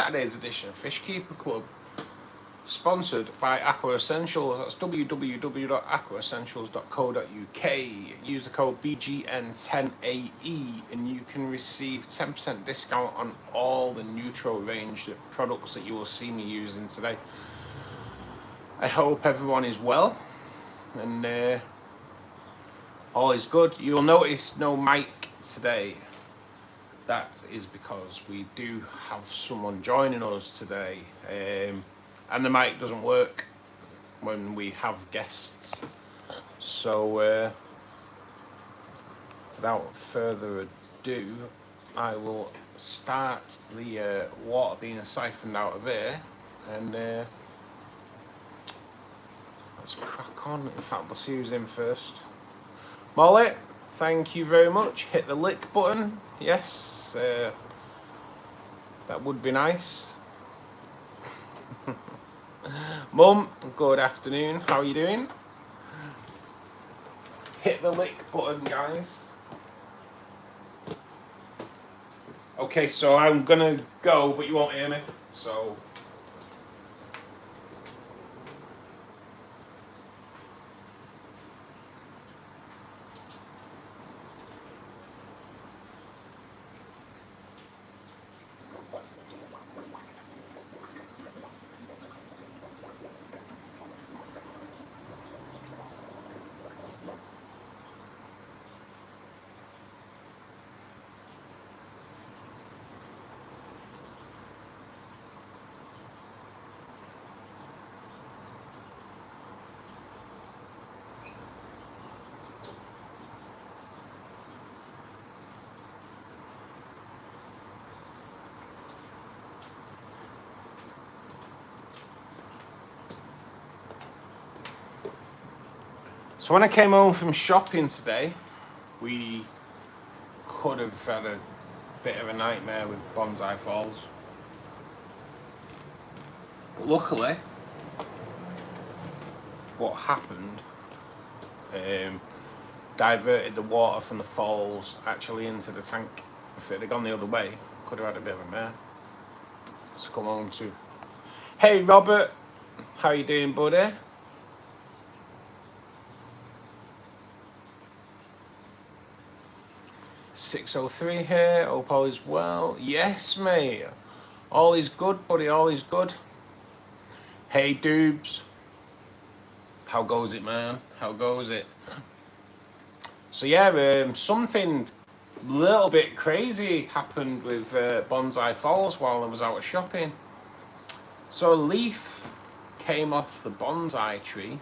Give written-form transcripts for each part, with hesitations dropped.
Saturday's edition of Fishkeeper Club, sponsored by Aqua Essentials. That's www.aquaessentials.co.uk. Use the code BGN10AE and you can receive 10% discount on all the Neutro range of products that you will see me using today. I hope everyone is well and all is good. You'll notice no mic today. That is because we do have someone joining us today, and the mic doesn't work when we have guests. So without further ado, I will start the water being siphoned out of here, and let's crack on. In fact, we'll see who's in first. Molly, thank you very much. Hit the lick button. Yes, that would be nice. Mum, good afternoon. How are you doing? Hit the lick button, guys. Okay, so I'm gonna go, but you won't hear me. So. So when I came home from shopping today, we could have had a bit of a nightmare with Bonsai Falls. But luckily, what happened diverted the water from the falls actually into the tank. If it had gone the other way, could have had a bit of a mare to come home to. Hey Robert, how you doing, buddy? .603 here. Hope all is well. Yes, mate. All is good, buddy. All is good. Hey, Doobs. How goes it, man? How goes it? So yeah, something a little bit crazy happened with Bonsai Falls while I was out shopping. So a leaf came off the bonsai tree.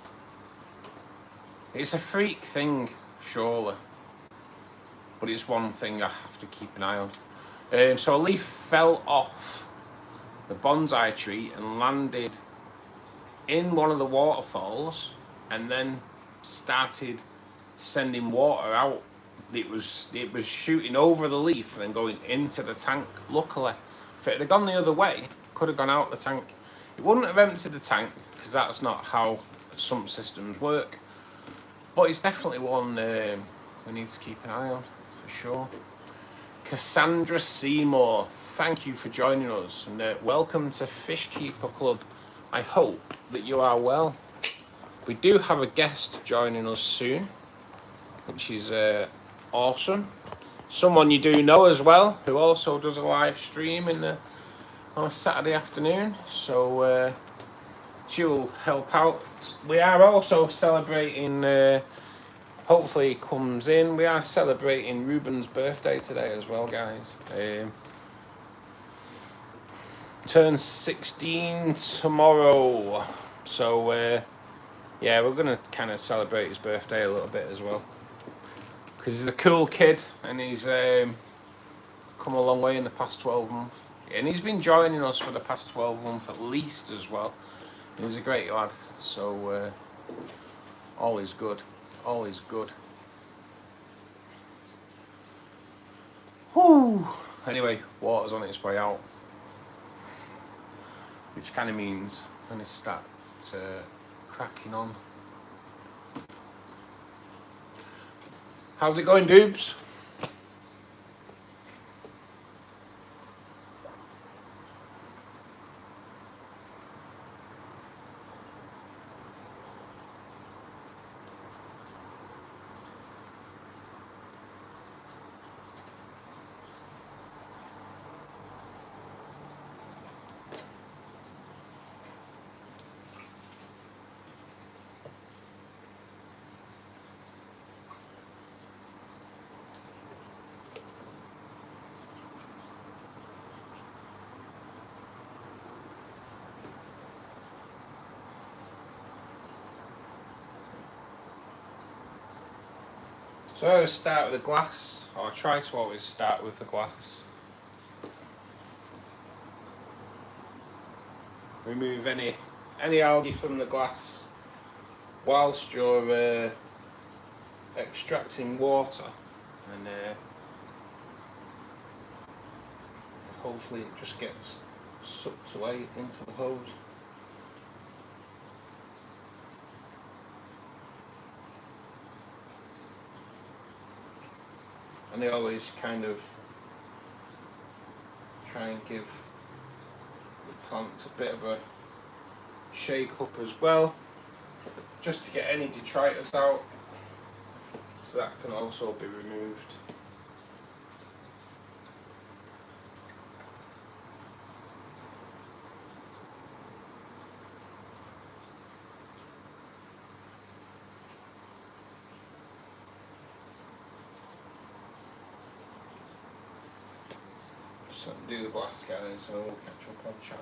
It's a freak thing, surely. But it's one thing I have to keep an eye on. So a leaf fell off the bonsai tree and landed in one of the waterfalls and then started sending water out. It was shooting over the leaf and then going into the tank. Luckily, if it had gone the other way, it could have gone out the tank. It wouldn't have emptied the tank because that's not how sump systems work. But it's definitely one we need to keep an eye on. For sure. Cassandra Seymour, thank you for joining us and welcome to Fishkeeper Club. I hope that you are well. We do have a guest joining us soon, which is awesome. Someone you do know as well, who also does a live stream on a Saturday afternoon, so she'll help out. We are also celebrating hopefully he comes in. We are celebrating Ruben's birthday today as well, guys. Turns 16 tomorrow. So, yeah, we're going to kind of celebrate his birthday a little bit as well. Because he's a cool kid and he's come a long way in the past 12 months. And he's been joining us for the past 12 months at least as well. And he's a great lad. So, all is good. All is good. Whew. Anyway, water's on its way out, which kind of means I'm going to start cracking on. How's it going, Doobs? So I always start with the glass, or I try to always start with the glass. Remove any algae from the glass whilst you're extracting water, and hopefully it just gets sucked away into the hose. And they always kind of try and give the plants a bit of a shake up as well, just to get any detritus out, so that can also be removed. Just let me do the glass, guys, and we'll catch up on chat.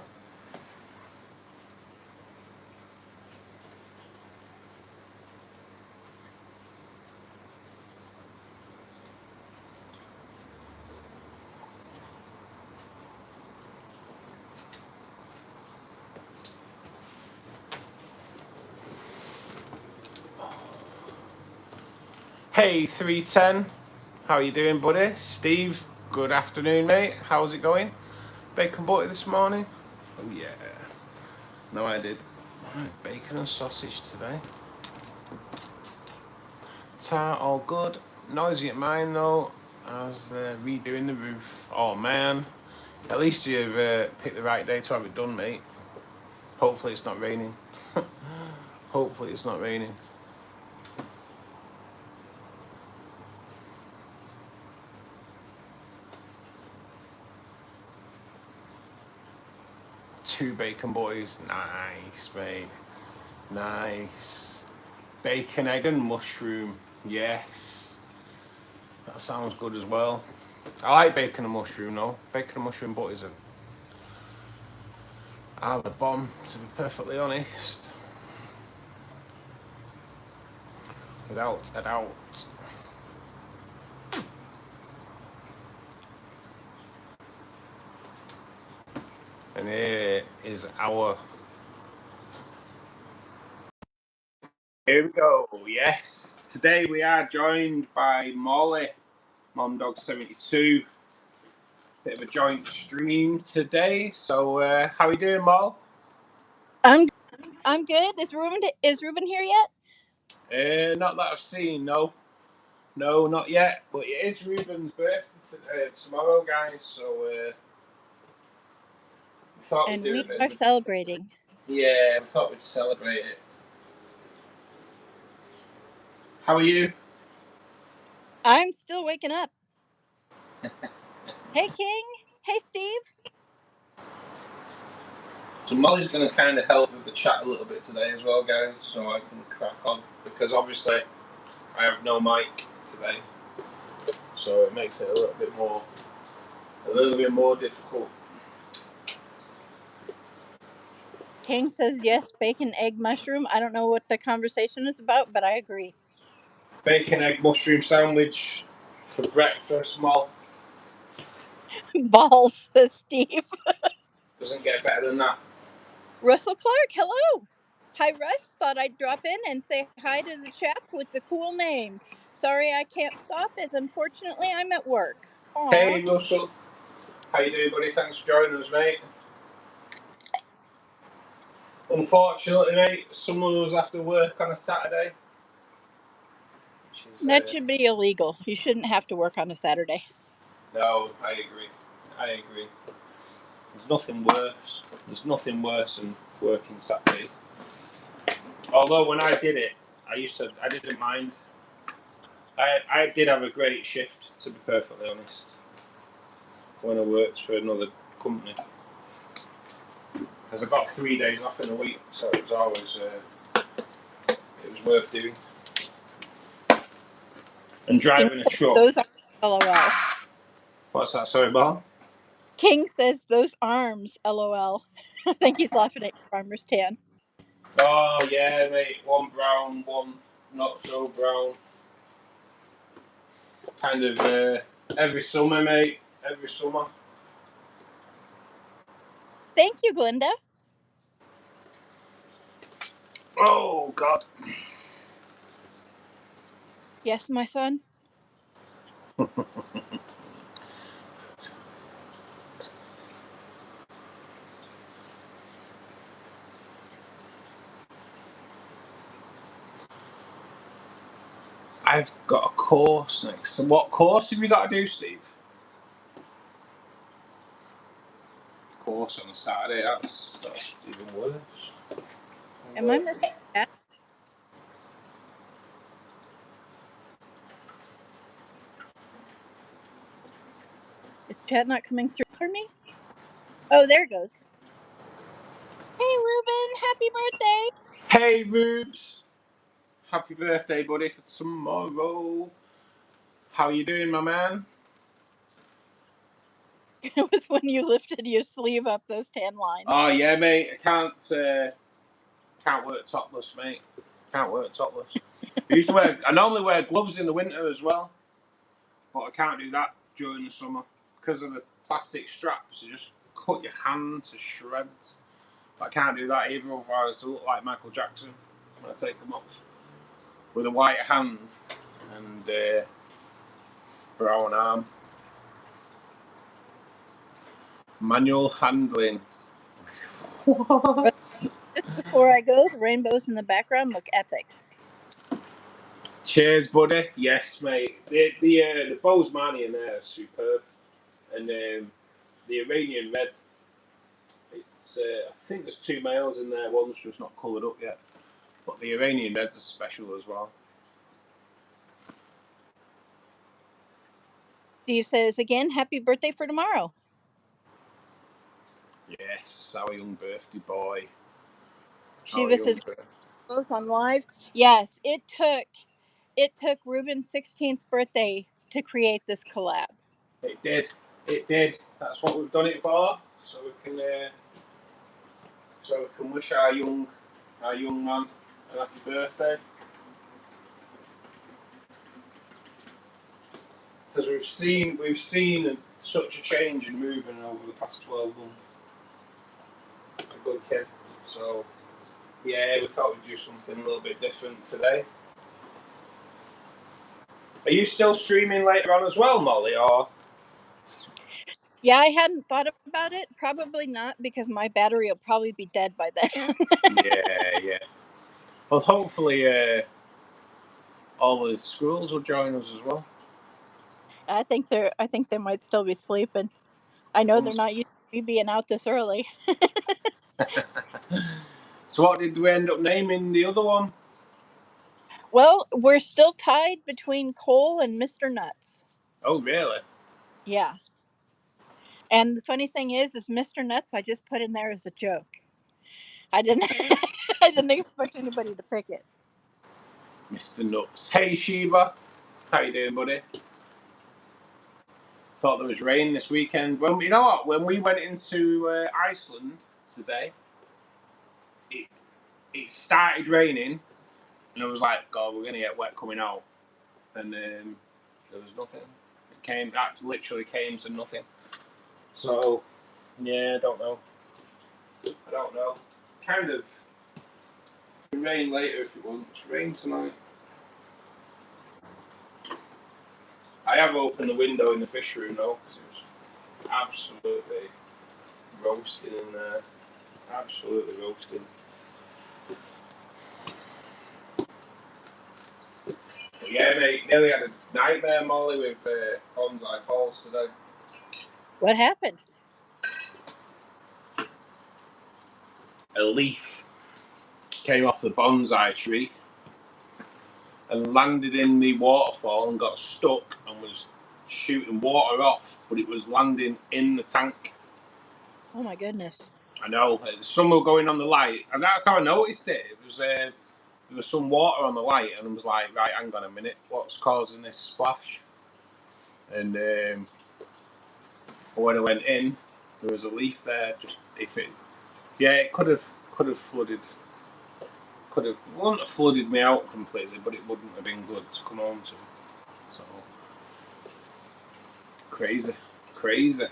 Hey 310, how you doing, buddy? Steve, good afternoon, mate. How's it going? Bacon butty this morning? Oh yeah. No, I did. Bacon and sausage today. Tar all good. Noisy at mine though, as they're redoing the roof. Oh man. At least you've picked the right day to have it done, mate. Hopefully it's not raining. Hopefully it's not raining. Two bacon boys. Nice, mate. Nice. Bacon, egg and mushroom. Yes. That sounds good as well. I like bacon and mushroom though. Bacon and mushroom butties are the bomb, to be perfectly honest. Without a doubt. And here is our... Here we go, yes. Today we are joined by Molly, Mom Dog 72. Bit of a joint stream today. So how are you doing, Moll? I'm good. Is Ruben here yet? Not that I've seen, no. No, not yet. But it is Ruben's birthday tomorrow, guys. So we thought And we'd do we a bit are of a... celebrating. Yeah, we thought we'd celebrate it. How are you? I'm still waking up. Hey, King. Hey, Steve. So Molly's going to kind of help with the chat a little bit today as well, guys, so I can crack on. Because obviously I have no mic today, so it makes it a little bit more difficult. King says yes, bacon, egg, mushroom. I don't know what the conversation is about, but I agree. Bacon, egg, mushroom sandwich for breakfast, Moll. Balls, says Steve. Doesn't get better than that. Russell Clark, hello. Hi, Russ. Thought I'd drop in and say hi to the chap with the cool name. Sorry I can't stop, as unfortunately I'm at work. Aww. Hey, Russell. How you doing, buddy? Thanks for joining us, mate. Unfortunately, mate, someone was after work on a Saturday. That should be illegal. You shouldn't have to work on a Saturday. No, I agree. There's nothing worse than working Saturdays. Although when I did it, I didn't mind. I did have a great shift, to be perfectly honest, when I worked for another company. Because I got 3 days off in a week, so it was always it was worth doing. And driving a truck. Those are LOL. What's that? Sorry, Bal? King says those arms, LOL. I think he's laughing at farmer's tan. Oh yeah, mate. One brown, one not so brown. Kind of every summer, mate. Every summer. Thank you, Glinda. Oh, God. Yes, my son. I've got a course next. What course have you got to do, Steve? Course on a Saturday. That's even worse. Am I missing that? Is chat not coming through for me? Oh, there it goes. Hey, Ruben, happy birthday. Hey, Rubes. Happy birthday, buddy, for tomorrow. How you doing, my man? It was when you lifted your sleeve up those tan lines. Oh, yeah, mate. I can't work topless, mate. Can't work topless. I normally wear gloves in the winter as well, but I can't do that during the summer because of the plastic straps. You just cut your hand to shreds. But I can't do that either, otherwise I look like Michael Jackson when I take them off with a white hand and brown arm. Manual handling. What? Just before I go, the rainbows in the background look epic. Cheers, buddy. Yes, mate. The Bosemani in there are superb, and the Iranian red. It's I think there's 2 males in there. One's just not coloured up yet, but the Iranian reds are special as well. Steve says again, happy birthday for tomorrow. Yes, our young birthday boy. Shiva says both on live. Yes, it took Ruben's 16th birthday to create this collab. It did. That's what we've done it for, so we can wish our young man a happy birthday. Because we've seen such a change in moving over the past 12 months. A good kid. So yeah, we thought we'd do something a little bit different today. Are you still streaming later on as well, Molly, or? Yeah, I hadn't thought about it. Probably not, because my battery will probably be dead by then. Yeah. Well, hopefully all the squirrels will join us as well. I think they might still be sleeping. I know they're not used to me being out this early. So what did we end up naming the other one? Well, we're still tied between Cole and Mr. Nuts. Oh, really? Yeah. And the funny thing is Mr. Nuts I just put in there as a joke. I didn't expect anybody to pick it. Mr. Nuts. Hey, Shiva. How you doing, buddy? Thought there was rain this weekend. Well, you know what? When we went into Iceland today, it started raining, and I was like, God, we're gonna get wet coming out. And there was nothing. That literally came to nothing. So, yeah, I don't know. Kind of rain later if you want. Rain tonight. I have opened the window in the fish room though, because it was absolutely roasting in there. Absolutely roasting. But yeah, mate, nearly had a nightmare, Molly, with bonsai falls today. What happened? A leaf came off the bonsai tree and landed in the waterfall and got stuck and was shooting water off, but it was landing in the tank. Oh my goodness. I know. Some were going on the light, and that's how I noticed it. It was there was some water on the light, and I was like, right, hang on a minute, what's causing this splash? And when I went in, there was a leaf there. It could have flooded. Wouldn't have flooded me out completely, but it wouldn't have been good to come home to. So Crazy. Crazy.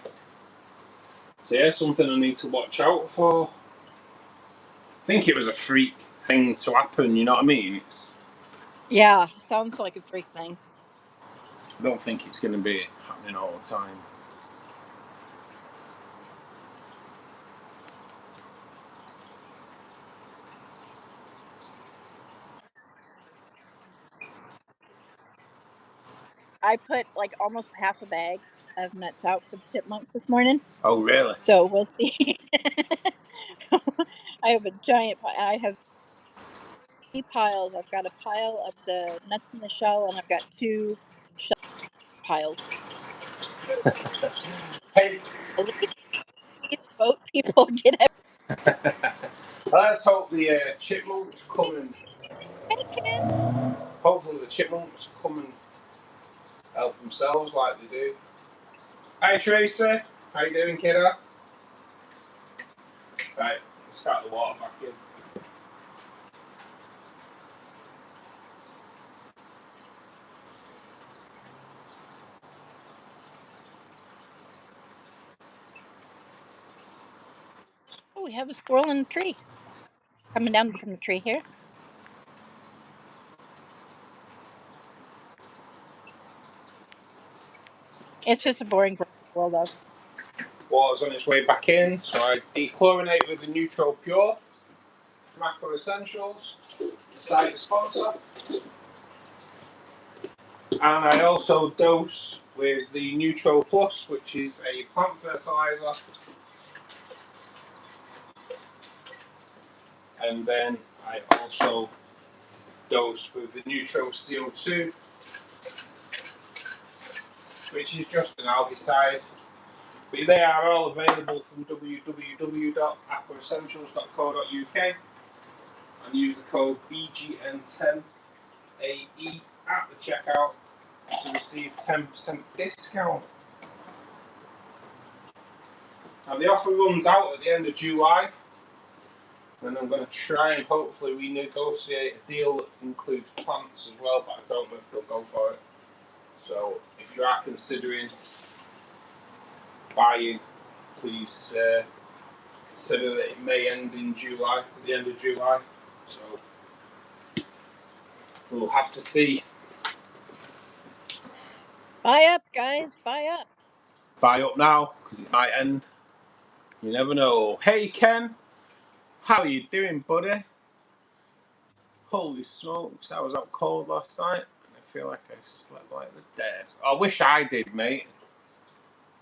So yeah, something I need to watch out for. I think it was a freak thing to happen, you know what I mean? Yeah, sounds like a freak thing. I don't think it's going to be happening all the time. I put like almost half a bag of nuts out for the chipmunks this morning. Oh, really? So we'll see. I have a giant pile. I have 3 piles. I've got a pile of the nuts in the shell, and I've got 2 shell piles. Hey. These boat people get it. Let's hope the chipmunks come and... Hey, Ken. Hopefully the chipmunks come and help themselves like they do. Hi, Tracy. How you doing, kiddo? Right, let's start the water back in. Oh, we have a squirrel in the tree. Coming down from the tree here. It's just a boring squirrel, though. Water's on its way back in, so I dechlorinate with the Neutral Pure from Aqua Essentials, the site sponsor. And I also dose with the Neutral Plus, which is a plant fertilizer. And then I also dose with the Neutral CO2, which is just an algaecide. But they are all available from www.aquaessentials.co.uk and use the code BGN10AE at the checkout to receive 10% discount. Now the offer runs out at the end of July, and I'm going to try and hopefully renegotiate a deal that includes plants as well, but I don't know if they'll go for it. So if you are considering buying, please consider that it may end in July, at the end of July. So we'll have to see. Buy up, guys. Buy up. Buy up now, because it might end. You never know. Hey, Ken. How are you doing, buddy? Holy smokes, I was out cold last night. I feel like I slept like the dead. I wish I did, mate.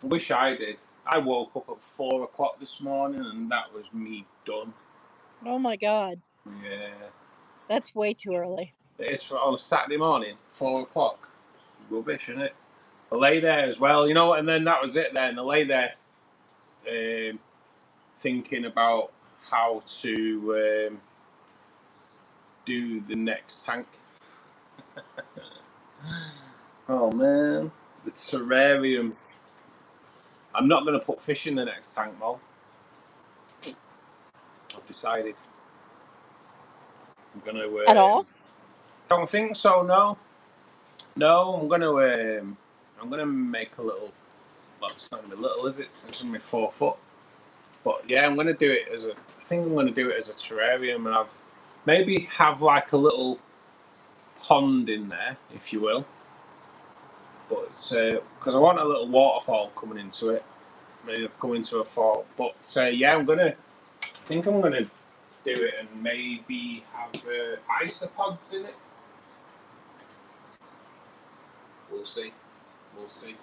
I wish I did. I woke up at 4 o'clock this morning, and that was me done. Oh, my God. Yeah. That's way too early. It's for on a Saturday morning, 4 o'clock. Rubbish, isn't it? I lay there as well, you know, and then that was it then. I lay there thinking about how to do the next tank. Oh man, the terrarium. I'm not going to put fish in the next tank, though. I've decided. I'm going to. At all? Don't think so. No. No, I'm going to. I'm going to make a little. Well, it's not going to be little, is it? It's going to be 4 foot. But yeah, I'm going to do it as a. I think I'm going to do it as a terrarium, and I've maybe have like a little pond in there, if you will. But because I want a little waterfall coming into it, maybe come into a fall. But yeah, I think I'm gonna do it and maybe have isopods in it. We'll see. We'll see.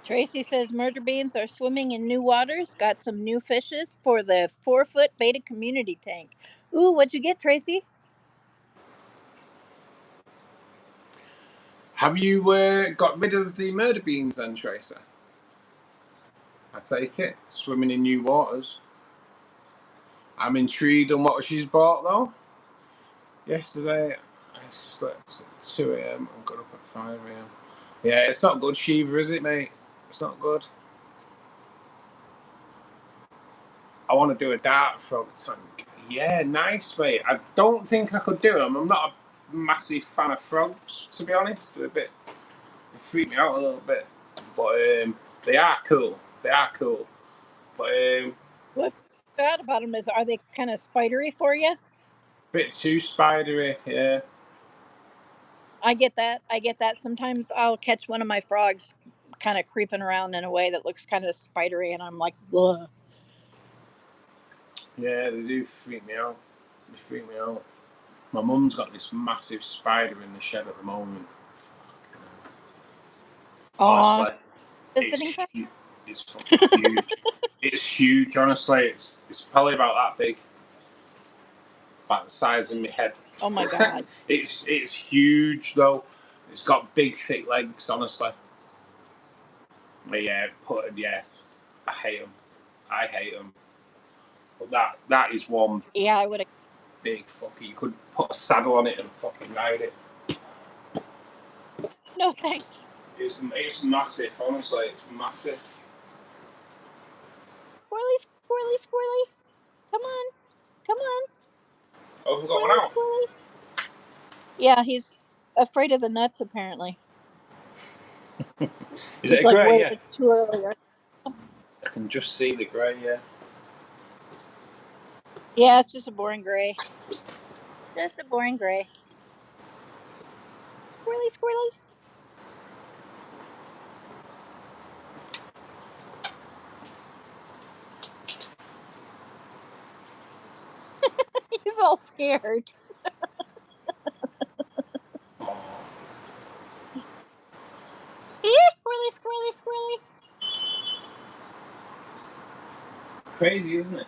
Tracy says murder beans are swimming in new waters. Got some new fishes for the 4-foot beta community tank. Ooh, what'd you get, Tracy? Have you got rid of the murder beans then, Tracer? I take it. Swimming in new waters. I'm intrigued on what she's bought though. Yesterday I slept at 2 a.m. and got up at 5 a.m. Yeah, it's not good, Shiva, is it, mate? It's not good. I want to do a dart frog tank. Yeah, nice, mate. I don't think I could do them. I'm not a massive fan of frogs, to be honest. They're they freak me out a little bit. But they are cool. They are cool. But what I thought about them is, are they kind of spidery for you? bit too spidery, yeah. I get that. Sometimes I'll catch one of my frogs kind of creeping around in a way that looks kind of spidery, and I'm like, ugh. Yeah, they do freak me out. They freak me out. My mum's got this massive spider in the shed at the moment. Honestly, Visiting time? it's fucking huge. It's huge, honestly. It's probably about that big. About the size of my head. Oh my god. It's huge though. It's got big thick legs, honestly. But yeah, I hate them. I hate them. But that is one. Yeah, I would. Big fucker. You could put a saddle on it and fucking ride it. No thanks. It's massive, honestly. It's massive. Squirrely, squirrely, squirrely. Come on. Come on. Oh, we've got Squirrely, one out. squirrely. Yeah, he's afraid of the nuts, apparently. Is it a like, grey? wait, Yeah. it's too early. I can just see the grey, yeah. Yeah, it's just a boring gray. Just a boring gray. Squirrely, squirrely. He's all scared. Oh. Here, squirrely, squirrely, squirrely. Crazy, isn't it?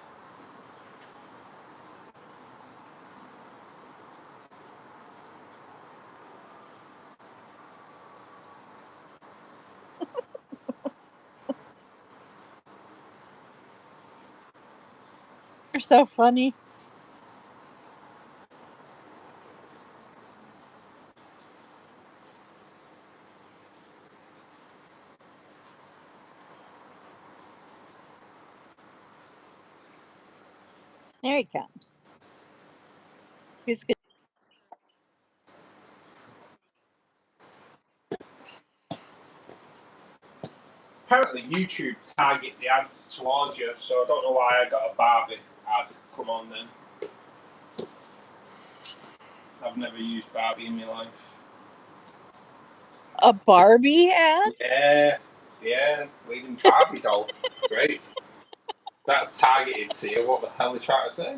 You're so funny. There he comes. He's good. Apparently, YouTube target the ads towards you, so I don't know why I got a Barbie ad come on then. I've never used Barbie in my life. A Barbie ad? Yeah, leading Barbie doll. Great. That's targeted to you. What the hell are they trying to say?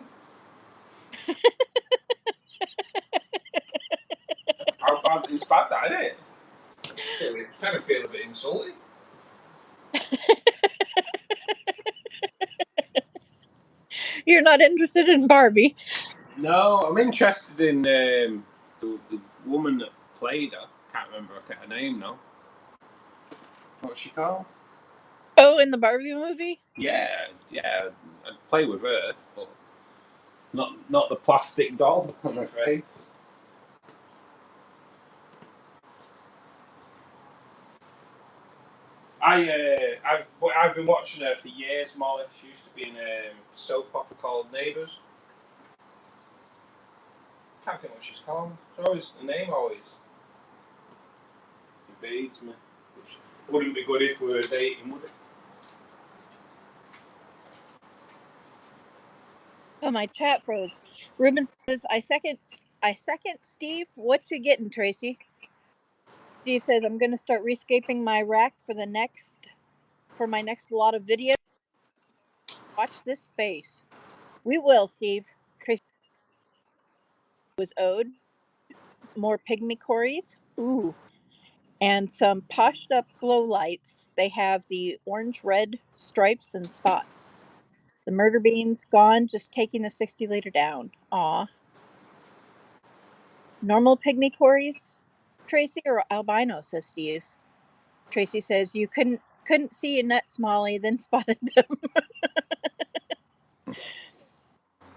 How bad? It's bad, that, isn't it? I kind of feel a bit insulted. You're not interested in Barbie? No, I'm interested in the woman that played her. Can't remember her name now. What's she called? Oh, in the Barbie movie? Yeah, I'd play with her, but not the plastic doll, I'm afraid. I've been watching her for years, Molly. She used to be in a soap opera called Neighbours. Can't think what she's called. It's always the name always evades me. Which wouldn't be good if we were dating, would it? Oh, my chat froze. Ruben says, I second Steve. What you getting, Tracy? Steve says, I'm going to start rescaping my rack for my next lot of videos. Watch this space. We will, Steve. Tracy was owed more pygmy cories. Ooh. And some poshed up glow lights. They have the orange red stripes and spots. The murder beans gone, just taking the 60 liter down. Aw. Normal pygmy cories, Tracy, or albino, says Steve. Tracy says you couldn't see a nut, Smalley, then spotted them.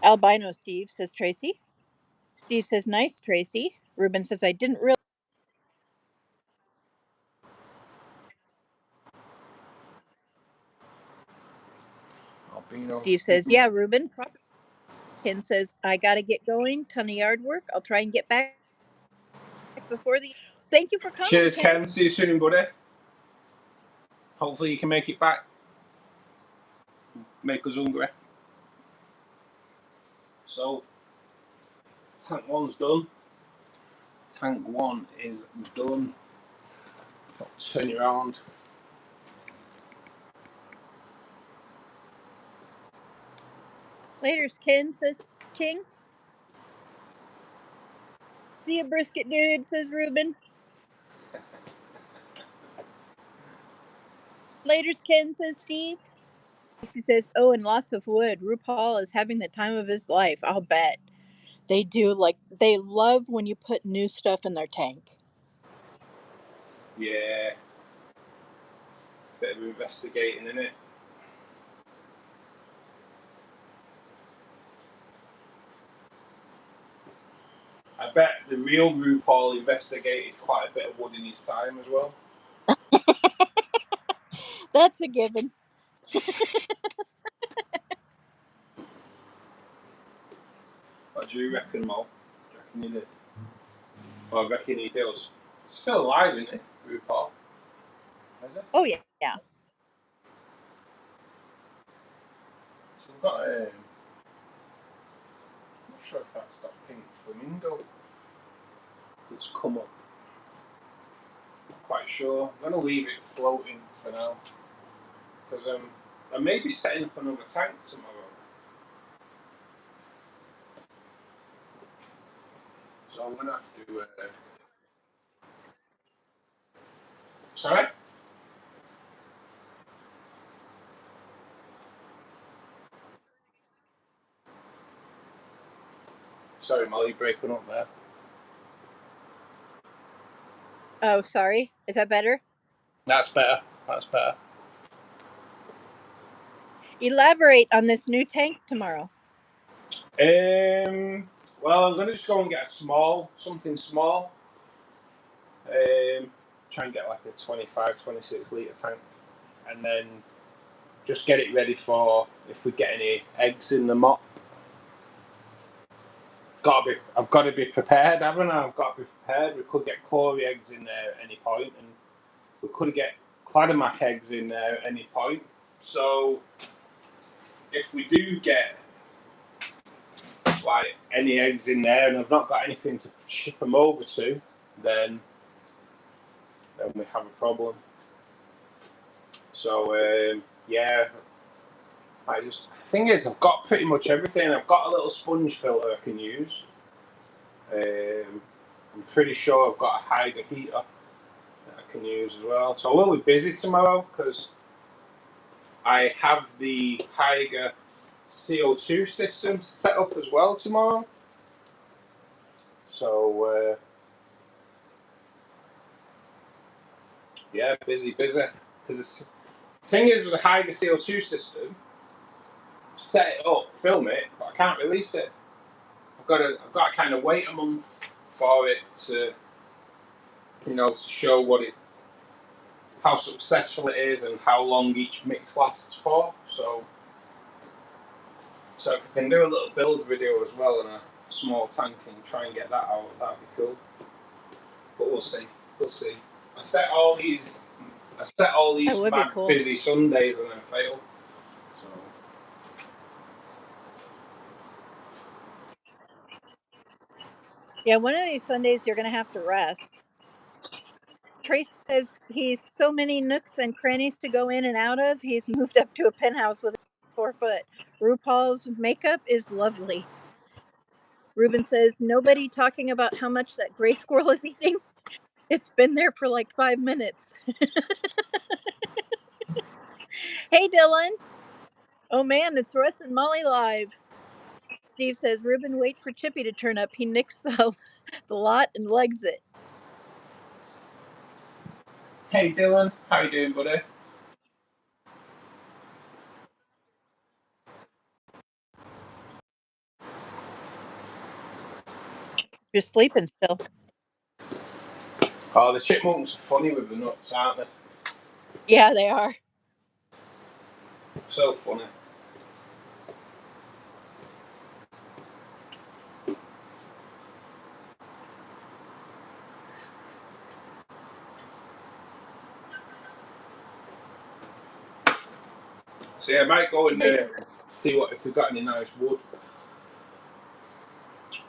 Albino, Steve, says Tracy. Steve says, nice, Tracy. Ruben says, I didn't really. Albino. Steve says, yeah, Ruben. Ken says, I gotta get going. Ton of yard work. I'll try and get back before the. Thank you for coming, Cheers, Ken. Ken. See you soon, buddy. Hopefully you can make it back. Make us hungry. So, tank 1's done. Tank 1 is done. I'll turn you around. Later's Ken, says King. See you, brisket dude, says Ruben. Later's Ken, says Steve. He says, oh, and lots of wood. RuPaul is having the time of his life. I'll bet. They do, like, they love when you put new stuff in their tank. Yeah. Bit of investigating, innit? I bet the real RuPaul investigated quite a bit of wood in his time as well. That's a given. What do you reckon, Mo? Do you reckon he did? Well, I reckon he does. He's still alive, isn't he, RuPaul? Is it? Oh, yeah. So we've got I'm not sure if that's that pink flamingo that's come up. Not quite sure. I'm going to leave it floating for now. Because I may be setting up another tank tomorrow. So I'm going to have to... Sorry? Sorry, Molly, breaking up there. Oh, sorry. Is that better? That's better. That's better. Elaborate on this new tank tomorrow. Well, I'm going to just go and get something small. Try and get like a 25, 26 litre tank. And then just get it ready for if we get any eggs in the mop. I've got to be prepared, haven't I? I've got to be prepared. We could get Cory eggs in there at any point, and we could get Cladomac eggs in there at any point. So if we do get like any eggs in there, and I've not got anything to ship them over to, then we have a problem. So yeah, thing is, I've got pretty much everything. I've got a little sponge filter I can use. I'm pretty sure I've got a Hydra heater that I can use as well. So I will be busy tomorrow because I have the Hydra CO2 system set up as well tomorrow. So yeah, busy. Because the thing is with the Hydra CO2 system, set it up, film it, but I can't release it. I've got to kind of wait a month for it to, to show how successful it is and how long each mix lasts for. So if we can do a little build video as well in a small tank and try and get that out, that'd be cool. But we'll see. I set all these mad cool. busy Sundays and then fail. So. Yeah, one of these Sundays you're going to have to rest. Trace says he's so many nooks and crannies to go in and out of. He's moved up to a penthouse with 4 foot. RuPaul's makeup is lovely. Ruben says, nobody talking about how much that gray squirrel is eating. It's been there for like 5 minutes. Hey, Dylan. Oh, man, it's Russ and Molly live. Steve says, Ruben, wait for Chippy to turn up. He nicks the lot and legs it. Hey, Dylan. How you doing, buddy? Just sleeping still. Oh, the chipmunks are funny with the nuts, aren't they? Yeah, they are. So funny. So yeah, I might go and see if we've got any nice wood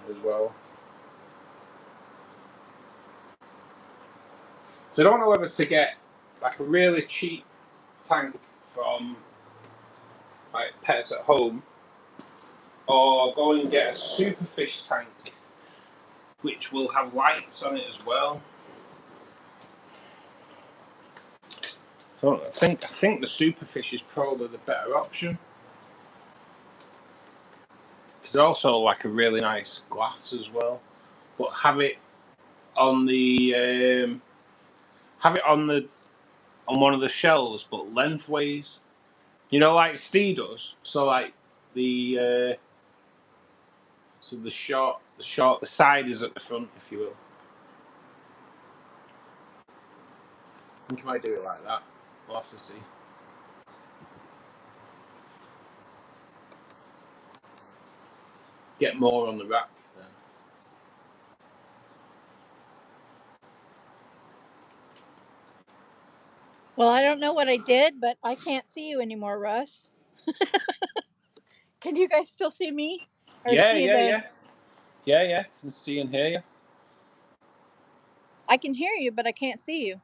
as well. So I don't know whether to get like a really cheap tank from like Pets at Home, or go and get a super fish tank which will have lights on it as well. So I think the super fish is probably the better option. It's also like a really nice glass as well, but have it on one of the shelves, but lengthways. You know, like Steve does. So like the the side is at the front, if you will. I think you might do it like that. We'll have to see. Get more on the rack then. Well, I don't know what I did, but I can't see you anymore, Russ. Can you guys still see me? Or Yeah. I can see and hear you. I can hear you, but I can't see you.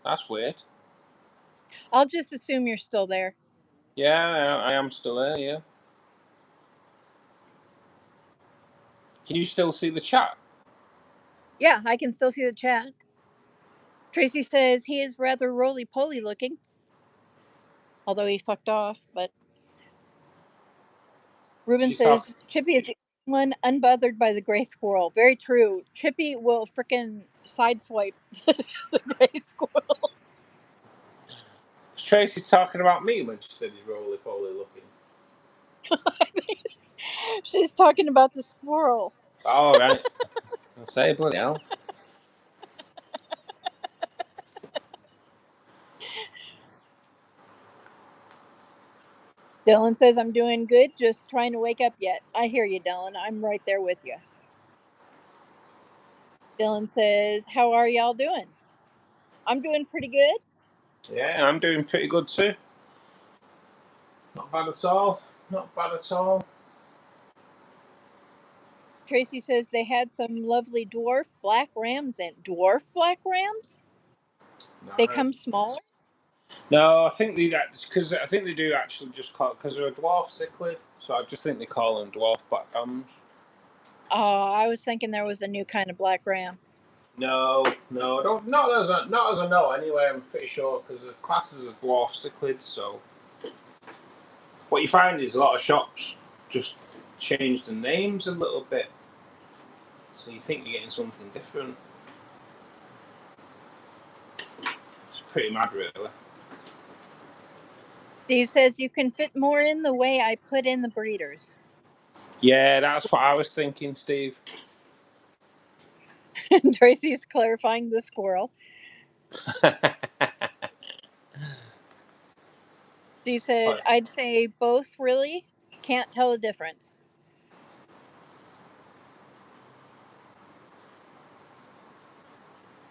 That's weird. I'll just assume you're still there. Yeah, I am still there. Yeah. Can you still see the chat? Yeah, I can still see the chat. Tracy says he is rather roly-poly looking. Although he fucked off, but Ruben says Chippy is the one unbothered by the gray squirrel. Very true. Chippy will frickin' sideswipe the gray squirrel. Was Tracy talking about me when she said he's roly-poly looking? She's talking about the squirrel. Oh, right. I'll say, bloody hell. Dylan says, I'm doing good, just trying to wake up yet. I hear you, Dylan. I'm right there with you. Dylan says, how are y'all doing? I'm doing pretty good. Yeah, I'm doing pretty good too. Not bad at all. Not bad at all. Tracy says they had some lovely dwarf black rams and dwarf black rams? No, They come smaller? No, I think they do actually just call because they're a dwarf cichlid, so I just think they call them dwarf black rams. Oh, I was thinking there was a new kind of black ram. No, don't. Not as I know. Anyway, I'm pretty sure because the class is a dwarf cichlid. So what you find is a lot of shops just change the names a little bit, so you think you're getting something different. It's pretty mad, really. Steve says you can fit more in the way I put in the breeders. Yeah, that's what I was thinking, Steve. Tracy is clarifying the squirrel. Steve said, I'd say both, really. Can't tell the difference.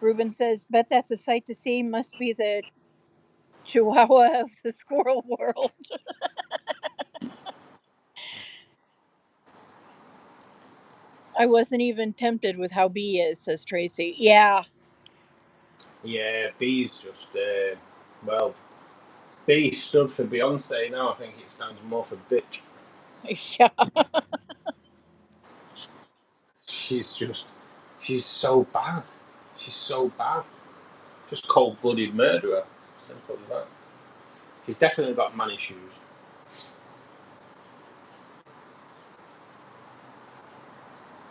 Ruben says, bet that's a sight to see. Must be the Chihuahua of the squirrel world. I wasn't even tempted with how B is, says Tracy. Yeah. Yeah, B's just, well, B stood for Beyonce now. I think it stands more for bitch. Yeah. She's so bad. She's so bad. Just cold-blooded murderer. Simple as that. She's definitely got man issues.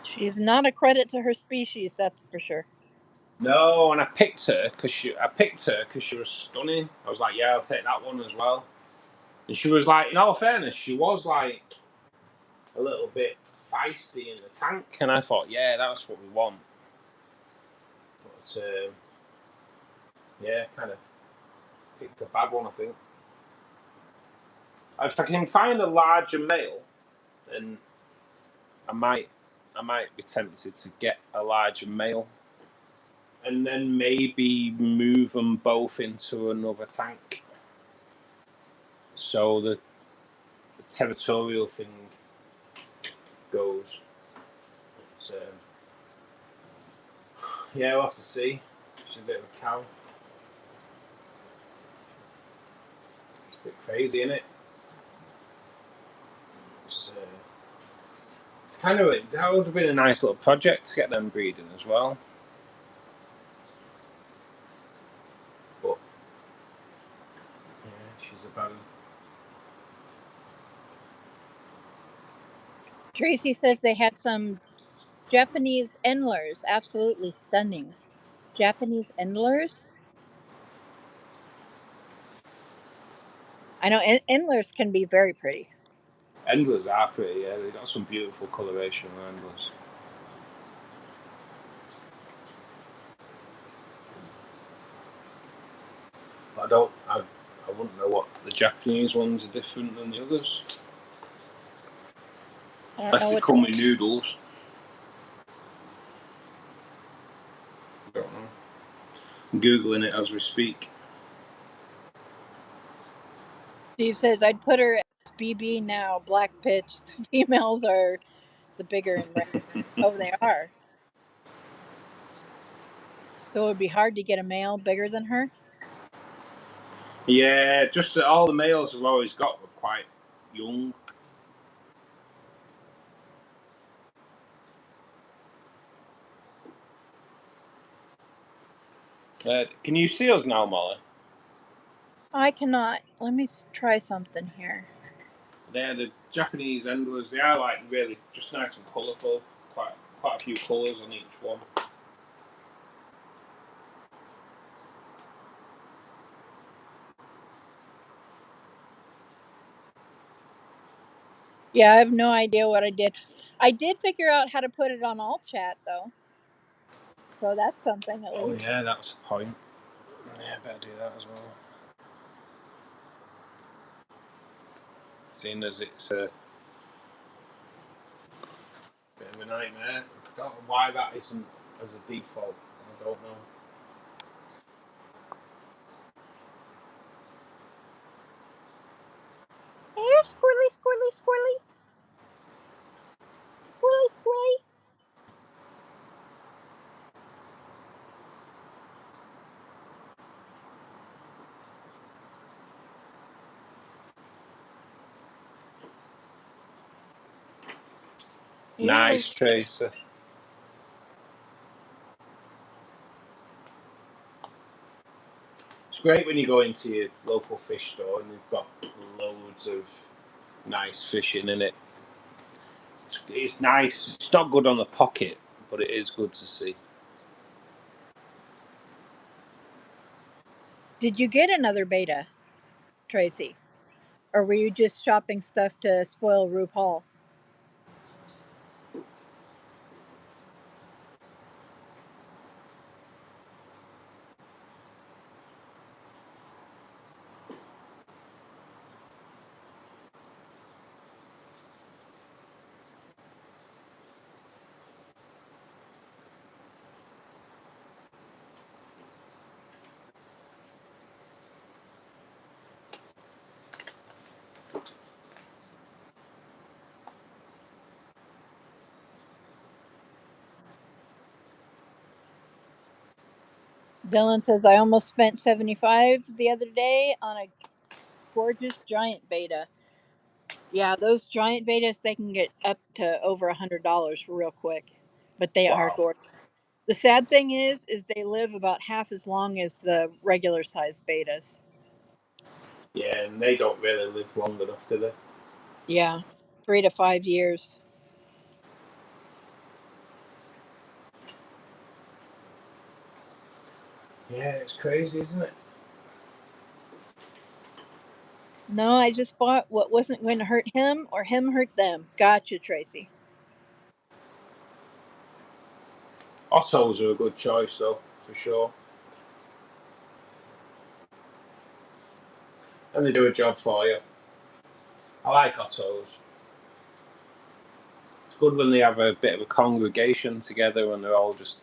She's not a credit to her species, that's for sure. No, and I picked her because she was stunning. I was like, yeah, I'll take that one as well. And she was like, in all fairness, she was like a little bit feisty in the tank, and I thought, yeah, that's what we want. But yeah, kind of picked a bad one, I think. If I can find a larger male, then I might be tempted to get a larger male, and then maybe move them both into another tank. So the territorial thing goes. So yeah, we'll have to see. She's a bit of a cow. It's a bit crazy, isn't it? It's kind of that would have been a nice little project to get them breeding as well. But yeah, she's about. Tracy says they had some Japanese endlers, absolutely stunning. Japanese endlers? I know endlers can be very pretty. Endlers are pretty, yeah. They've got some beautiful coloration on endlers. But I wouldn't know what the Japanese ones are different than the others. Unless they come with noodles. I don't know. I'm Googling it as we speak. Steve says, I'd put her as BB now, black pitch. The females are the bigger and red. Oh, they are. So it would be hard to get a male bigger than her? Yeah, just that all the males have always got were quite young. Can you see us now, Molly? I cannot. Let me try something here. They're the Japanese endlers. They are like really just nice and colourful. Quite a few colours on each one. Yeah, I have no idea what I did. I did figure out how to put it on all chat though. So that's something at least. Oh yeah, that's a point. Yeah, I better do that as well. Seeing as it's a bit of a nightmare. I don't know why that isn't as a default. I don't know. Here, squirrely, squirrely, squirrely. Squirrely, squirrely. Nice, Tracer. It's great when you go into your local fish store and they've got loads of nice fishing in it. It's nice. It's not good on the pocket, but it is good to see. Did you get another beta, Tracy? Or were you just shopping stuff to spoil RuPaul? Dylan says, I almost spent $75 the other day on a gorgeous giant beta. Yeah, those giant betas, they can get up to over $100 real quick, but they are gorgeous. The sad thing is they live about half as long as the regular size betas. Yeah, and they don't really live long enough, do they? Yeah, 3 to 5 years. Yeah, it's crazy, isn't it? No, I just bought what wasn't going to hurt him or him hurt them. Gotcha, Tracy. Ottos are a good choice, though, for sure. And they do a job for you. I like Ottos. It's good when they have a bit of a congregation together and they're all just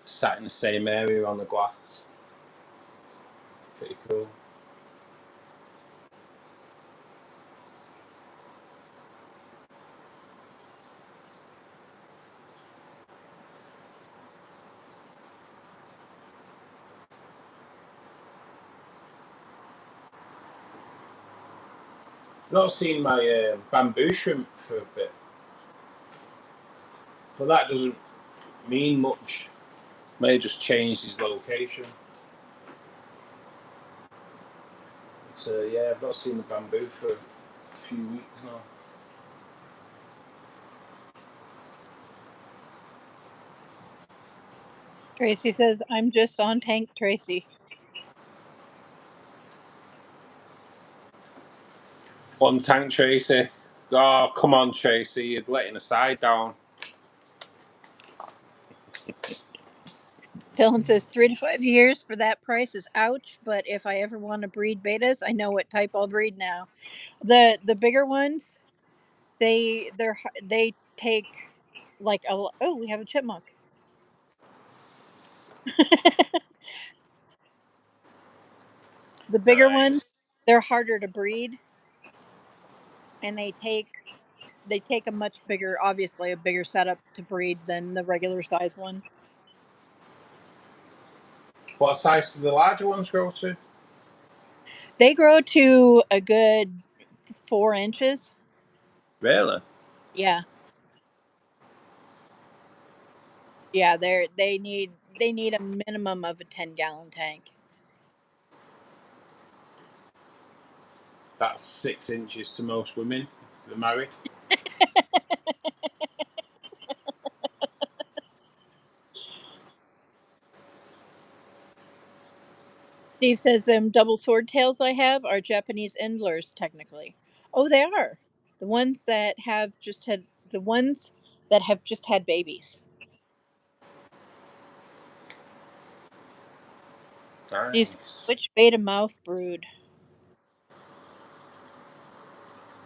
sat in the same area on the glass. Pretty cool. Not seen my bamboo shrimp for a bit, but that doesn't mean much. May have just changed his location. So yeah, I've not seen the bamboo for a few weeks now. Tracy says, I'm just on tank, Tracy. One tank, Tracy. Oh, come on, Tracy. You're letting the side down. Dylan says 3 to 5 years for that price is ouch, but if I ever want to breed bettas, I know what type I'll breed now. The bigger ones, they take like a oh, we have a chipmunk. The bigger ones, Nice. they're harder to breed, and they take a much bigger, obviously a bigger setup to breed than the regular size ones. What size do the larger ones grow to? They grow to a good 4 inches. Really? Yeah. Yeah, they need a minimum of a 10-gallon tank. That's 6 inches to most women that marry. Steve says them double swordtails I have are Japanese endlers technically. Oh, they are. The ones that have just had babies. Steve says, Nice. which beta mouth brood?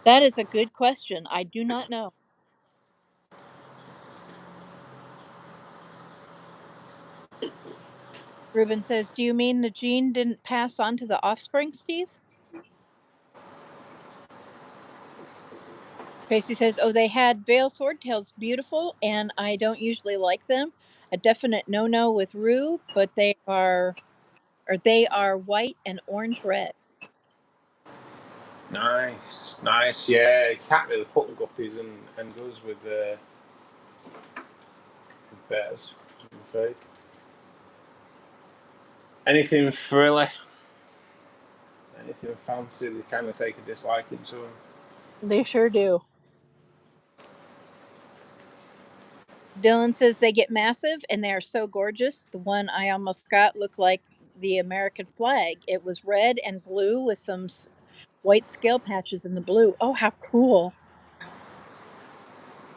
That is a good question. I do not know. Ruben says, do you mean the gene didn't pass on to the offspring, Steve? Tracy says, oh, they had veil swordtails, beautiful, and I don't usually like them. A definite no-no with Rue, but they are white and orange red. Nice. Nice. Yeah, you can't really put guppies and goes with bears, I'm afraid. Anything frilly, anything fancy, they kind of take a disliking to them. They sure do. Dylan says they get massive and they are so gorgeous. The one I almost got looked like the American flag. It was red and blue with some white scale patches in the blue. Oh, how cool.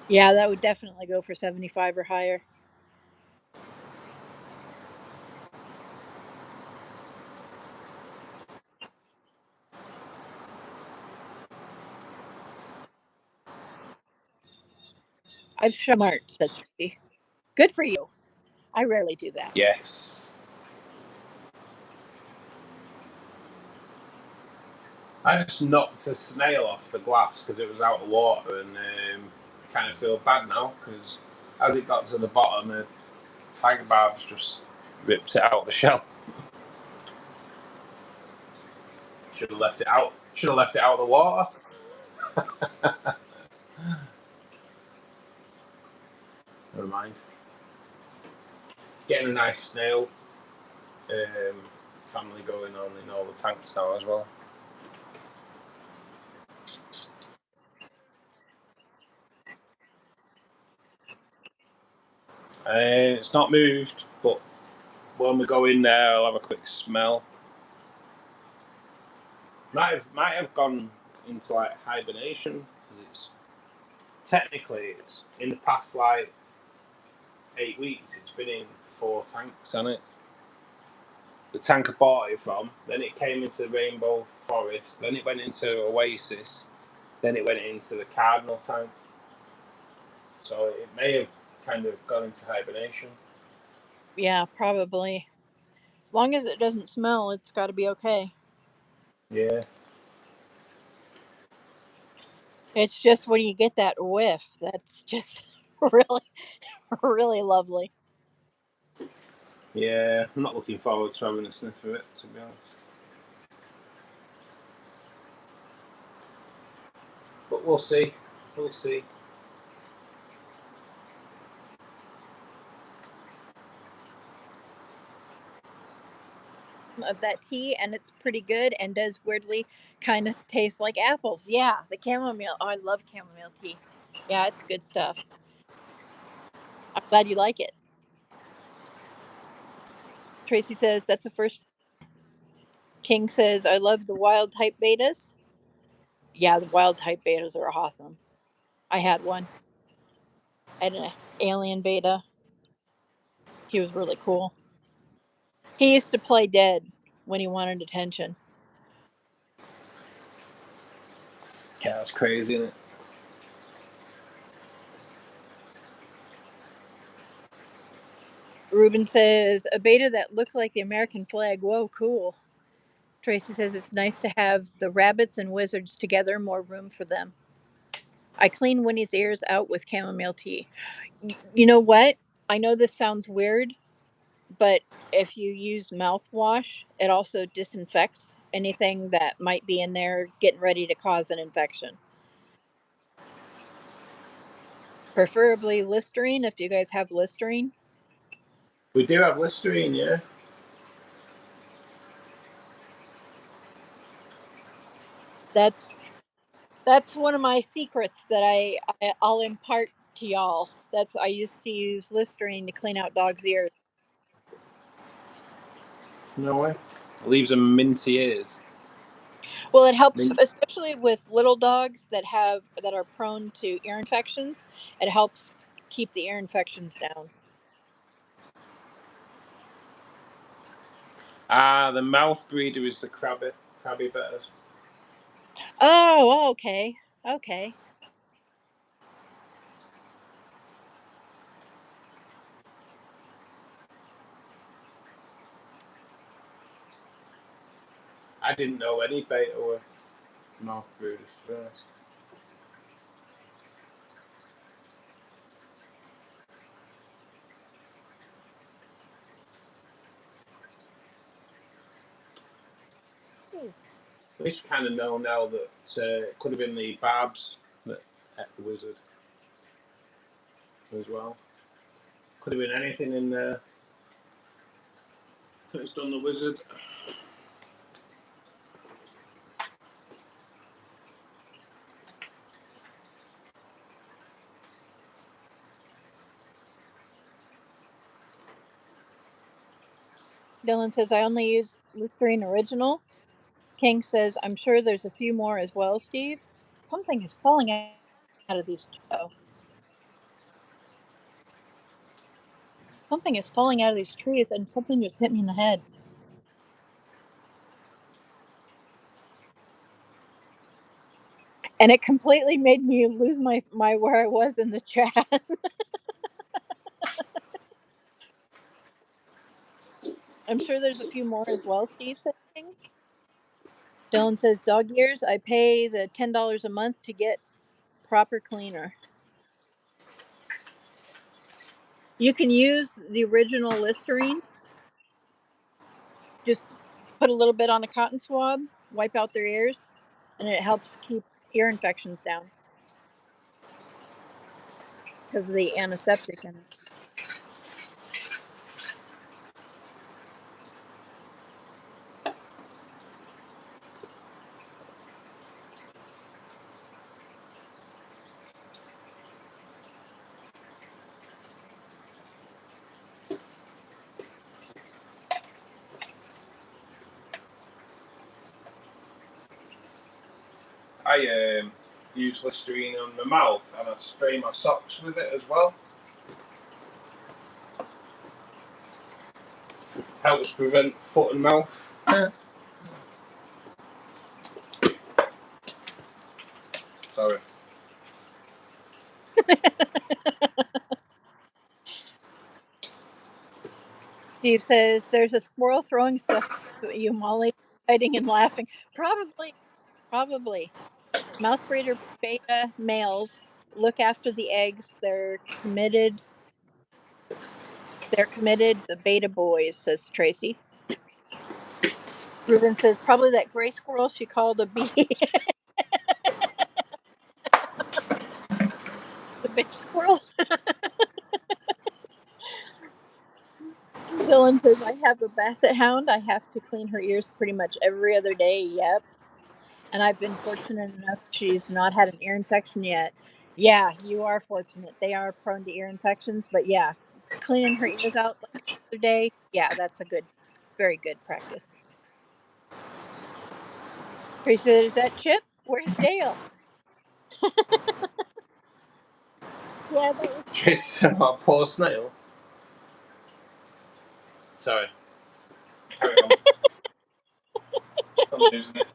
Yeah, that would definitely go for 75 or higher. I've smart, says Tracy. Good for you. I rarely do that. Yes. I just knocked a snail off the glass because it was out of water, and I kind of feel bad now because as it got to the bottom, the tiger barbs just ripped it out of the shell. Should have left it out. Should have left it out of the water. Never mind. Getting a nice snail family going on in all the tanks now as well. It's not moved, but when we go in there, I'll have a quick smell. Might have gone into like hibernation because it's in the past like 8 weeks. It's been in 4 tanks, hasn't it? The tank I bought it from. Then it came into Rainbow Forest. Then it went into Oasis. Then it went into the Cardinal tank. So it may have kind of gone into hibernation. Yeah, probably. As long as it doesn't smell, it's got to be okay. Yeah. It's just when you get that whiff, that's just really, really lovely. Yeah, I'm not looking forward to having a sniff of it, to be honest. But we'll see. We'll see. Of that tea, and it's pretty good and does weirdly kind of taste like apples. Yeah, the chamomile. Oh, I love chamomile tea. Yeah, it's good stuff. I'm glad you like it. Tracy says that's the first. King says I love the wild type bettas. Yeah, the wild type bettas are awesome. I had one. I had an alien beta. He was really cool. He used to play dead when he wanted attention. Yeah, that's crazy, isn't it? Ruben says a beta that looked like the American flag. Whoa, cool. Tracy says it's nice to have the rabbits and wizards together, more room for them. I clean Winnie's ears out with chamomile tea. You know what? I know this sounds weird, but if you use mouthwash, it also disinfects anything that might be in there getting ready to cause an infection. Preferably Listerine if you guys have Listerine. We do have Listerine, yeah. That's one of my secrets that I'll impart to y'all. That's I used to use Listerine to clean out dogs' ears. No way. It leaves them minty ears. Well, it helps, Mint. especially with little dogs that are prone to ear infections. It helps keep the ear infections down. Ah, the mouth breeder is the crabby bettas. Oh, okay, okay. I didn't know any beta were mouth breeders, to be honest. At least we kind of know now that it could have been the barbs that ate the wizard as well. Could have been anything in there that's done the wizard. Dylan says I only use Listerine Original. King says I'm sure there's a few more as well. Steve, something is falling out of these. Oh, something is falling out of these trees, and something just hit me in the head. And it completely made me lose my where I was in the chat. I'm sure there's a few more as well, Steve says. Dylan says dog ears. I pay the $10 a month to get proper cleaner. You can use the original Listerine. Just put a little bit on a cotton swab, wipe out their ears, and it helps keep ear infections down because of the antiseptic in it. I use Listerine on my mouth and I spray my socks with it as well. Helps prevent foot and mouth. Sorry. Steve says there's a squirrel throwing stuff at you, Molly, hiding and laughing. Probably. Mouth breeder beta males look after the eggs. They're committed. They're committed. The beta boys, says Tracy. Ruben says probably that gray squirrel she called a bee. Bitch squirrel. Dylan says, I have a basset hound. I have to clean her ears pretty much every other day. Yep. And I've been fortunate enough she's not had an ear infection yet. Yeah, you are fortunate. They are prone to ear infections, but yeah, cleaning her ears out like the other day, yeah, that's a good, very good practice. Tracy said, is that Chip? Where's Dale? Yeah, that was Tracy, about poor snail. Sorry. Carry on. I'm losing it.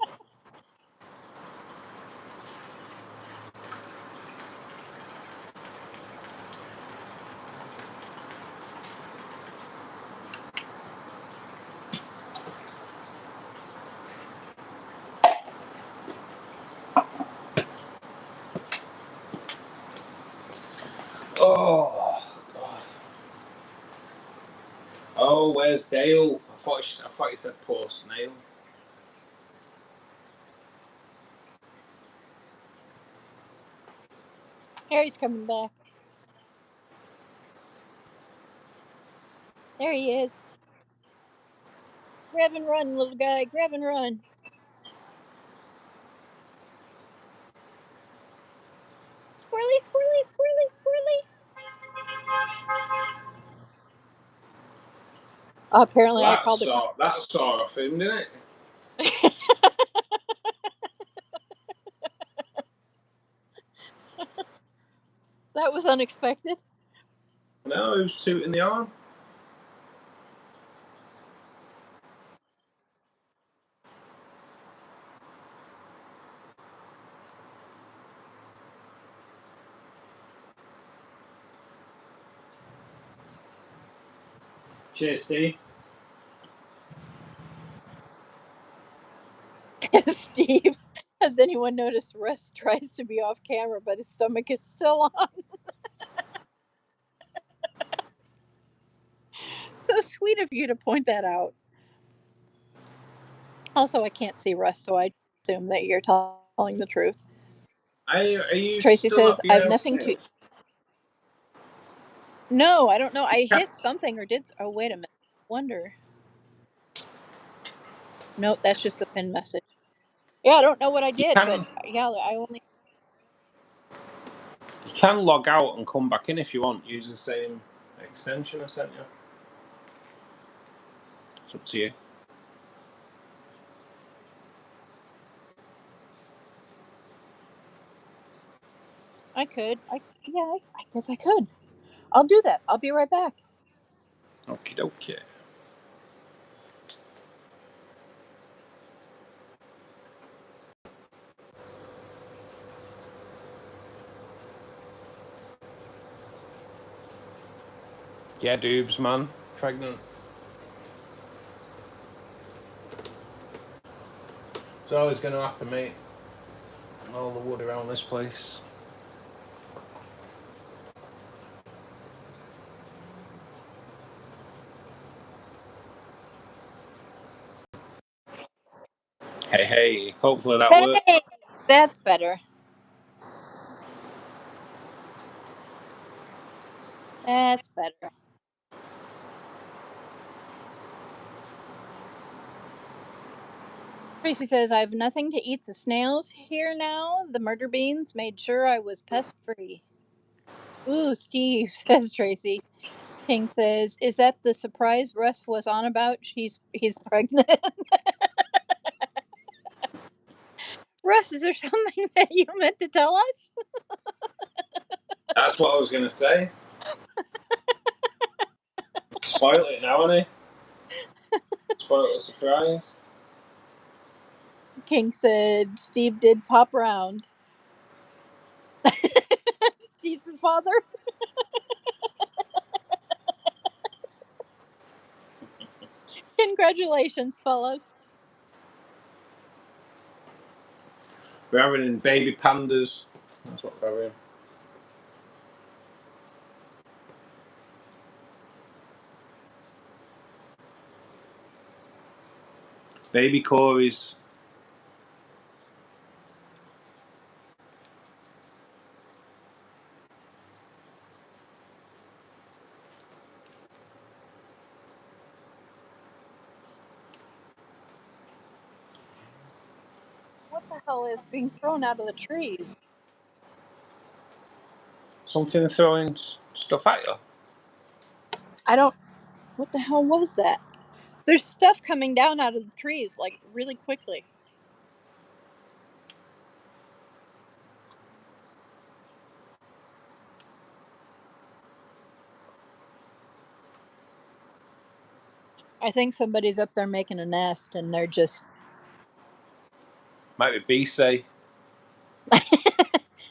Oh, God. Oh, where's Dale? I thought you said poor snail. Harry's coming back. There he is. Grab and run, little guy. Grab and run. Squirrely, squirrely, squirrely, squirrely. Apparently, I called it. That saw off him, didn't it? That was unexpected. No, it was tooting the arm. Cheers, Steve. Steve, has anyone noticed Russ tries to be off camera, but his stomach is still on? So sweet of you to point that out. Also, I can't see Russ, so I assume that you're telling the truth. Are you Tracy still says, not I being have able to nothing see to. it? No, I don't know. I hit something or did. Oh, wait a minute. Wonder. Nope, that's just the pin message. Yeah, I don't know what I You did, but can yeah, I only. you can log out and come back in if you want. Use the same extension I sent you. It's up to you. I could. I guess I could. I'll do that. I'll be right back. Okie dokie. Yeah, doobs, man. Pregnant. It's always going to happen, mate. All the wood around this place. Hey, hopefully that works. Hey, that's better. That's better. Tracy says, I have nothing to eat the snails here now. The murder beans made sure I was pest free. Ooh, Steve, says Tracy. King says, is that the surprise Russ was on about? He's pregnant. Russ, is there something that you meant to tell us? That's what I was going to say. Spoil it now, innit? Spoil the surprise. King said, Steve did pop round. Steve's his father. Congratulations, fellas. We're having baby pandas. That's what we're having. Baby Corys. the hell is being thrown out of the trees? Something throwing stuff at you? I don't. What the hell was that? There's stuff coming down out of the trees, like, really quickly. I think somebody's up there making a nest, and they're just... Might be BC.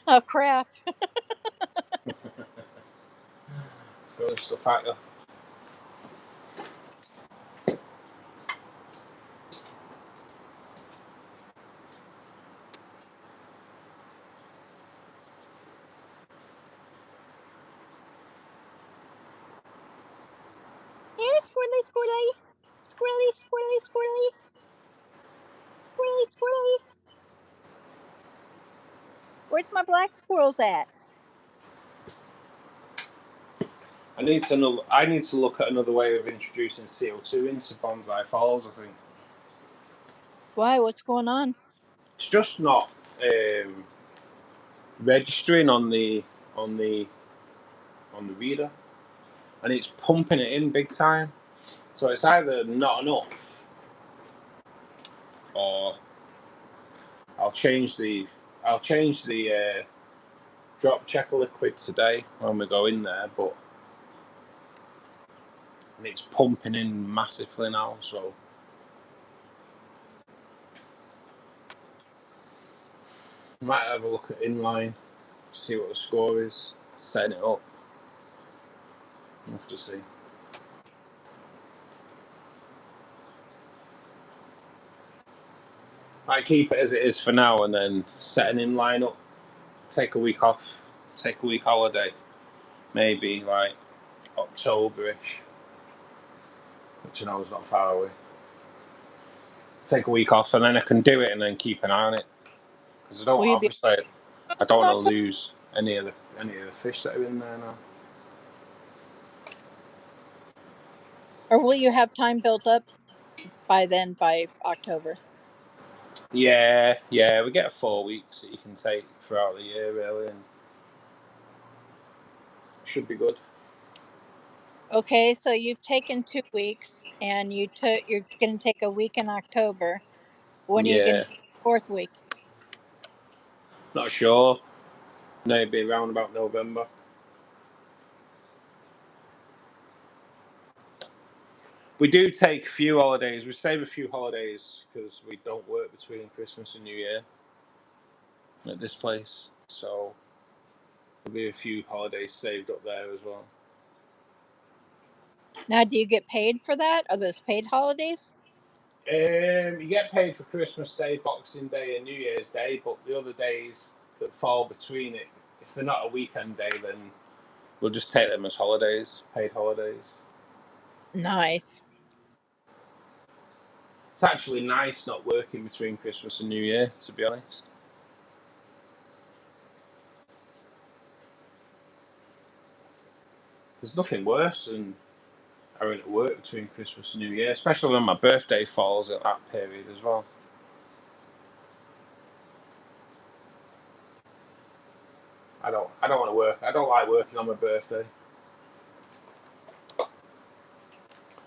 Oh, crap. Throwing stuff at you. Here, squirrely, squirrely. Squirrely, squirrely, squirrely. Squirrely, squirrely. Where's my black squirrels at? I need to look at another way of introducing CO2 into bonsai falls, I think. Why? What's going on? It's just not registering on the reader, and it's pumping it in big time. So it's either not enough, or I'll change the drop checker liquid today when we go in there, but it's pumping in massively now. So might have a look at inline, see what the score is, setting it up. We'll have to see. I keep it as it is for now, and then set an inline up, take a week off, take a week holiday, maybe like October-ish, which I know is not far away. Take a week off, and then I can do it, and then keep an eye on it, because I don't Will you be obviously I off don't in want to October? lose any of the fish that are in there now. Or will you have time built up by then, by October? Yeah, we get 4 weeks that you can take throughout the year, really, and should be good. Okay, so you've taken 2 weeks, and you're going to take a week in October. When are you going Yeah, to take the 4th week? not sure. Maybe around about November. We do take a few holidays. We save a few holidays because we don't work between Christmas and New Year at this place. So there'll be a few holidays saved up there as well. Now, do you get paid for that? Are those paid holidays? You get paid for Christmas Day, Boxing Day, and New Year's Day, but the other days that fall between it, if they're not a weekend day, then we'll just take them as holidays, paid holidays. Nice. It's actually nice not working between Christmas and New Year, to be honest. There's nothing worse than having to work between Christmas and New Year, especially when my birthday falls at that period as well. I don't want to work. I don't like working on my birthday.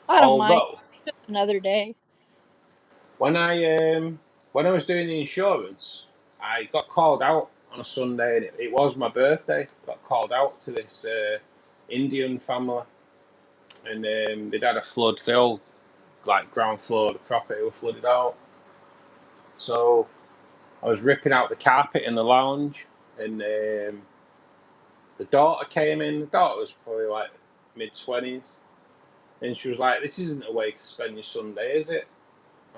I don't mind. Although, Just another day. when I was doing the insurance, I got called out on a Sunday, and it was my birthday. Got called out to this Indian family, and they'd had a flood. The whole ground floor of the property were flooded out. So I was ripping out the carpet in the lounge, and the daughter came in. The daughter was probably like mid-20s, and she was like, "This isn't a way to spend your Sunday, is it?"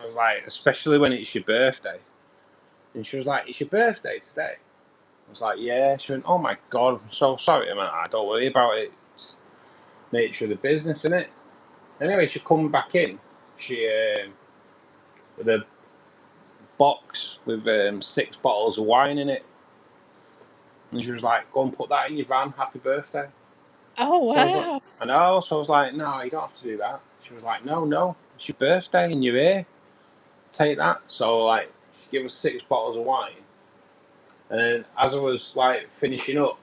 I was like, "Especially when it's your birthday." And she was like, "It's your birthday today?" I was like, "Yeah." She went, "Oh my God, I'm so sorry." I went, "Don't worry about it. It's nature of the business, isn't it?" Anyway, she come back in. She with a box with 6 bottles of wine in it, and she was like, "Go and put that in your van. Happy birthday." Oh, So I was like, wow. "I know." So I was like, "No, you don't have to do that." She was like, "No, it's your birthday and you're here. Take that." So give us 6 bottles of wine. And then as I was like finishing up,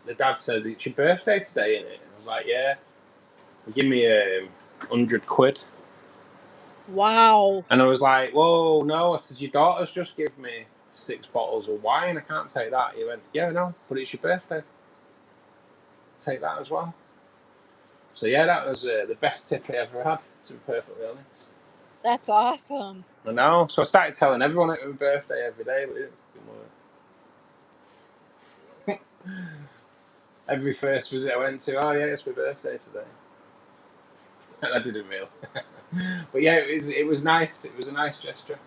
the dad said, "It's your birthday today, isn't it?" And I was like, "Yeah." Give me £100. Wow. And I was like, "Whoa, no!" I said, "Your daughter's just given me 6 bottles of wine. I can't take that." He went, "Yeah, no, but it's your birthday. Take that as well." So yeah, that was the best tip I ever had, to be perfectly honest. That's awesome. I know. So I started telling everyone it was my birthday every day, but it didn't work. Every first visit I went to, "Oh yeah, it's my birthday today." And I didn't really. But yeah, it was nice. It was a nice gesture.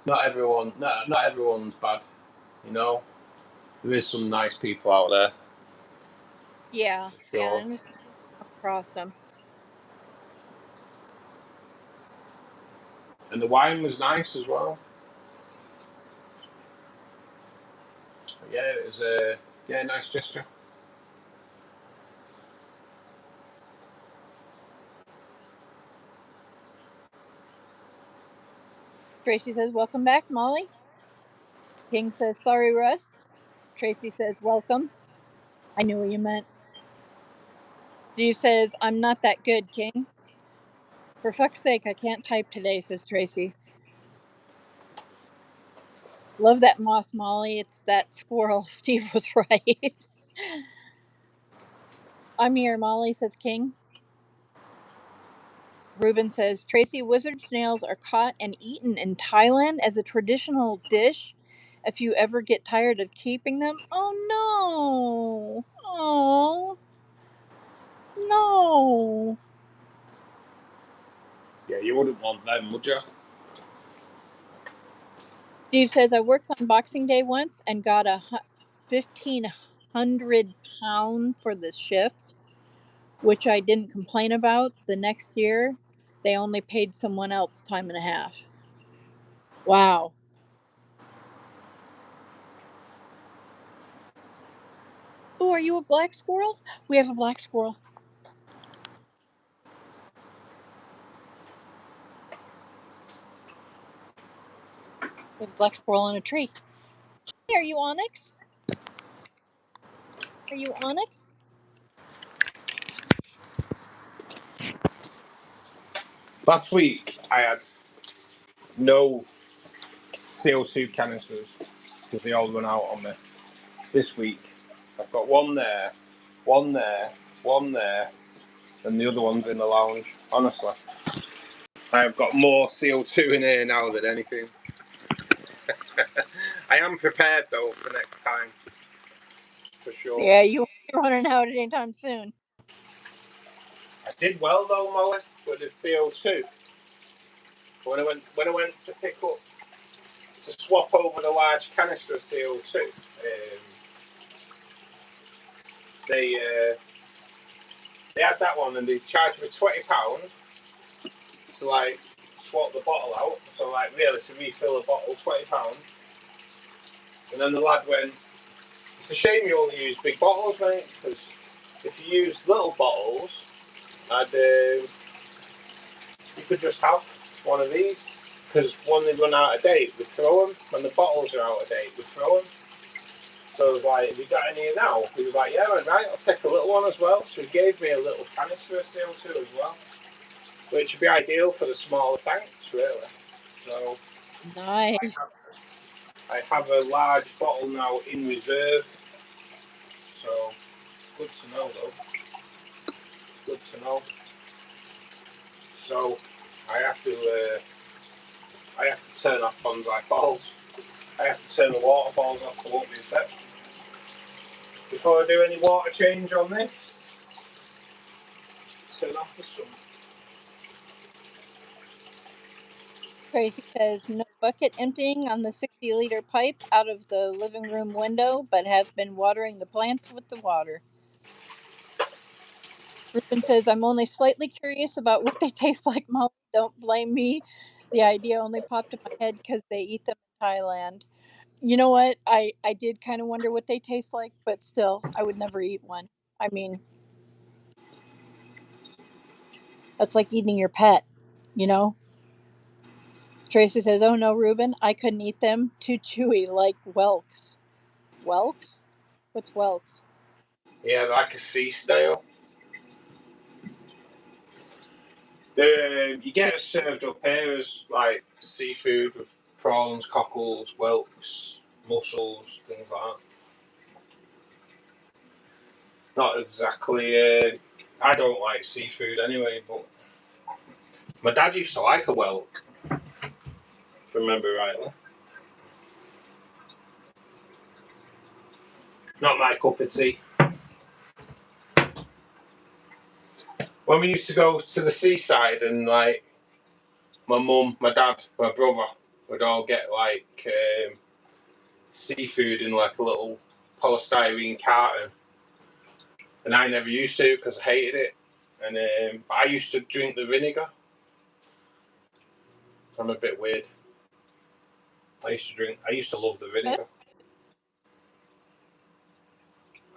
Not everyone's bad, you know. There is some nice people out there. Yeah. For Yeah. sure. I'm just come across them. And the wine was nice as well. But yeah, it was a nice gesture. Tracy says, "Welcome back, Molly." King says, "Sorry, Russ." Tracy says, "Welcome." I knew what you meant. Steve says, "I'm not that good, King." For fuck's sake, I can't type today, says Tracy. Love that moss, Molly. It's that squirrel. Steve was right. I'm here, Molly, says King. Ruben says, "Tracy, wizard snails are caught and eaten in Thailand as a traditional dish if you ever get tired of keeping them." Oh no. Oh no. Yeah, you wouldn't want them, would you? Steve says, "I worked on Boxing Day once and got a 1,500 pound for the shift, which I didn't complain about. The next year, they only paid someone else time and a half." Wow. Oh, are you a black squirrel? We have a black squirrel. We have a black squirrel on a tree. Hey, are you Onyx? Are you Onyx? Last week I had no CO2 canisters because they all run out on me. This week I've got one there, one there, one there, and the other one's in the lounge. Honestly, I have got more CO2 in here now than anything. I am prepared though for next time, for sure. Yeah, you won't be running out anytime soon. I did well though, Molly, with the CO2. When I went to pick up to swap over the large canister of CO2, they had that one and they charged me £20 to like swap the bottle out. So like really to refill a bottle, £20. And then the lad went, "It's a shame you only use big bottles, mate, because if you use little bottles, you could just have one of these. Because when they run out of date, we throw them. When the bottles are out of date, we throw them." So I was like, "Have you got any now?" He was like, "Yeah, right, I'll take a little one as well." So he gave me a little canister of CO2 as well, which would be ideal for the smaller tanks, really. So Nice. I have a large bottle now in reserve. So good to know, though. Good to know. So I have to turn off bonsai falls. I have to turn the waterfalls off, so won't be a sec. Before I do any water change on this, turn off the sun. Tracy says, "No bucket emptying on the 60-liter pipe out of the living room window, but have been watering the plants with the water." Ruben says, "I'm only slightly curious about what they taste like, Molly. Don't blame me. The idea only popped in my head because they eat them in Thailand." You know what? I did kind of wonder what they taste like, but still, I would never eat one. I mean, that's like eating your pet, you know? Tracy says, "Oh no, Reuben, I couldn't eat them. Too chewy, like whelks." Whelks? What's whelks? Yeah, like a sea snail. You get it served up here as like seafood with prawns, cockles, whelks, mussels, things like that. Not exactly. I don't like seafood anyway, but my dad used to like a whelk, if I remember rightly. Not my cup of tea. When we used to go to the seaside and like my mum, my dad, my brother would all get like seafood in like a little polystyrene carton, and I never used to because I hated it. And I used to drink the vinegar. I'm a bit weird. I used to love the vinegar.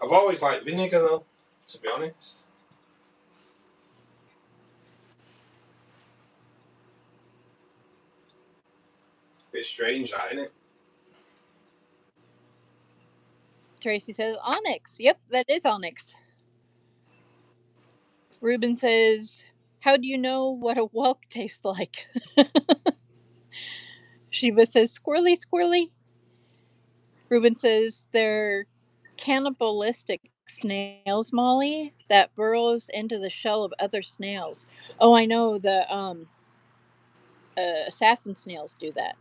I've always liked vinegar though, to be honest. Bit strange, that, isn't it? Tracy says, "Onyx." Yep, that is onyx. Reuben says, "How do you know what a whelk tastes like?" Shiva says, "Squirrely, squirrely." Reuben says, "They're cannibalistic snails, Molly, that burrows into the shell of other snails." Oh, I know, the assassin snails do that.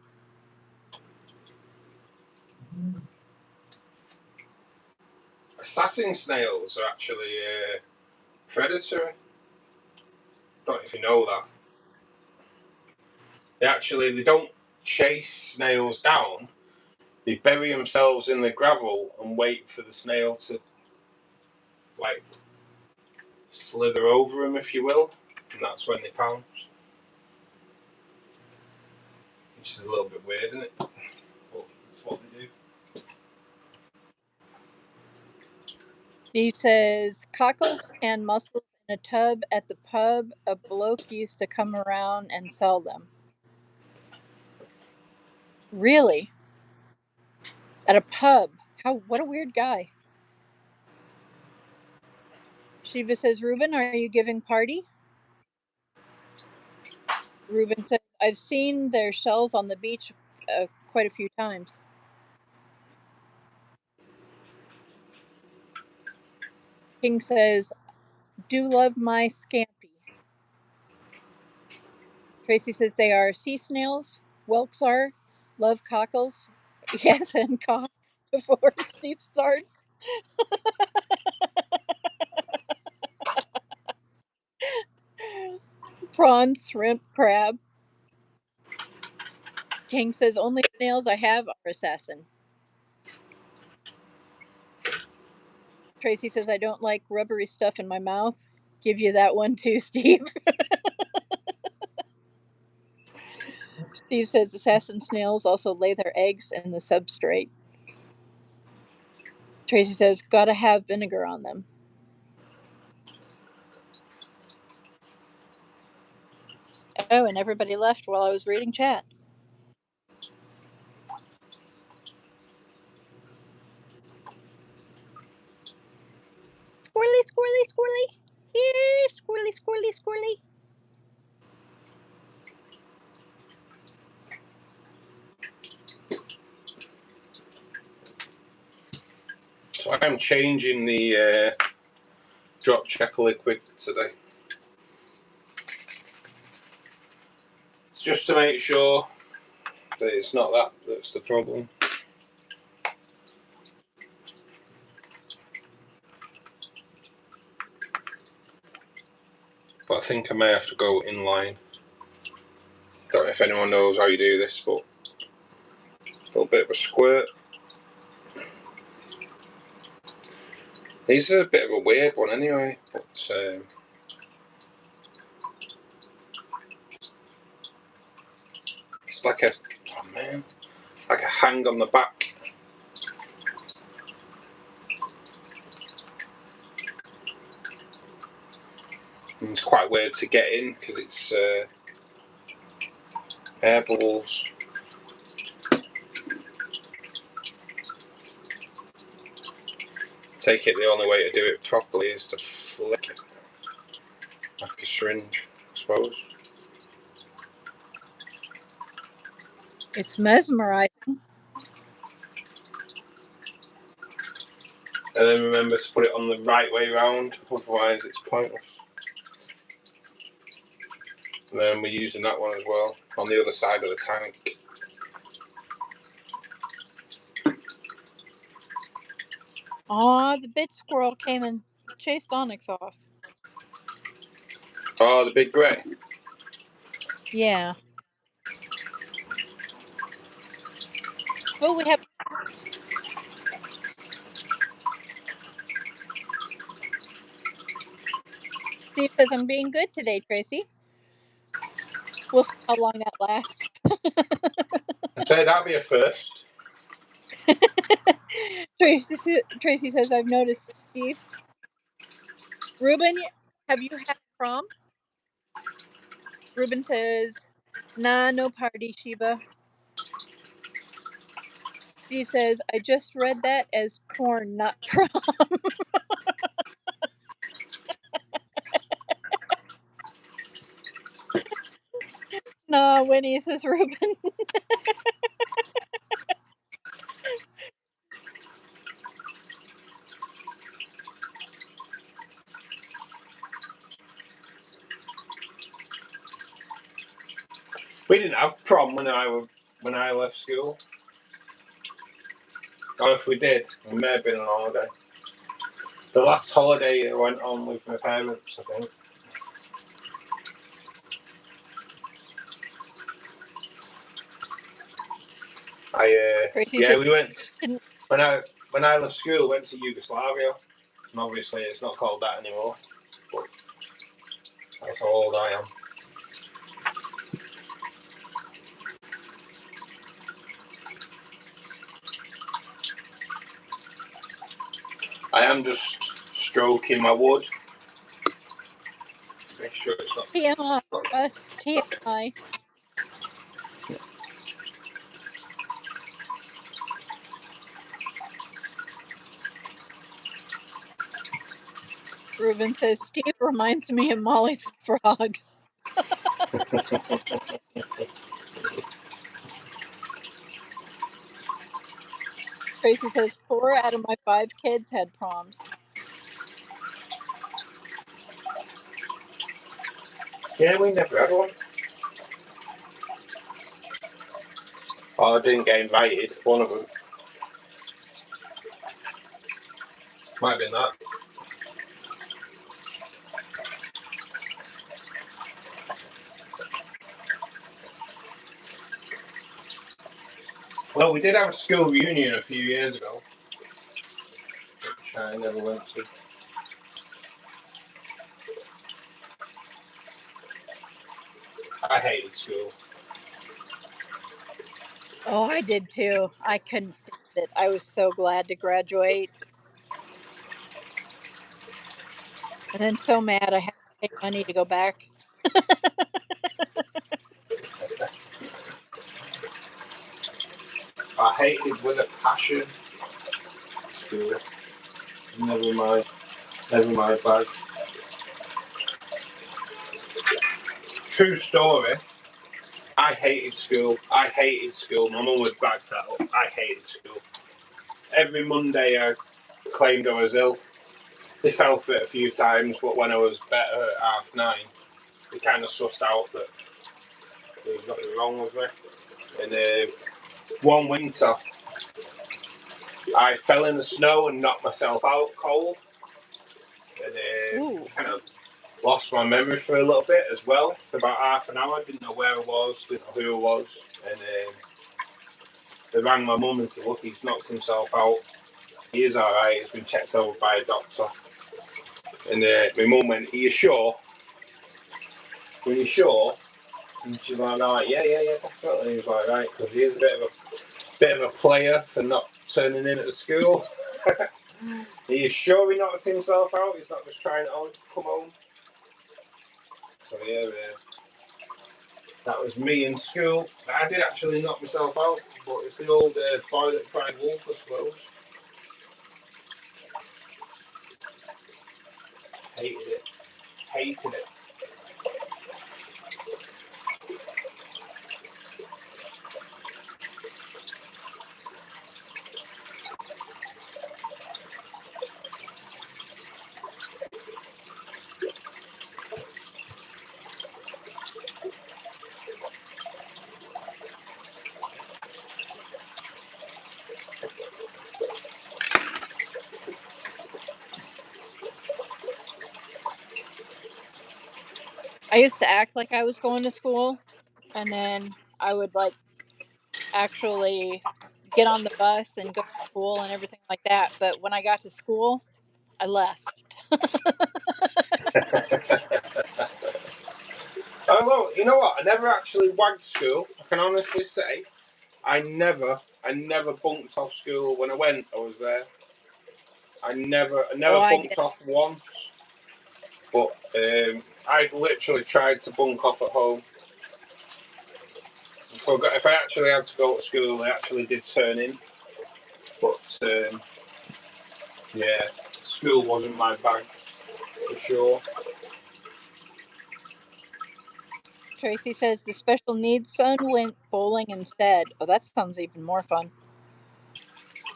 Assassin snails are actually predatory. Don't know if you know that. They don't chase snails down. They bury themselves in the gravel and wait for the snail to like slither over them, if you will, and that's when they pounce. Which is a little bit weird, isn't it? But that's what they do. Steve says, "Cockles and mussels in a tub at the pub. A bloke used to come around and sell them." Really? At a pub? What a weird guy. Shiva says, "Reuben, are you giving party?" Reuben says, "I've seen their shells on the beach quite a few times." King says, "Do love my scampi." Tracy says, "They are sea snails. Whelks are. Love cockles." Yes, and cock before Steve starts. Prawn, shrimp, crab. King says, "Only snails I have are assassin." Tracy says, "I don't like rubbery stuff in my mouth." Give you that one too, Steve. Steve says, "Assassin snails also lay their eggs in the substrate." Tracy says, "Gotta have vinegar on them." Oh, and everybody left while I was reading chat. Squirrely, squirrely, squirrely. Here, squirrely, squirrely, squirrely. So I am changing the drop checker liquid today. It's just to make sure that it's not that's the problem. But I think I may have to go inline. Don't know if anyone knows how you do this, but a little bit of a squirt. These are a bit of a weird one anyway, but it's like like a hang on the back. And it's quite weird to get in because it's Air bubbles. Take it the only way to do it properly is to flick it like a syringe, I suppose. It's mesmerizing. And then remember to put it on the right way round, otherwise it's pointless. And then we're using that one as well, on the other side of the tank. Aw, the bitch squirrel came and chased Onyx off. Oh, the big grey. Yeah. Oh, we have... Steve says, I'm being good today, Tracy. We'll see how long that lasts. I'd say that'd be a first. Tracy says, I've noticed, Steve. Ruben, have you had prom? Ruben says, nah, no party, Sheba. Steve says, I just read that as porn, not prom. Nah, Winnie, says Ruben. We didn't have prom when I left school. Or if we did, we may have been on holiday. The last holiday I went on with my parents, I think. We went when I left school. Went to Yugoslavia, and obviously it's not called that anymore. But that's how old I am. I am just stroking my wood. Make sure it's not. TMI. Us, TMI. Ruben says, Steve reminds me of Molly's frogs. Tracy says, 4 out of my 5 kids had proms. Yeah, we never had one. Oh, I didn't get invited. One of them. Might have been that. Well, we did have a school reunion a few years ago, which I never went to. I hated school. Oh, I did too. I couldn't stand it. I was so glad to graduate. And then so mad I had to pay money to go back. I hated with a passion school. Never my bag. True story. I hated school. My mum would back that up. I hated school. Every Monday I claimed I was ill. They fell for it a few times, but when I was better at 9:30, they kind of sussed out that there was nothing wrong with me. And one winter, I fell in the snow and knocked myself out cold. And kind of lost my memory for a little bit as well. For about half an hour, didn't know where I was, didn't know who I was. And they rang my mum and said, look, he's knocked himself out. He is alright, he's been checked over by a doctor. And my mum went, are you sure? Were you sure? And she was like, yeah, definitely. And he was like, right, because he is a bit of a player for not turning in at the school. Are you sure he knocked himself out? He's not just trying it on to come home. So yeah. That was me in school. I did actually knock myself out, but it's the old boy that cried wolf, I suppose. Hated it. Hated it. I used to act like I was going to school, and then I would like actually get on the bus and go to school and everything like that. But when I got to school, I left. Oh well, you know what? I never actually wagged school. I can honestly say, I never bunked off school. When I went, I was there. I never Oh, I did. bunked off once. But I literally tried to bunk off at home. If I actually had to go to school, I actually did turn in. But yeah, school wasn't my bag for sure. Tracy says the special needs son went bowling instead. Oh, that sounds even more fun.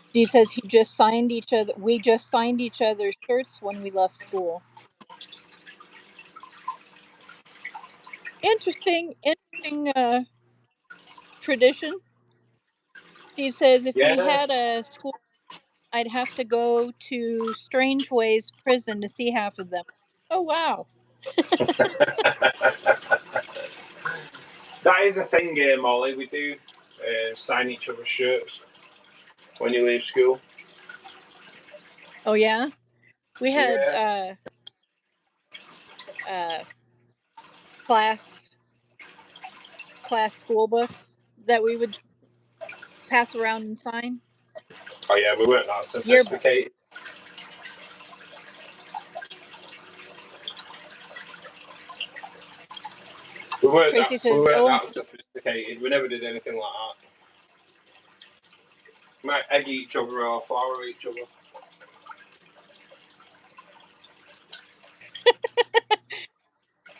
Steve says we just signed each other's shirts when we left school. Interesting tradition. Steve says if we Yeah. had a school, I'd have to go to Strange Ways prison to see half of them. Oh wow. That is a thing, Molly. We do sign each other's shirts when you leave school. Oh yeah. We had Yeah. class school books that we would pass around and sign. Oh yeah, we weren't that Yearbooks. sophisticated. Tracy We says, weren't "Oh, that sophisticated. We never did anything like that. We might egg each other or flower each other.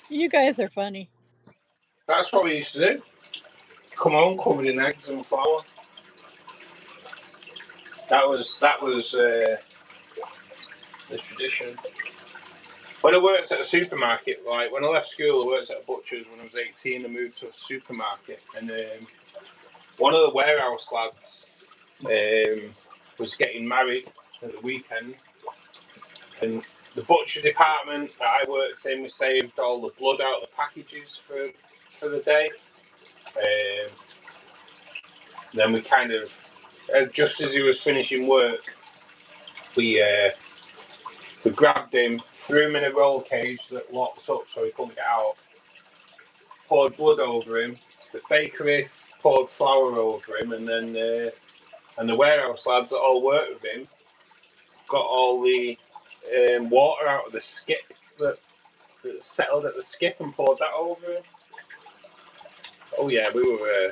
you guys are funny." That's what we used to do. Come home covered in eggs and flour. That was the tradition. When I worked at a supermarket, like when I left school, I worked at a butcher's when I was 18. I moved to a supermarket, and one of the warehouse lads was getting married at the weekend, and the butcher department that I worked in, we saved all the blood out of the packages for the day. Then we kind of, just as he was finishing work, we grabbed him, threw him in a roll cage that locked up so he couldn't get out, poured blood over him, the bakery poured flour over him, and then the warehouse lads that all worked with him got all the water out of the skip that settled at the skip and poured that over him. Oh yeah, we were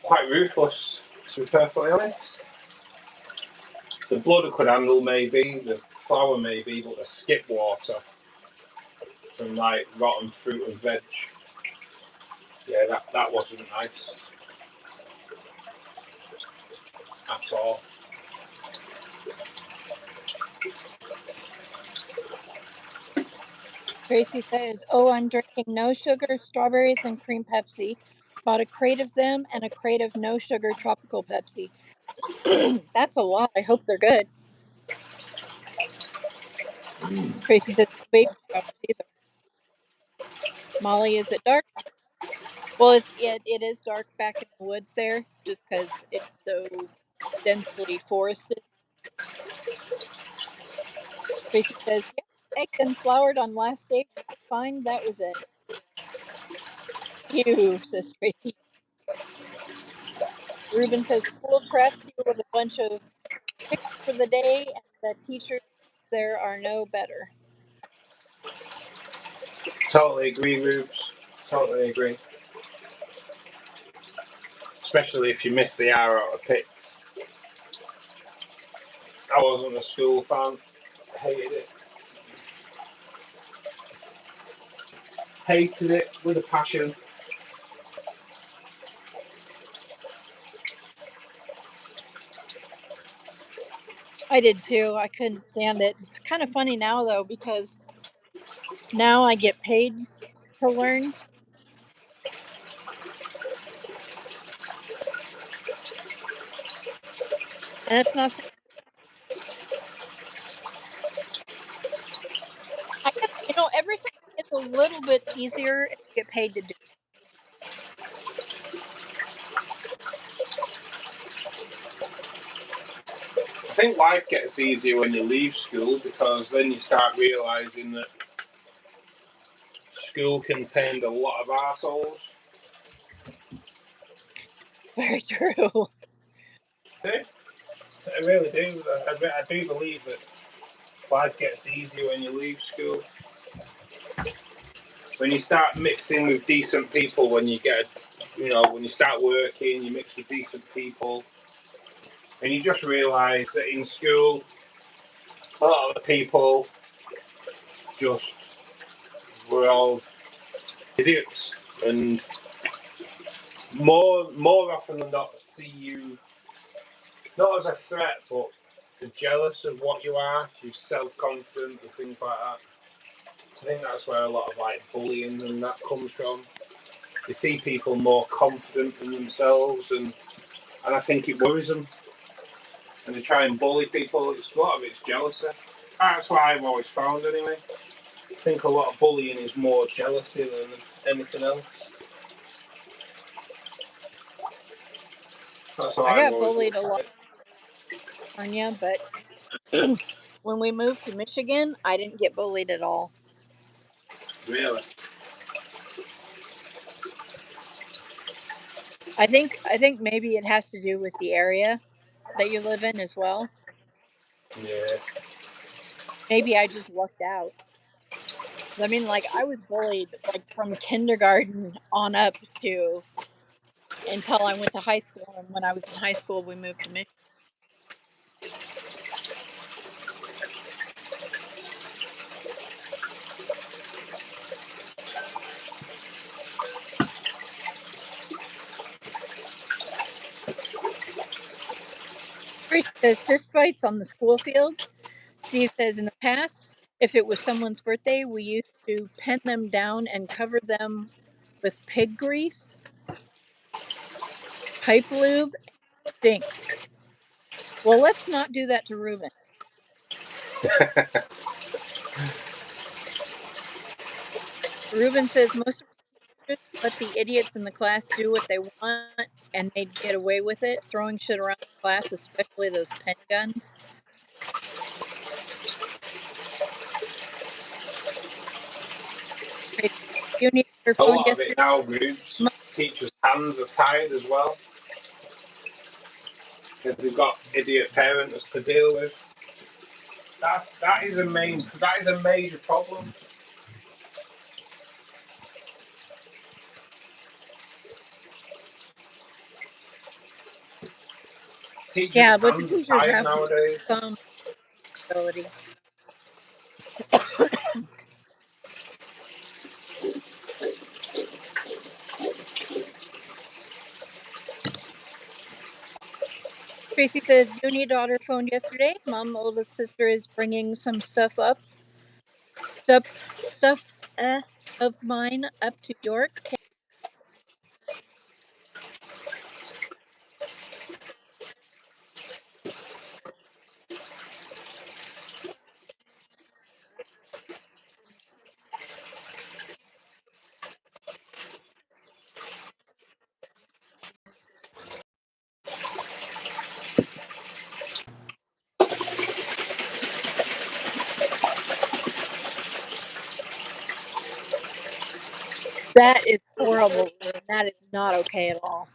quite ruthless, to be perfectly honest. The blood I could handle maybe, the flour maybe, but the skip water from like rotten fruit and veg, yeah, that wasn't nice at all. Tracy says, "Oh, I'm drinking no sugar strawberries and cream Pepsi. Bought a crate of them and a crate of no sugar tropical Pepsi." That's a lot. I hope they're good. Tracy says, "No baby showers either." Molly, is it dark? Well, it is dark back in the woods there, just because it's so densely forested. Tracy says, "Yep, egged and floured on last day. Fine, that was it." Ew, says Tracy. Ruben says, "School traps you with a bunch of picks for the day, and the teachers there are no better." Totally agree, Rubes. Totally agree. Especially if you miss the hour out of pics. I wasn't a school fan. Hated it. Hated it with a passion. I did too. I couldn't stand it. It's kind of funny now though, because now I get paid to learn. And it's not so, I guess, everything gets a little bit easier if you get paid to do I think life gets easier when you leave school, because then you start realising that school contained a lot of arseholes. it. Very true. I really do. I do believe that life gets easier when you leave school. When you start mixing with decent people, when you when you start working, you mix with decent people, and you just realise that in school, a lot of the people just were all idiots, and more often than not see you not as a threat, but they're jealous of what you are. You're self-confident and things like that. I think that's where a lot of bullying and that comes from. You see people more confident in themselves, and I think it worries them, and they try and bully people. A lot of it's jealousy. That's what I've always found anyway. I think a lot of bullying is more jealousy than anything else. That's how I I've got always bullied a looked lot at it. in California, but when we moved to Michigan, I didn't get bullied at all. Really? I think maybe it has to do with the area that you live in as well. Yeah. Maybe I just lucked out. I mean, like I was bullied like from kindergarten on up to until I went to high school, and when I was in high school, we moved to Michigan. Tracy says fist fights on the school field. Steve says in the past, if it was someone's birthday, we used to pen them down and cover them with pig grease, pipe lube, and stinks. Well, let's not do that to Reuben. Reuben says most of us let the idiots in the class do what they want and they'd get away with it, throwing shit around the class, especially those pen guns. Tracy, you need your A phone lot of it yesterday? now, groups, teachers' hands are tied as well, because they've got idiot parents to deal with. That is a major problem. Teachers' Yeah, but the hands are teachers tied have nowadays. some ability. Tracy says, you need daughter phoned yesterday. Mom, oldest sister is bringing some stuff, stuff of mine up to York. That is horrible, Ruben. That is not okay at all.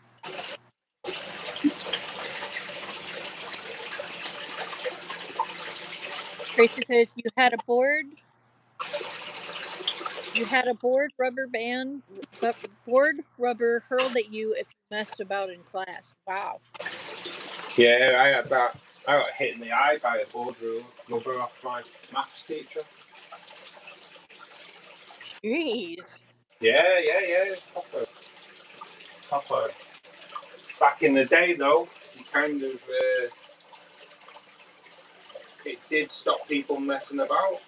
Tracy says, you had a board You had a board rubber hurled at you if you messed about in class. Wow. Yeah, I had that. I got hit in the eye by a board rubber off my maths teacher. Jeez. Yeah. It's proper. Back in the day, though, it kind of it did stop people messing about.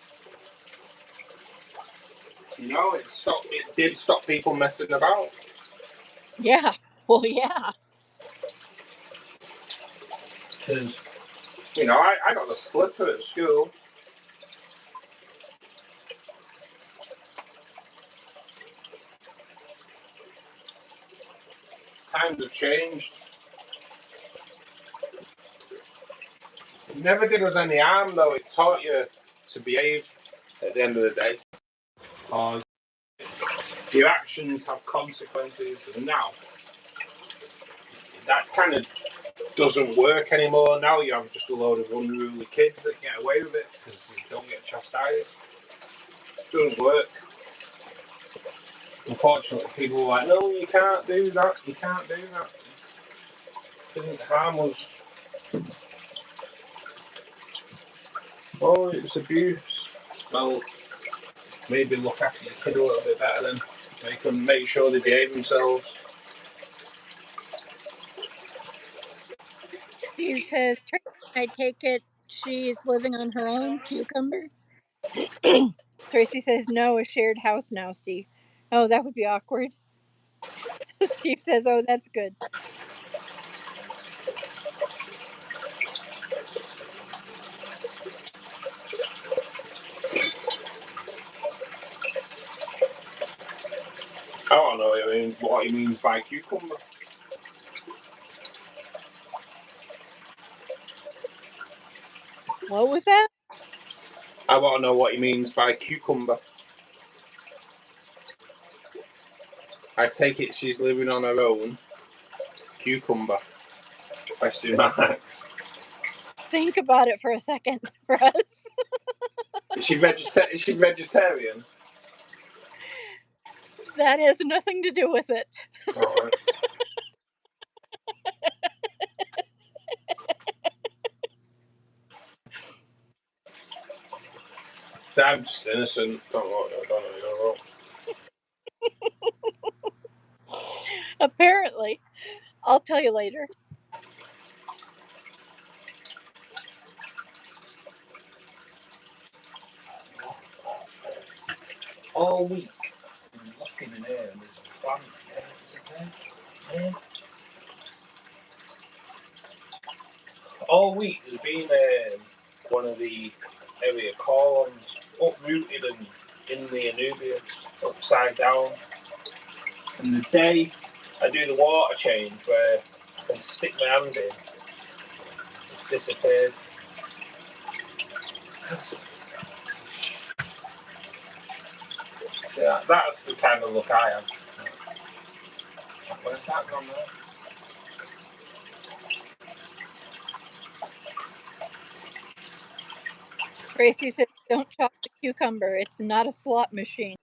You know, it did stop people messing about. Yeah. Well, yeah. Because, you know, I got the slipper at school. Times have changed. It never did us any harm, though. It taught you to behave at the end of the day. Or your actions have consequences, and now that kind of doesn't work anymore. Now you have just a load of unruly kids that get away with it because they don't get chastised. It doesn't work. Unfortunately, people are like, no, you can't do that. You can't do that. It didn't harm us. Oh, it's abuse. Well, maybe look after your kid a little bit better then. Make sure they behave themselves. Steve says, I take it she's living on her own, cucumber. Tracy says, no, a shared house now, Steve. Oh, that would be awkward. Steve says, oh, that's good. I don't know what he means by cucumber. What was that? I want to know what he means by cucumber. I take it she's living on her own. Cucumber. Question marks. Think about it for a second, Russ. Is she vegetarian? That has nothing to do with it. All right. So I'm just innocent. Don't know. Apparently. I'll tell you later. All week, I'm looking in here and there's a plant. Yeah. All week there's been one of the area columns uprooted and in the Anubias, upside down. And the day I do the water change where I can stick my hand in, it's disappeared. Yeah, that's the kind of look I have. Where's that gone there? Tracy says, don't chop the cucumber. It's not a slot machine.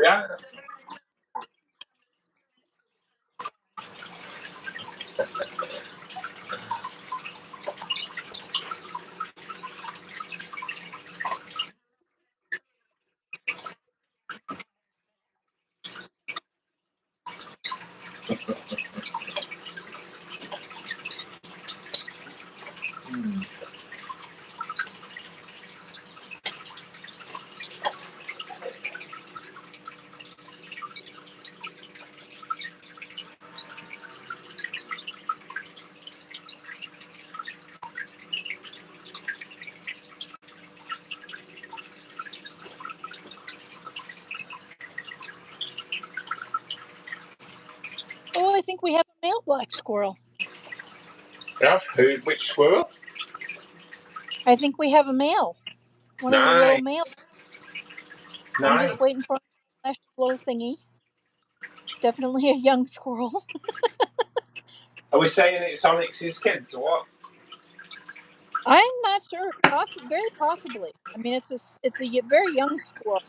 Yeah. Oh, I think we have a male black squirrel. Yeah. Which squirrel? I think we have a male. One of the little males. I'm Nice. just waiting for a little thingy. Definitely a young squirrel. Are we saying it's Onyx's kids or what? I'm not sure. Very possibly. I mean, it's a very young squirrel.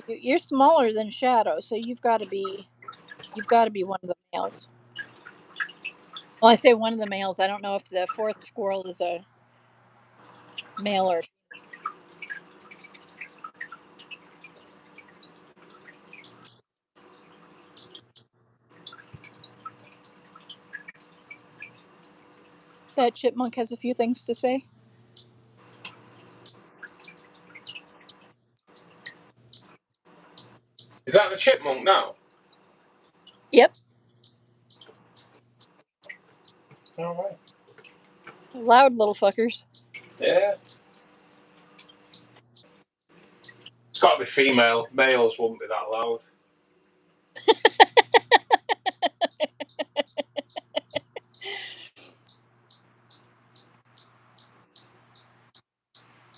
You're smaller than Shadow, so you've got to be one of the males. Well, I say one of the males. I don't know if the fourth squirrel is a male or. That chipmunk has a few things to say. Is that the chipmunk now? Yep. All right. Loud little fuckers. Yeah. It's got to be female. Males wouldn't be that loud.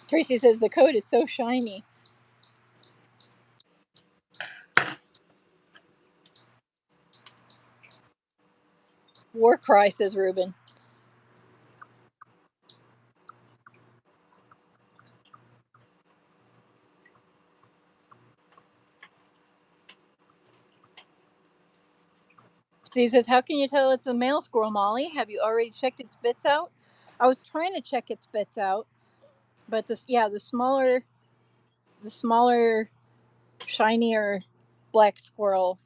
Tracy says the coat is so shiny. War cry, says Ruben. Steve says, how can you tell it's a male squirrel, Molly? Have you already checked its bits out? I was trying to check its bits out, but the smaller, shinier black squirrel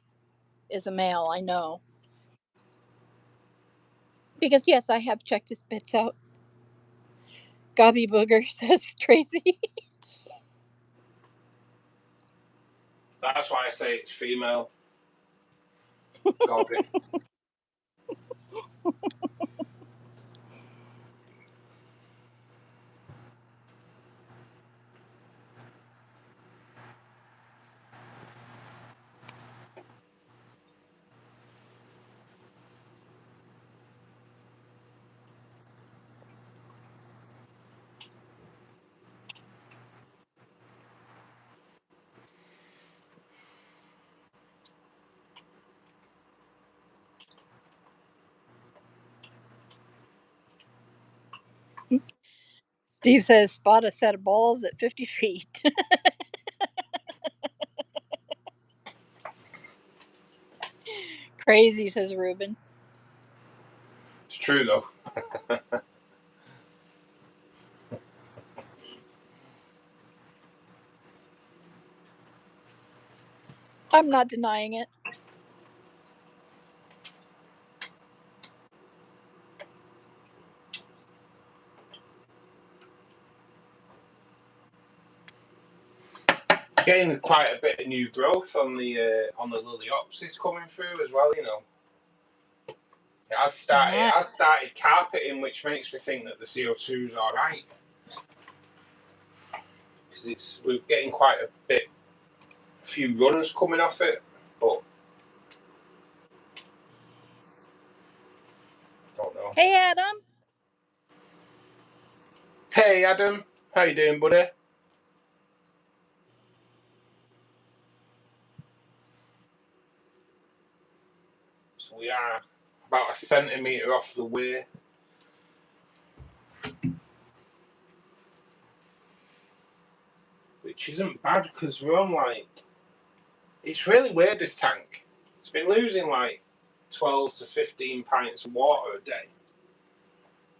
is a male, I know. Because yes, I have checked his bits out. Gobby Booger, says Tracy. That's why I say it's female. Gobby. Steve says, spot a set of balls at 50 feet. Crazy, says Ruben. It's true though. I'm not denying it. Getting quite a bit of new growth on the liliopsis coming through as well. You know, it has started carpeting, which makes me think that the CO2 is all right because we're getting quite a few runners coming off it, but I don't know. Hey, Adam. Hey, Adam, how you doing, buddy? So we are about a centimetre off the way. Which isn't bad because we're on it's really weird, this tank. It's been losing 12 to 15 pints of water a day.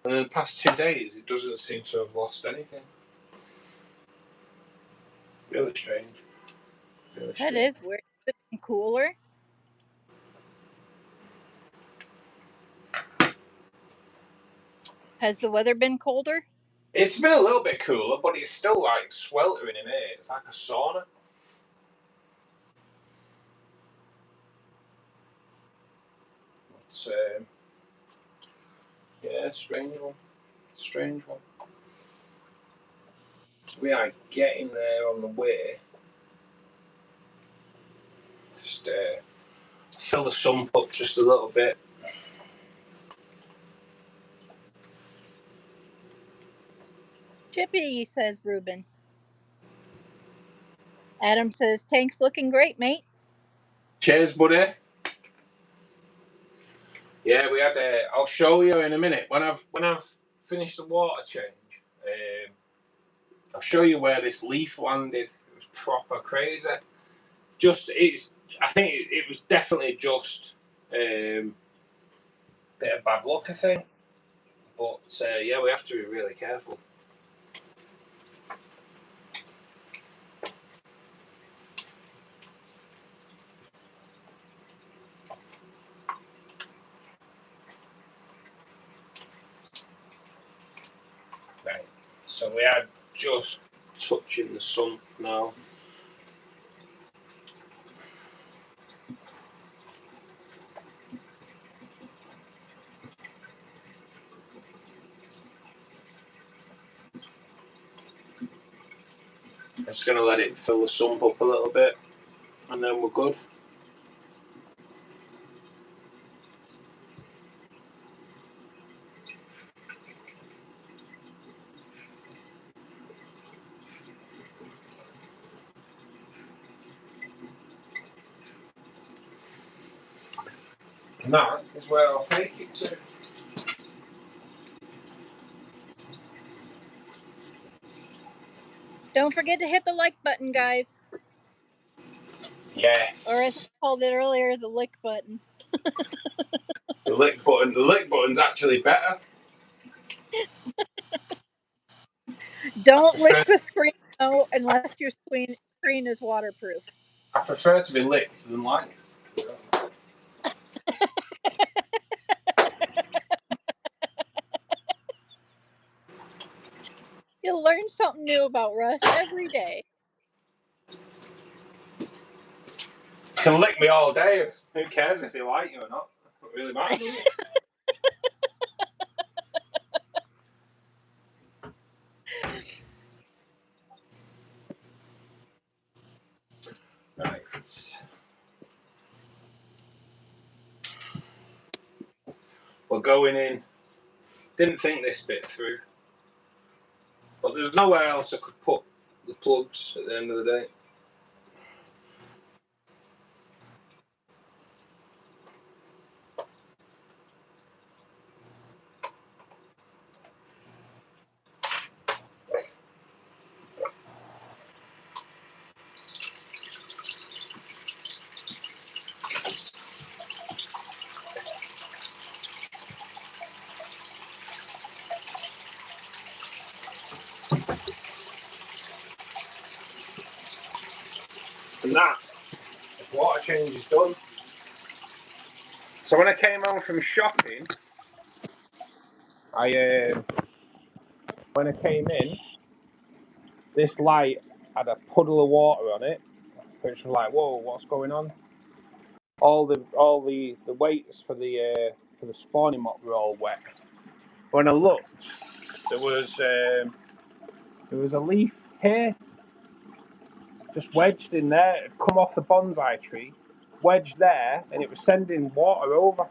And in the past 2 days, it doesn't seem to have lost anything. Really strange. That is weird. Has it been cooler? Has the weather been colder? It's been a little bit cooler, but it's still sweltering in here. It's like a sauna. It's, yeah, strange one. Strange one. We are getting there on the way. Just fill the sump up just a little bit. Chippy, says Ruben. Adam says, tank's looking great, mate. Cheers, buddy. Yeah, we had. I'll show you in a minute when I've finished the water change. I'll show you where this leaf landed. It was proper crazy. I think it was definitely just bit of bad luck, I think. But yeah, we have to be really careful. Right. So we are just touching the sun now. I'm just going to let it fill the sump up a little bit, and then we're good. And that is where I'll take it to. Don't forget to hit the like button, guys. Yes. Or as I called it earlier, the lick button. The lick button. The lick button's actually better. Don't lick the screen, though, unless your screen is waterproof. I prefer to be licked than liked. You'll learn something new about Russ every day. You can lick me all day. Who cares if they like you or not? It really matters, doesn't it? Right. We're going in. Didn't think this bit through. But there's nowhere else I could put the plugs at the end of the day. And that, the water change is done. So when I came home from shopping, when I came in, this light had a puddle of water on it, which was like, whoa, what's going on? All the weights for the spawning mop were all wet. When I looked, there was a leaf here, just wedged in there. It had come off the bonsai tree, wedged there, and it was sending water over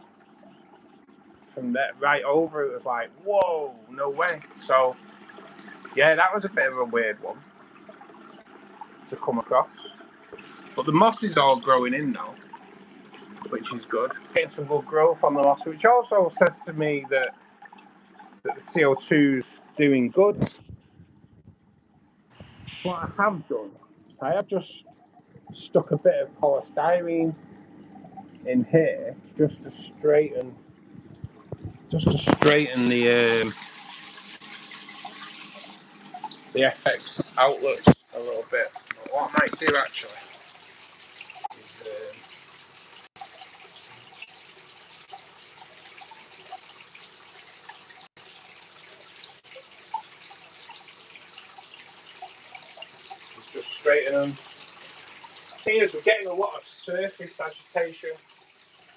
from there right over. It was like, whoa, no way. So yeah, that was a bit of a weird one to come across. But the moss is all growing in now, which is good. Getting some good growth on the moss, which also says to me that the CO2's doing good. What I have done, I have just stuck a bit of polystyrene in here just to straighten the FX outlets a little bit. But what I might do actually is just straighten them. The thing is, we're getting a lot of surface agitation,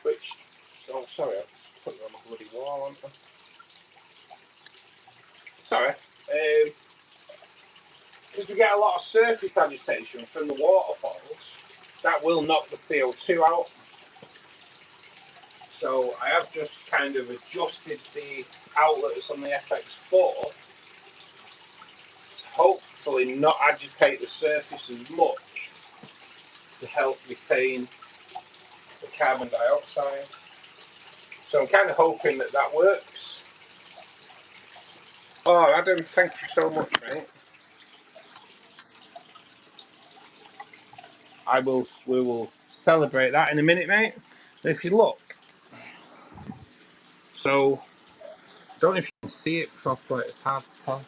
which, oh sorry, I've put it on the bloody wall, haven't I? Sorry. Because we get a lot of surface agitation from the waterfalls, that will knock the CO2 out. So I have just kind of adjusted the outlets on the FX4 hopefully not agitate the surface as much to help retain the carbon dioxide. So I'm kind of hoping that that works. Oh, Adam, thank you so much, mate. We will celebrate that in a minute, mate. If you look, so I don't know if you can see it properly, it's hard to tell.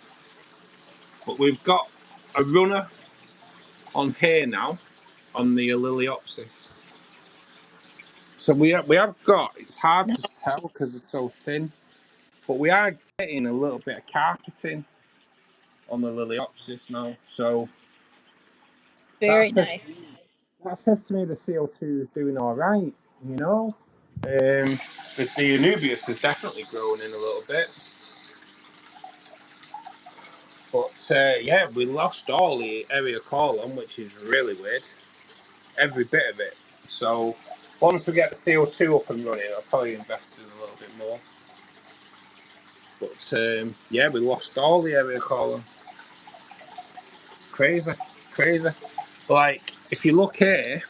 But we've got a runner on here now, on the Liliopsis. So we have got, it's hard to tell because it's so thin, but we are getting a little bit of carpeting on the Liliopsis now. So Very nice. that says to me the CO2 is doing all right, you know. The Anubias has definitely grown in a little bit. But yeah, we lost all the area column, which is really weird. Every bit of it. So once we get the CO2 up and running, I'll probably invest in a little bit more. But yeah, we lost all the area column. Crazy, crazy. Like, if you look here,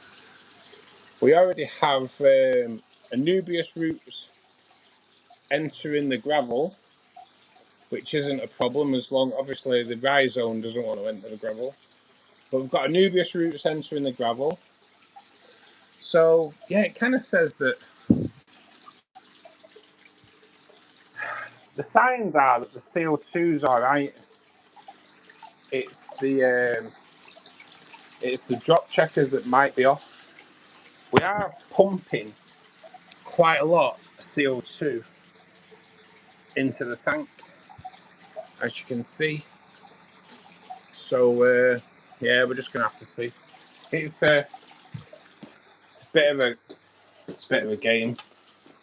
we already have Anubias roots entering the gravel, which isn't a problem as long, obviously, the rhizome doesn't want to enter the gravel. But we've got Anubias roots entering the gravel. So, yeah, it kind of says that the signs are that the CO2's all right. It's the drop checkers that might be off. We are pumping quite a lot of CO2 into the tank, as you can see. So yeah, we're just gonna have to see. It's a bit of a game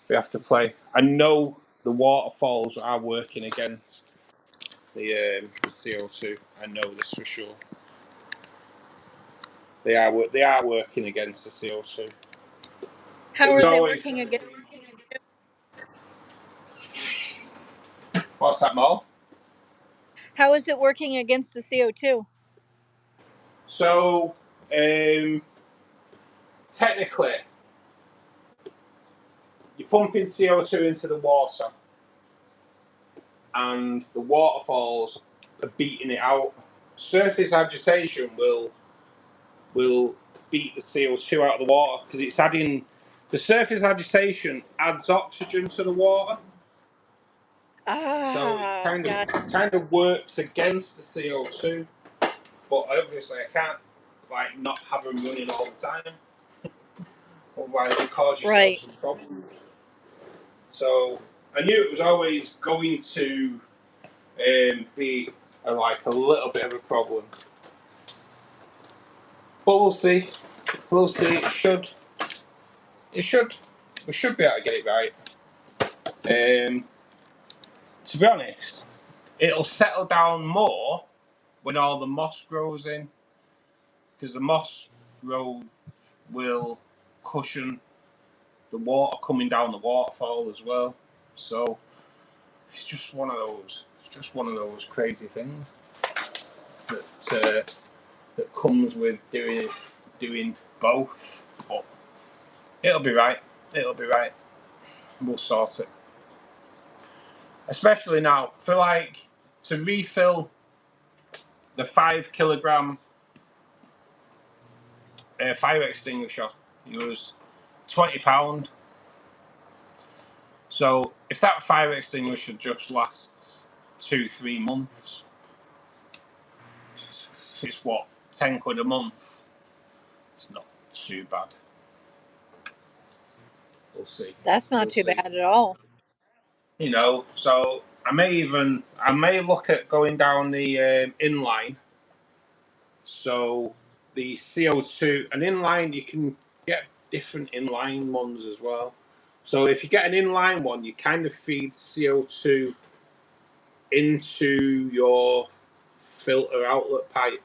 we have to play. I know the waterfalls are working against the CO2. I know this for sure. They are working against the CO2. How are they working against? What's that, Mal? How is it working against the CO2? So technically, you're pumping CO2 into the water, and the waterfalls are beating it out. Surface agitation will beat the CO2 out of the water because it's adding. The surface agitation adds oxygen to the water, so it kind of works against the CO2. But obviously, I can't not have them running all the time, otherwise you cause yourself some problems. So I knew it was always going to be a little bit of a problem, but we'll see. We'll see. We should be able to get it right. To be honest, it'll settle down more when all the moss grows in, because the moss growth will cushion the water coming down the waterfall as well. So it's just one of those crazy things that comes with doing both. But it'll be right. We'll sort it. Especially now, for to refill the 5 kilogram fire extinguisher, it was £20. So if that fire extinguisher just lasts 2-3 months, if it's what, £10 a month, it's not too bad. We'll see. That's not too bad at all. You know, so I may look at going down the inline. So the CO2, an inline, you can get different inline ones as well. So if you get an inline one, you kind of feed CO2 into your filter outlet pipe.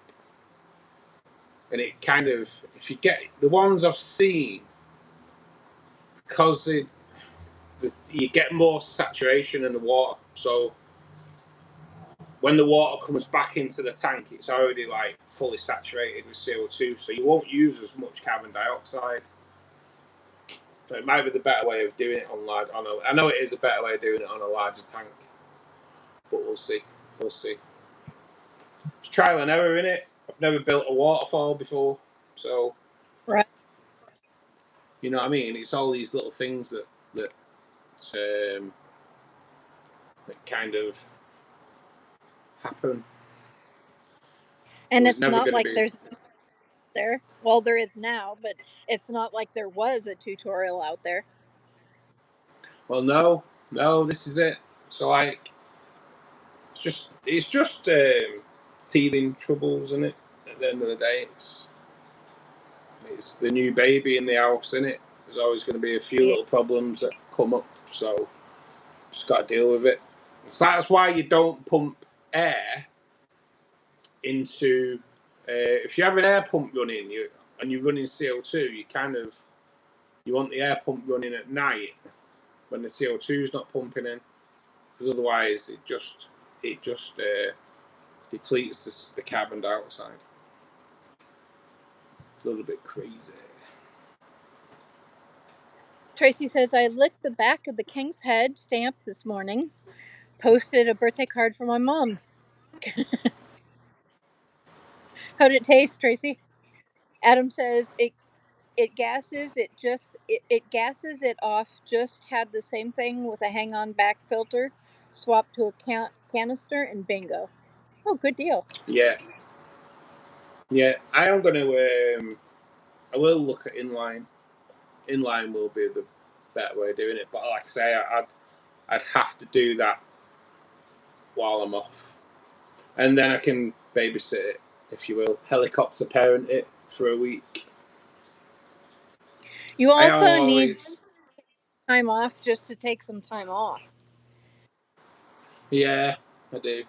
And it kind of, if you get the ones I've seen, because you get more saturation in the water. So when the water comes back into the tank, it's already like fully saturated with CO2, so you won't use as much carbon dioxide. So it might be the better way of doing it on large. I know it is a better way of doing it on a larger tank, but we'll see. We'll see. It's trial and error, in it. I've never built a waterfall before, so Right. you know what I mean. It's all these little things that kind of happen. And There's it's never not going to like be. there's there. Well, there is now, but it's not like there was a tutorial out there. Well, no, this is it. So like, it's just teething troubles, isn't it? At the end of the day, it's the new baby in the house, isn't it? There's always going to be a few little problems that come up, so just got to deal with it. So that's why you don't pump air into. If you have an air pump running, and you're running CO2, you want the air pump running at night when the CO2 is not pumping in, because otherwise it just depletes the carbon dioxide. A little bit crazy. Tracy says, I licked the back of the king's head stamp this morning. Posted a birthday card for my mom. How'd it taste, Tracy? Adam says it gases it gases it off. Just had the same thing with a hang-on back filter. Swap to a canister and bingo. Oh, good deal. Yeah. I am going to. I will look at inline. Inline will be the better way of doing it, but like I say, I'd have to do that while I'm off, and then I can babysit it, if you will, helicopter parent it for a week. You also need time off just to take some time off. Yeah, I do.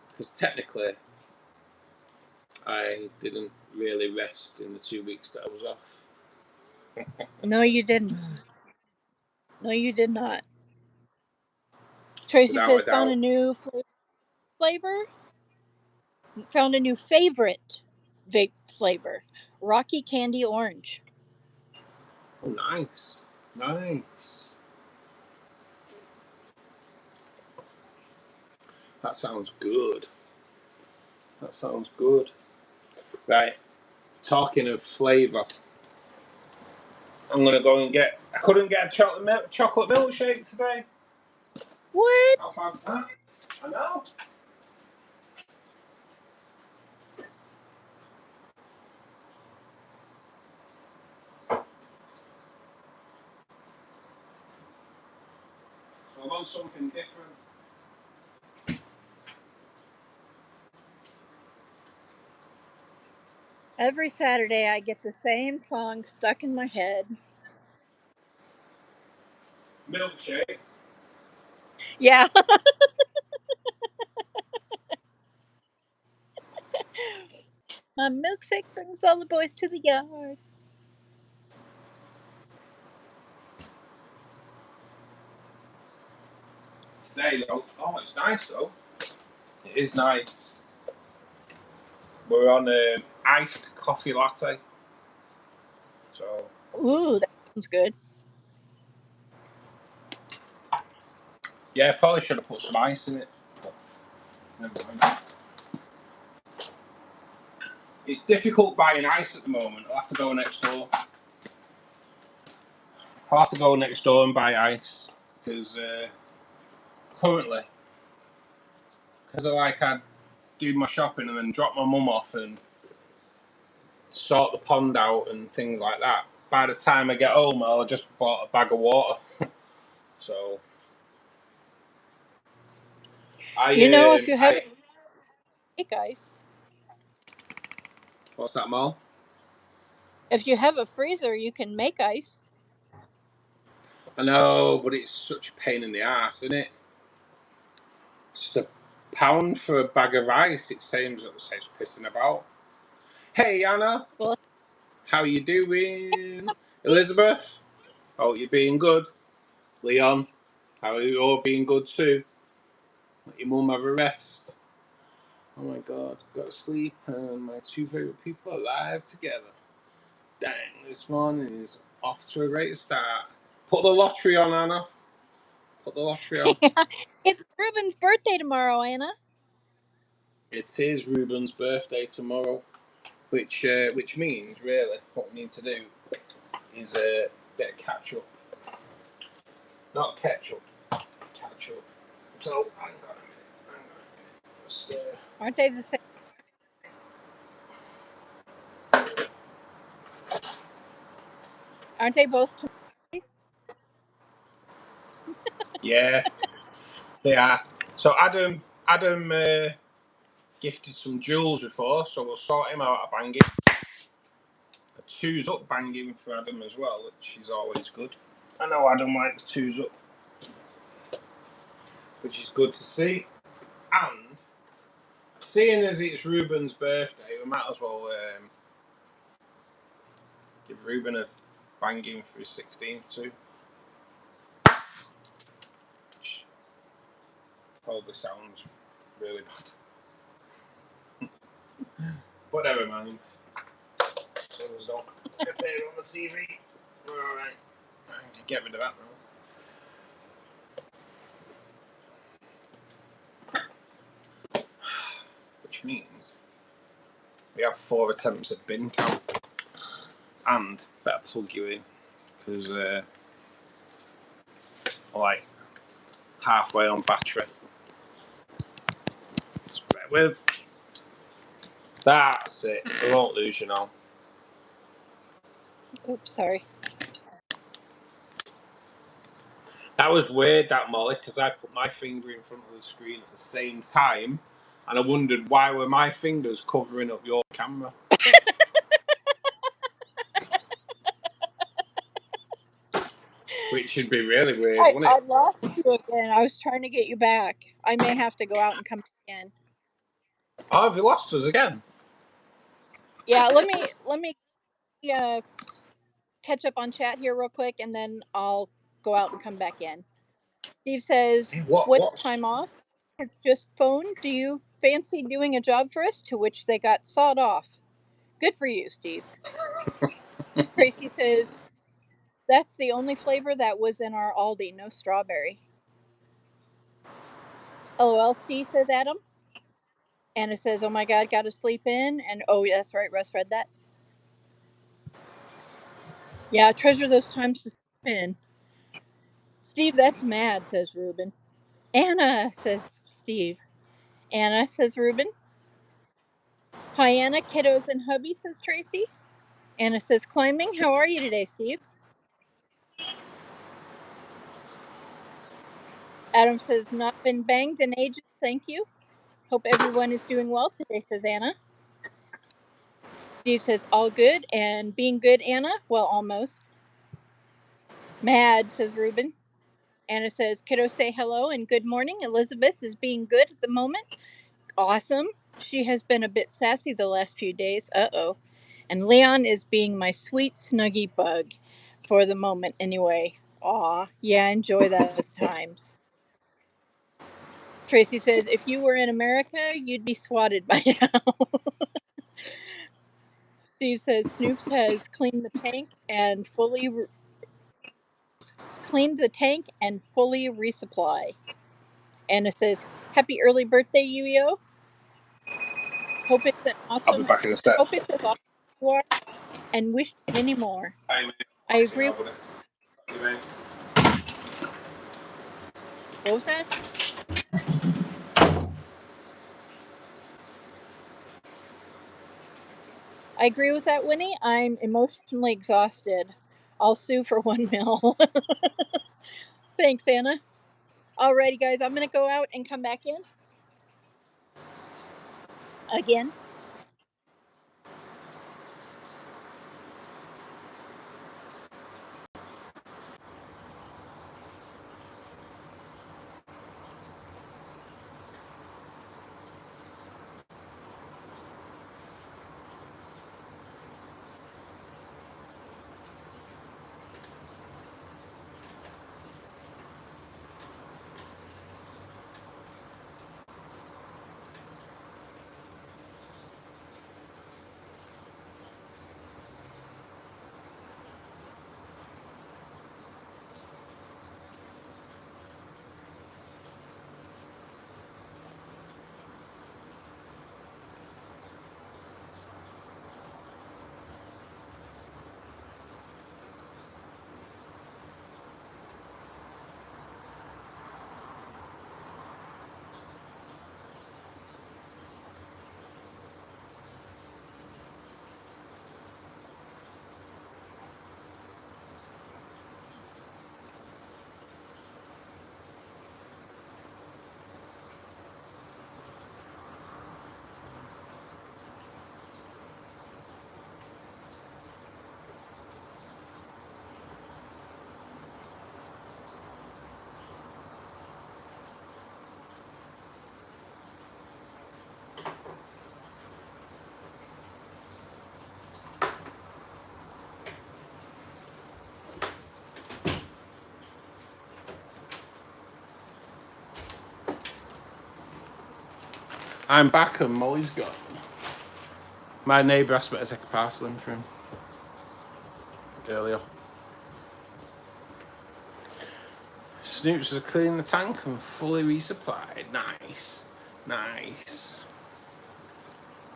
Because technically, I didn't really rest in the 2 weeks that I was off. No, you didn't. No, you did not. Tracy Without says, a doubt. found a new flavor. Found a new favorite vape flavor. Rocky Candy Orange. Oh, nice. That sounds good. Right. Talking of flavour, I'm going to go and get. I couldn't get a chocolate milkshake today. What? How bad's that? I know. So I want something different. Every Saturday I get the same song stuck in my head. Milkshake. Yeah. My milkshake brings all the boys to the yard. Today, though. Oh, it's nice, though. It is nice. We're on iced coffee latte. So. Ooh, that sounds good. Yeah, probably should have put some ice in it. Never mind. It's difficult buying ice at the moment. I'll have to go next door. And buy ice because currently, because I do my shopping and then drop my mum off and sort the pond out and things like that. By the time I get home, I'll have just bought a bag of water. So, if you have make ice. What's that, Mal? If you have a freezer, you can make ice. I know, but it's such a pain in the ass, isn't it? Just £1 for a bag of ice. It seems pissing about. Hey, Anna. Well, how you doing? Elizabeth. Oh, you're being good. Leon. How are you all being good too? Let your mum have a rest. Oh my God, got to sleep, and my two favourite people are alive together. Dang, this morning is off to a great start. Put the lottery on, Anna. Put the lottery on. It's Ruben's birthday tomorrow, Anna. It is Ruben's birthday tomorrow, which means really what we need to do is a bit of catch up. Not ketchup, catch up. So hang on a minute. Just, Aren't they the same? Aren't they both tomatoes? yeah, they are. So Adam gifted some jewels before, so we'll sort him out a banging. A twos up banging for Adam as well, which is always good. I know Adam likes twos up, which is good to see. And seeing as it's Ruben's birthday, we might as well give Ruben a banging for his 16th too. Which probably sounds really bad. But never mind. Things don't appear on the TV. Alright. Get rid of that now. Which means we have 4 attempts at bin count. And better plug you in because I'm like halfway on battery. Spread with. That's it. We won't lose you now. Oops, sorry. That was weird, that Molly, because I put my finger in front of the screen at the same time, and I wondered why were my fingers covering up your camera. Which should be really weird, wouldn't I it? lost you again. I was trying to get you back. I may have to go out and come back in. Oh, have you lost us again? Yeah, let me catch up on chat here real quick, and then I'll go out and come back in. Steve says, "What's time off? Has just phoned. Do you fancy doing a job for us?" To which they got sawed off. Good for you, Steve. Tracy says, "That's the only flavor that was in our Aldi. No strawberry." LOL, Steve, says Adam. Anna says, "Oh my God, got to sleep in." And oh, that's right, Russ read that. Yeah, treasure those times to sleep in. Steve, that's mad, says Ruben. Anna, says Steve. Anna, says Ruben. Hi, Anna, kiddos and hubby, says Tracy. Anna says, climbing. How are you today, Steve? Adam says, not been banged in ages, thank you. Hope everyone is doing well today, says Anna. Steve says, all good. And being good, Anna? Well, almost. Mad, says Ruben. Anna says, kiddo, say hello and good morning. Elizabeth is being good at the moment. Awesome. She has been a bit sassy the last few days. Uh-oh. And Leon is being my sweet snuggy bug for the moment anyway. Aw, yeah, enjoy those times. Tracy says, if you were in America, you'd be swatted by now. Steve says, Snoops has cleaned the tank and fully resupply. Anna says, happy early birthday, Yu-Yo. Hope it's an awesome. I'll be back in a sec. Hope it's as awesome as you are, and wish you many more. I agree. What was that? I agree with that, Winnie. I'm emotionally exhausted. I'll sue for 1 mil. Thanks, Anna. Alrighty, guys, I'm gonna go out and come back in again. I'm back and Molly's gone. My neighbour asked me to take a parcel in for him earlier. Snoops are cleaning the tank and fully resupplied. Nice. Nice.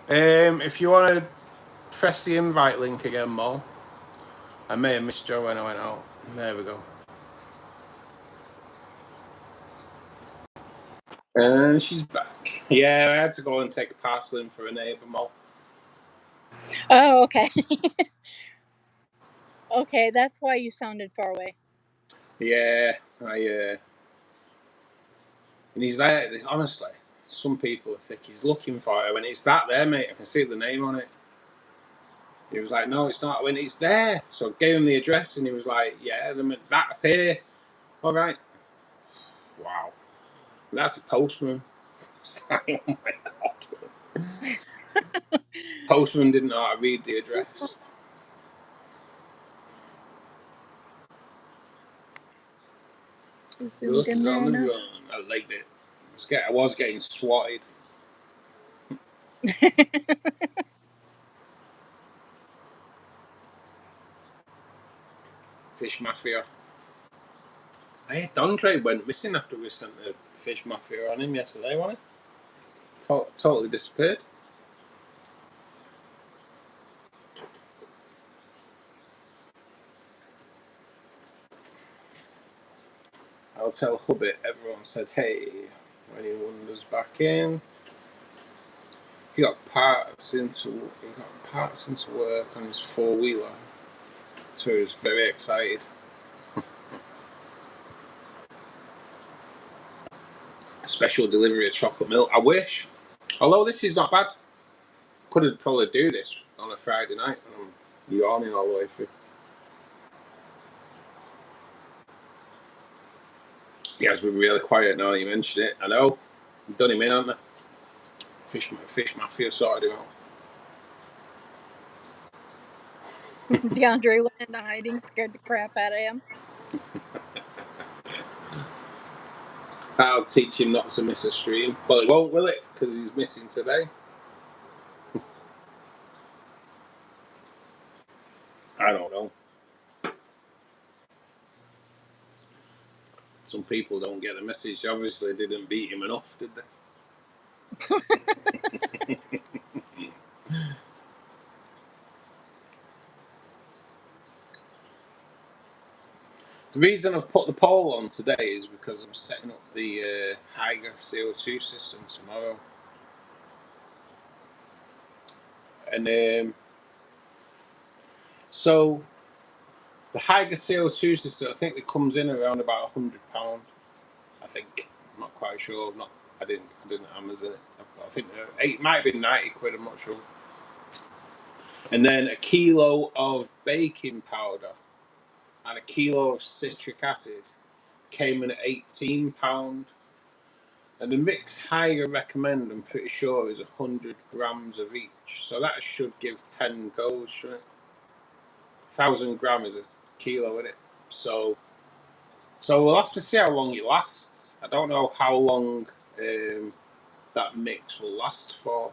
If you want to press the invite link again, Mol. I may have missed her when I went out. There we go. And she's back. Yeah, I had to go and take a parcel in for a neighbour, Mol. Oh, okay. Okay, that's why you sounded far away. Yeah, and he's there, honestly, some people think he's looking for it. When it's that there, mate, I can see the name on it. He was like, no, it's not. When it's there. So I gave him the address and he was like, yeah, that's here. All right. Wow. And that's a postman. Oh my God. Postman didn't know how to read the address. This on the run. I liked it. I was getting swatted. Fish Mafia. Hey, Dondre went missing after we sent the Fish Mafia on him yesterday, wasn't he? Totally disappeared. I'll tell Hubbit everyone said hey when he wanders back in. He got parts into work on his 4-wheeler, so he was very excited. A special delivery of chocolate milk. I wish. Although this is not bad. Could probably do this on a Friday night when I'm yawning all the way through. He has been really quiet now you mention it. I know. You've done him in, haven't they? Fish Mafia sorted him out. DeAndre went into hiding, scared the crap out of him. I'll teach him not to miss a stream. Well, it won't, will it? Because he's missing today. I don't know. Some people don't get the message. Obviously, didn't beat him enough, did they? The reason I've put the poll on today is because I'm setting up the Haiger CO2 system tomorrow. And so the Haiger CO2 system, I think it comes in around about £100. I think. I'm not quite sure. I didn't Amazon it. I think it might have been 90 quid. I'm not sure. And then a kilo of baking powder and a kilo of citric acid came in at £18. And the mix higher recommend, I'm pretty sure, is 100 grams of each. So that should give 10 goes, shouldn't it? 1,000 gram is a kilo, isn't it? So we'll have to see how long it lasts. I don't know how long that mix will last for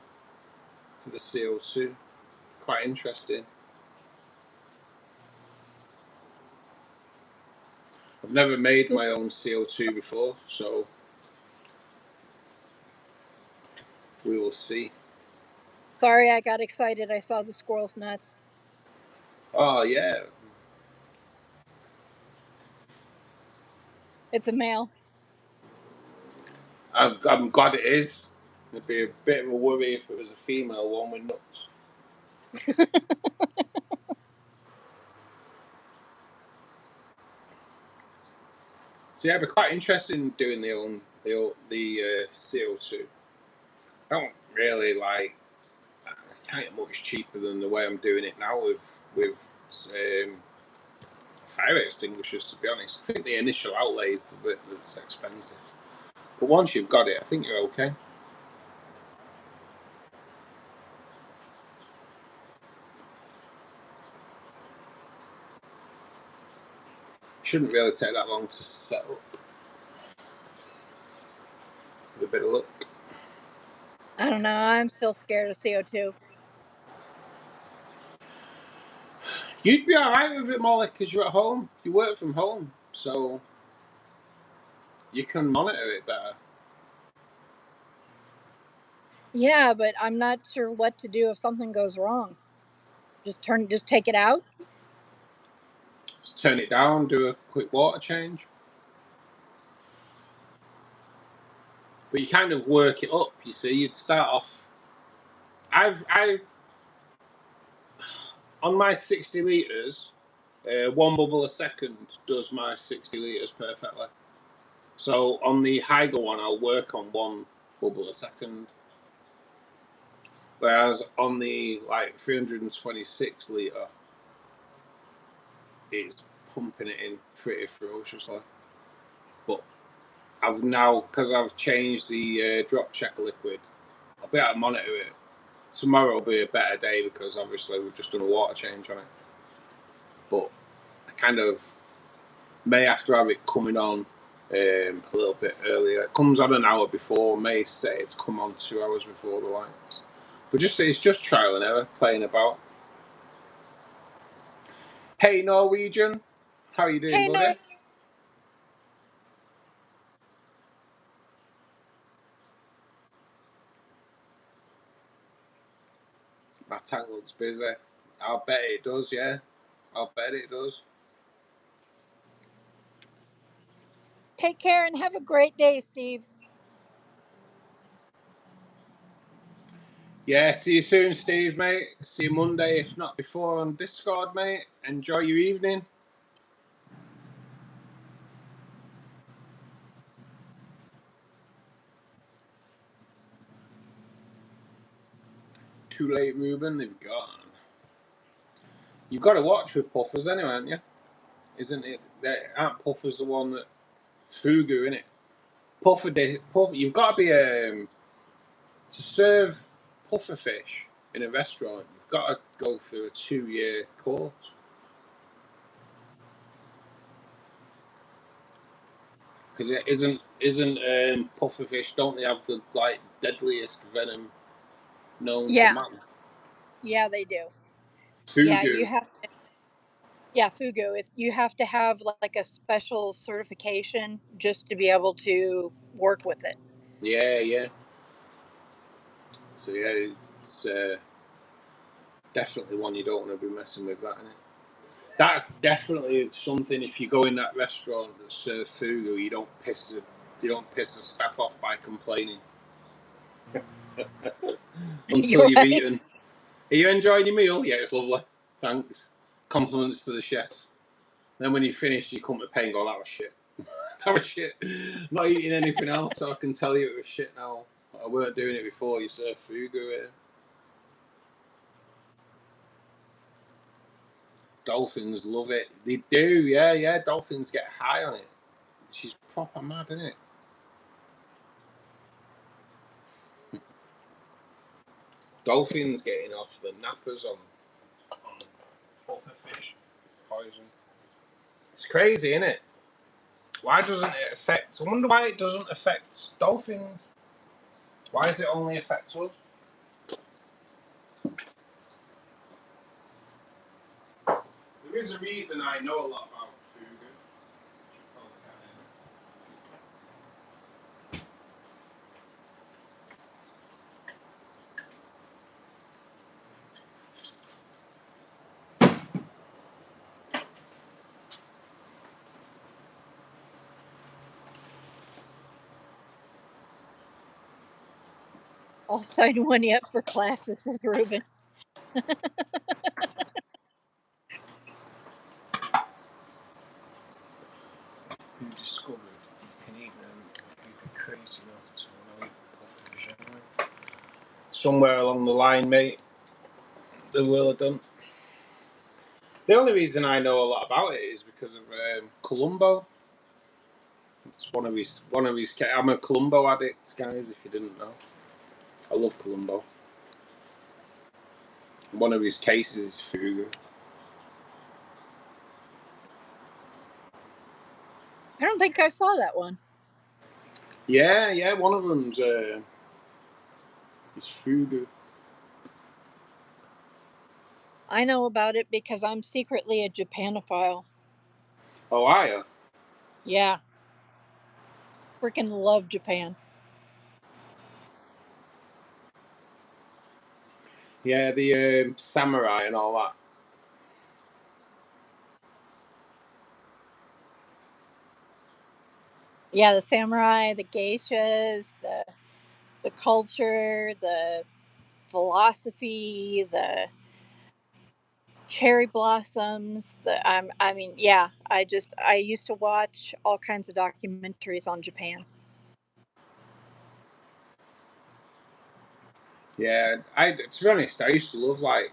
the CO2. Quite interesting. I've never made my own CO2 before, so we will see. Sorry, I got excited. I saw the squirrel's nuts. Oh, yeah. It's a male. I'm glad it is. It'd be a bit of a worry if it was a female one with nuts. So yeah, I'd be quite interested in doing the CO2. I don't really like. I can't get much cheaper than the way I'm doing it now with fire extinguishers. To be honest, I think the initial outlay is the bit that's expensive, but once you've got it, I think you're okay. Shouldn't really take that long to set up. With a bit of luck. I don't know. I'm still scared of CO2. You'd be alright with it, Molly, because you're at home. You work from home, so you can monitor it better. Yeah, but I'm not sure what to do if something goes wrong. Just take it out? Just turn it down, do a quick water change. But you kind of work it up, you see. You'd start off... I on my 60 litres, 1 bubble a second does my 60 litres perfectly. So on the Hygo one, I'll work on 1 bubble a second. Whereas on the 326 litre, it's pumping it in pretty ferociously. But I've now, because I've changed the drop checker liquid, I'll be able to monitor it. Tomorrow will be a better day because obviously we've just done a water change on it. But I kind of may have to have it coming on a little bit earlier. It comes on an hour before. May set it to come on 2 hours before the lights. But it's just trial and error, playing about. Hey Norwegian, how are you doing, Hey, buddy? My tank looks busy. I'll bet it does, yeah. I'll bet it does. Take care and have a great day, Steve. Yeah, see you soon, Steve, mate. See you Monday, if not before, on Discord, mate. Enjoy your evening. Too late, Ruben. They've gone. You've got to watch with puffers anyway, haven't you? Isn't it? Aren't puffers the one that fugu, innit? Puffer, you've got to be to serve puffer fish in a restaurant. You've got to go through a 2-year course. Because it isn't puffer fish. Don't they have the deadliest venom known to man? Yeah, they do. Fugu. Yeah, you have to. Yeah, fugu. You have to have like a special certification just to be able to work with it. Yeah. So yeah, it's definitely one you don't want to be messing with, that, innit? That's definitely something. If you go in that restaurant that serves fugu, you don't piss the staff off by complaining until You're you've right. eaten. Are you enjoying your meal? Yeah, it's lovely. Thanks. Compliments to the chef. Then when you finish, you come to pay and go, that was shit. That was shit. I'm not eating anything else, so I can tell you it was shit now. I weren't doing it before you served fugu here. Dolphins love it. They do, yeah. Dolphins get high on it. She's proper mad, isn't it? Dolphins getting off the nappers on pufferfish poison. It's crazy, isn't it? Why doesn't it affect? I wonder why it doesn't affect dolphins. Why does it only affect us? There is a reason I know a lot about fugu. I'll sign one up for classes, says Ruben. Who discovered you can eat them if you're crazy enough to want to eat pufferfish anyway? Somewhere along the line, mate, they will have done. The only reason I know a lot about it is because of Columbo. It's one of his. I'm a Columbo addict, guys. If you didn't know, I love Columbo. One of his cases is fugu. I don't think I saw that one. Yeah. One of them's It's fugu. I know about it because I'm secretly a Japanophile. Oh, are you? Yeah. Freaking love Japan. Yeah, the samurai and all that. Yeah, the samurai, the geishas, the culture, the philosophy, the cherry blossoms, I mean, yeah, I used to watch all kinds of documentaries on Japan. Yeah, to be honest, I used to love like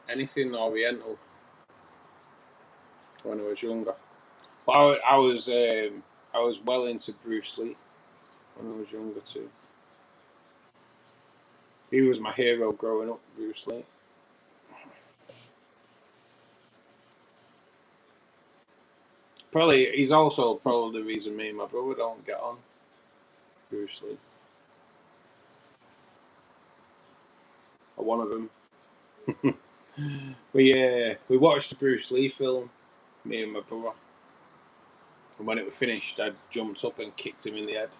anything Oriental when I was younger. But I was well into Bruce Lee when I was younger too. He was my hero growing up, Bruce Lee. Probably he's also probably the reason me and my brother don't get on. Bruce Lee. Or one of them. we watched the Bruce Lee film, me and my brother. And when it was finished, I jumped up and kicked him in the head.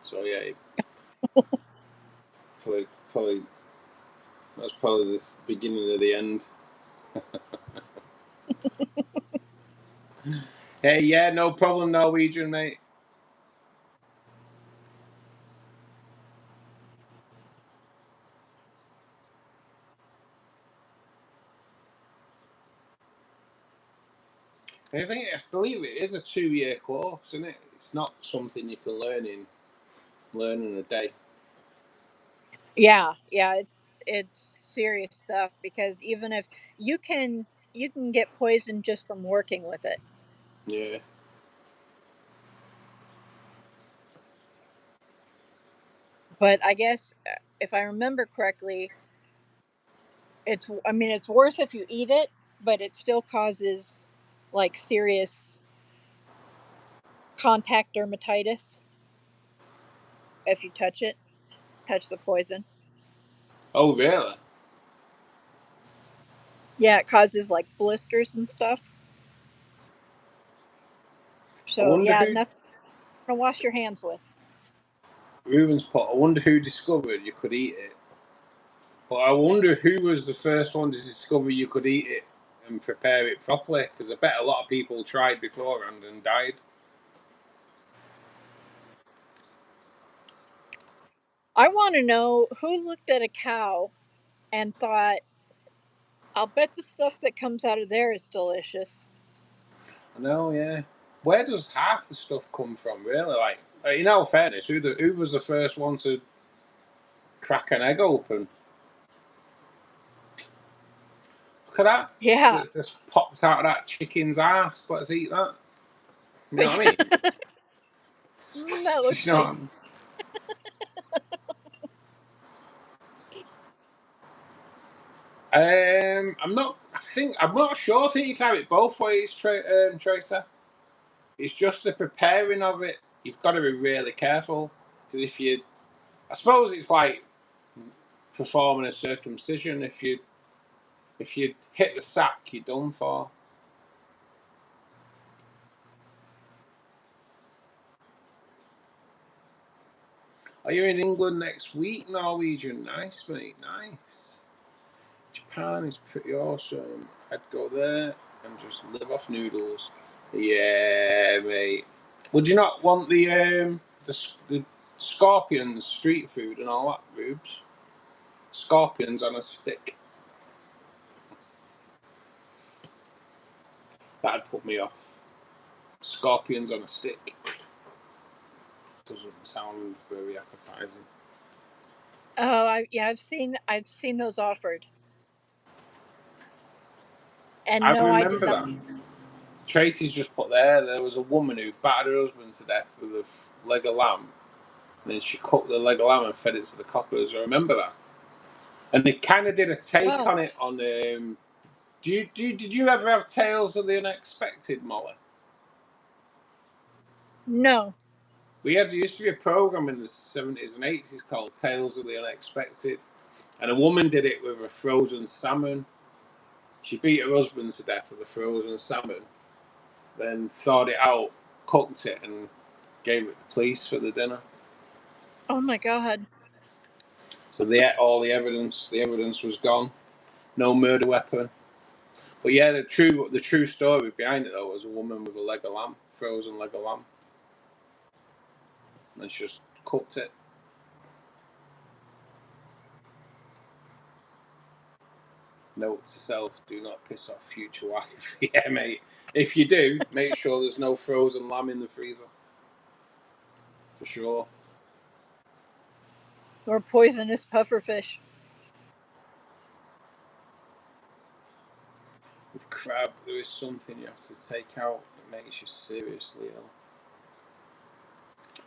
So yeah, probably that's probably the beginning of the end. Hey, yeah, no problem, Norwegian, mate. I believe it is a 2-year course, isn't it? It's not something you can learn in a day. Yeah, yeah, it's serious stuff because even if you can get poisoned just from working with it. Yeah. But I guess if I remember correctly, it's worse if you eat it, but it still causes like serious contact dermatitis if you touch the poison. Oh, really? Yeah, it causes like blisters and stuff. I So wonder yeah, who nothing to wash your hands with. Ruben's pot. I wonder who discovered you could eat it. But I wonder who was the first one to discover you could eat it and prepare it properly. Because I bet a lot of people tried beforehand and died. I want to know who looked at a cow and thought, I'll bet the stuff that comes out of there is delicious. I know, yeah. Where does half the stuff come from, really? Like in all fairness, who was the first one to crack an egg open? Look at that. Yeah. That just popped out of that chicken's ass. Let's eat that. You know what I mean? That looks You know what I tasty. mean? I'm not. I'm not sure. I think you can have it both ways, Tracer. It's just the preparing of it. You've got to be really careful because I suppose it's like performing a circumcision. If you hit the sack, you're done for. Are you in England next week, Norwegian? Nice, mate. Nice. Japan is pretty awesome. I'd go there and just live off noodles. Yeah, mate. Would you not want the scorpions street food and all that, Rubes? Scorpions on a stick. That'd put me off. Scorpions on a stick. Doesn't sound very appetizing. Oh, I've seen those offered. And I no, I did remember not. that. Tracy's just put there was a woman who battered her husband to death with a leg of lamb. And then she cooked the leg of lamb and fed it to the cockers. I remember that. And they kind of did a take Whoa. on it on. Did you ever have Tales of the Unexpected, Molly? No. There used to be a program in the 70s and 80s called Tales of the Unexpected, and a woman did it with a frozen salmon. She beat her husband to death with a frozen salmon, then thawed it out, cooked it, and gave it to the police for the dinner. Oh my God. So they ate all the evidence. The evidence was gone. No murder weapon. But yeah, the true story behind it though was a woman with a leg of lamb, frozen leg of lamb, and she just cooked it. Note to self: do not piss off future wife. Yeah, mate. If you do, make sure there's no frozen lamb in the freezer. For sure. Or poisonous pufferfish. With crab, there is something you have to take out that makes you seriously ill.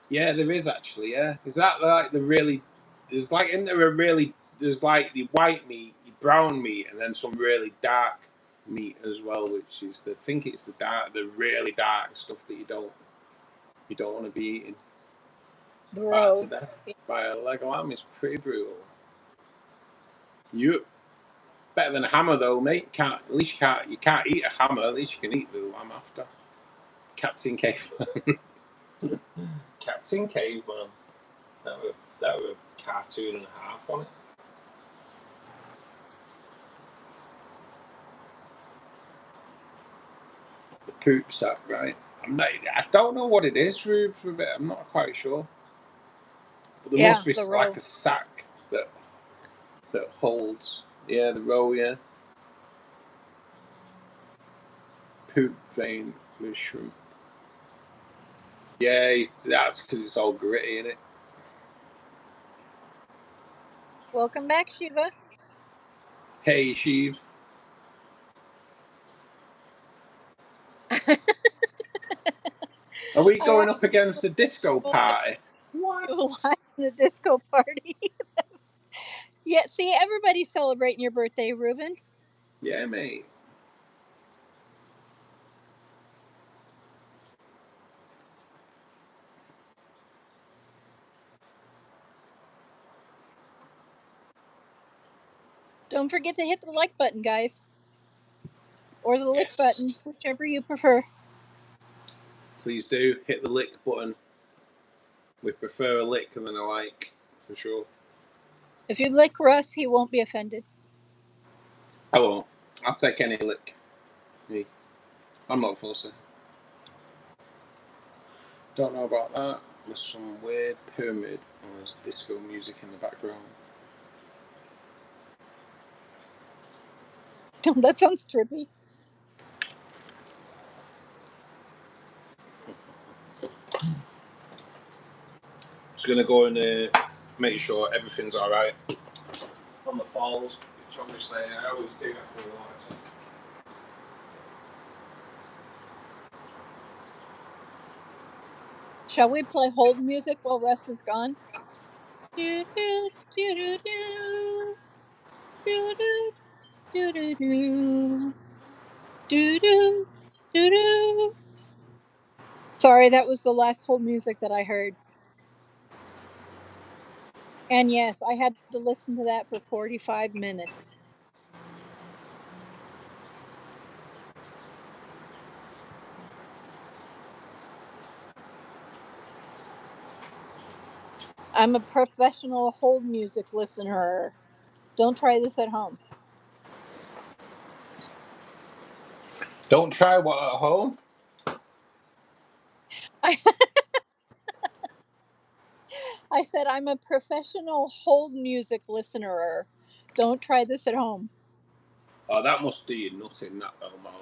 Yeah, there is actually. Yeah, is that like the really? There's like in there a really. There's like the white meat, the brown meat, and then some really dark meat as well, which is I think it's the really dark stuff that you don't want to be eating. Battered to death by a leg of lamb is pretty brutal. You better than a hammer though, mate. You can't eat a hammer. At least you can eat the lamb after. Captain Caveman. Captain Caveman. That were a cartoon and a half on it. The poop sack, right? I don't know what it is, Rubes, with it. I'm not quite sure. But there must be like a sack that holds. Yeah, the row, yeah. Poop vein with shrimp. Yeah, that's because it's all gritty, isn't it? Welcome back, Shiva. Hey, Sheev. Are we going up against a disco party? What? A disco party. Yeah, see, everybody's celebrating your birthday, Ruben. Yeah, mate. Don't forget to hit the like button, guys. Or the lick button, whichever you prefer. Please do hit the lick button. We prefer a lick than a like, for sure. If you lick Russ, he won't be offended. I won't. I'll take any lick. Me. I'm not fussy. Don't know about that. There's some weird pyramid and there's disco music in the background. That sounds trippy. Just gonna go and make sure everything's alright on the falls, which obviously I always do after a lot. Shall we play hold music while Russ is gone? Do do do do do do do do do do do do do. Sorry, that was the last hold music that I heard. And yes, I had to listen to that for 45 minutes. I'm a professional hold music listener. Don't try this at home. Don't try what at home? I said I'm a professional hold music listener. Don't try this at home. Oh, that must do you nothing, that though, Molly.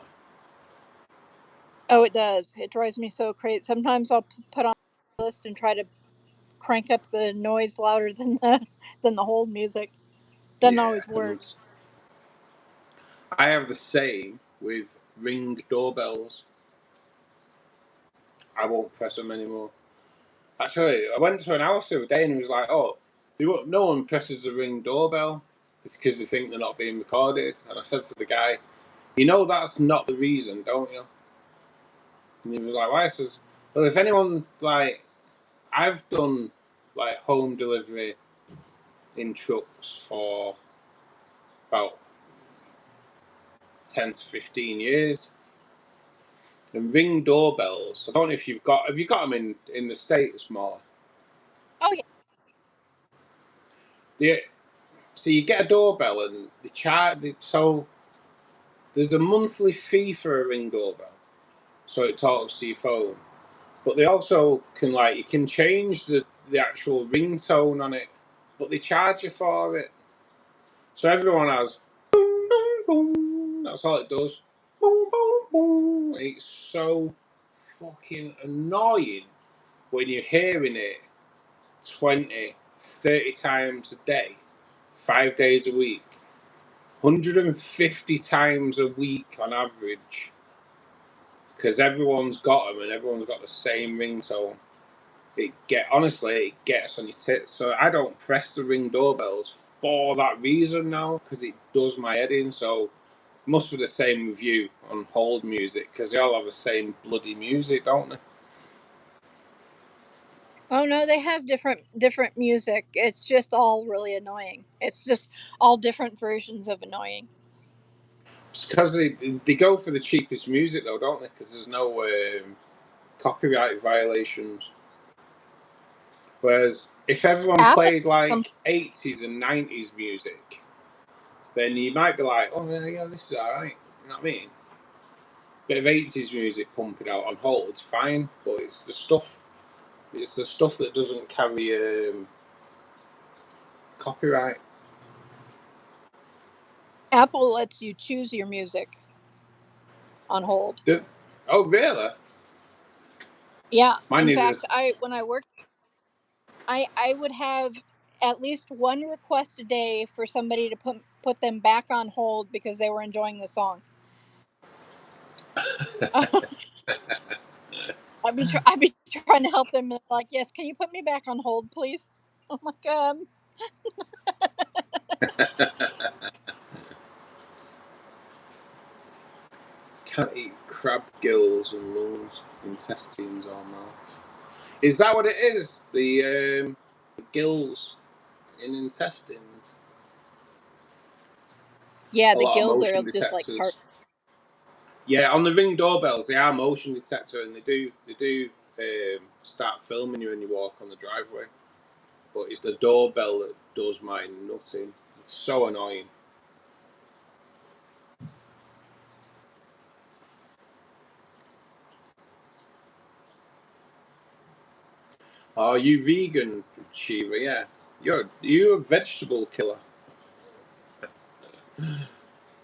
Oh, it does. It drives me so crazy. Sometimes I'll put on a list and try to crank up the noise louder than the hold music. Doesn't always work. I have the same with Ring doorbells. I won't press them anymore. Actually, I went to an house the other day and it was like, oh, no one presses the Ring doorbell. It's because they think they're not being recorded. And I said to the guy, you know that's not the reason, don't you? And he was like, why? I says, well, if anyone, like, I've done like home delivery in trucks for about 10 to 15 years. And ring doorbells. I don't know if have you got them in the States more? Oh yeah. So you get a doorbell and they charge. So there's a monthly fee for a ring doorbell, so it talks to your phone. But they also can you can change the actual ringtone on it, but they charge you for it. So everyone has boom boom boom. That's all it does. Boom boom boom. And it's so fucking annoying when you're hearing it 20, 30 times a day, 5 days a week, 150 times a week on average, because everyone's got them and everyone's got the same ringtone. Honestly, it gets on your tits. So I don't press the ring doorbells for that reason now, because it does my head in. So it must be the same with you on hold music, because they all have the same bloody music, don't they? Oh no, they have different music. It's just all really annoying. It's just all different versions of annoying. It's because they go for the cheapest music though, don't they? Because there's no copyright violations. Whereas if everyone Apple, played like 80s and 90s music, then you might be like, oh yeah, this is alright. You know what I mean? Bit of 80s music pumping out on hold, fine, but it's the stuff that doesn't carry copyright. Apple lets you choose your music on hold. Oh really? Yeah. Mine In is. fact, when I worked, I would have at least one request a day for somebody to put them back on hold because they were enjoying the song. I'd be trying to help them. Like, yes, can you put me back on hold, please? I'm like, Can't eat crab gills and lungs, intestines or mouth. Is that what it is? The gills in intestines? yeah, A the lot of gills are motion just like part. detectors. Yeah, on the ring doorbells, they are motion detector, and they do start filming you when you walk on the driveway. But it's the doorbell that does my nutting. It's so annoying. Oh, you vegan, Shiva? Yeah, you're a vegetable killer.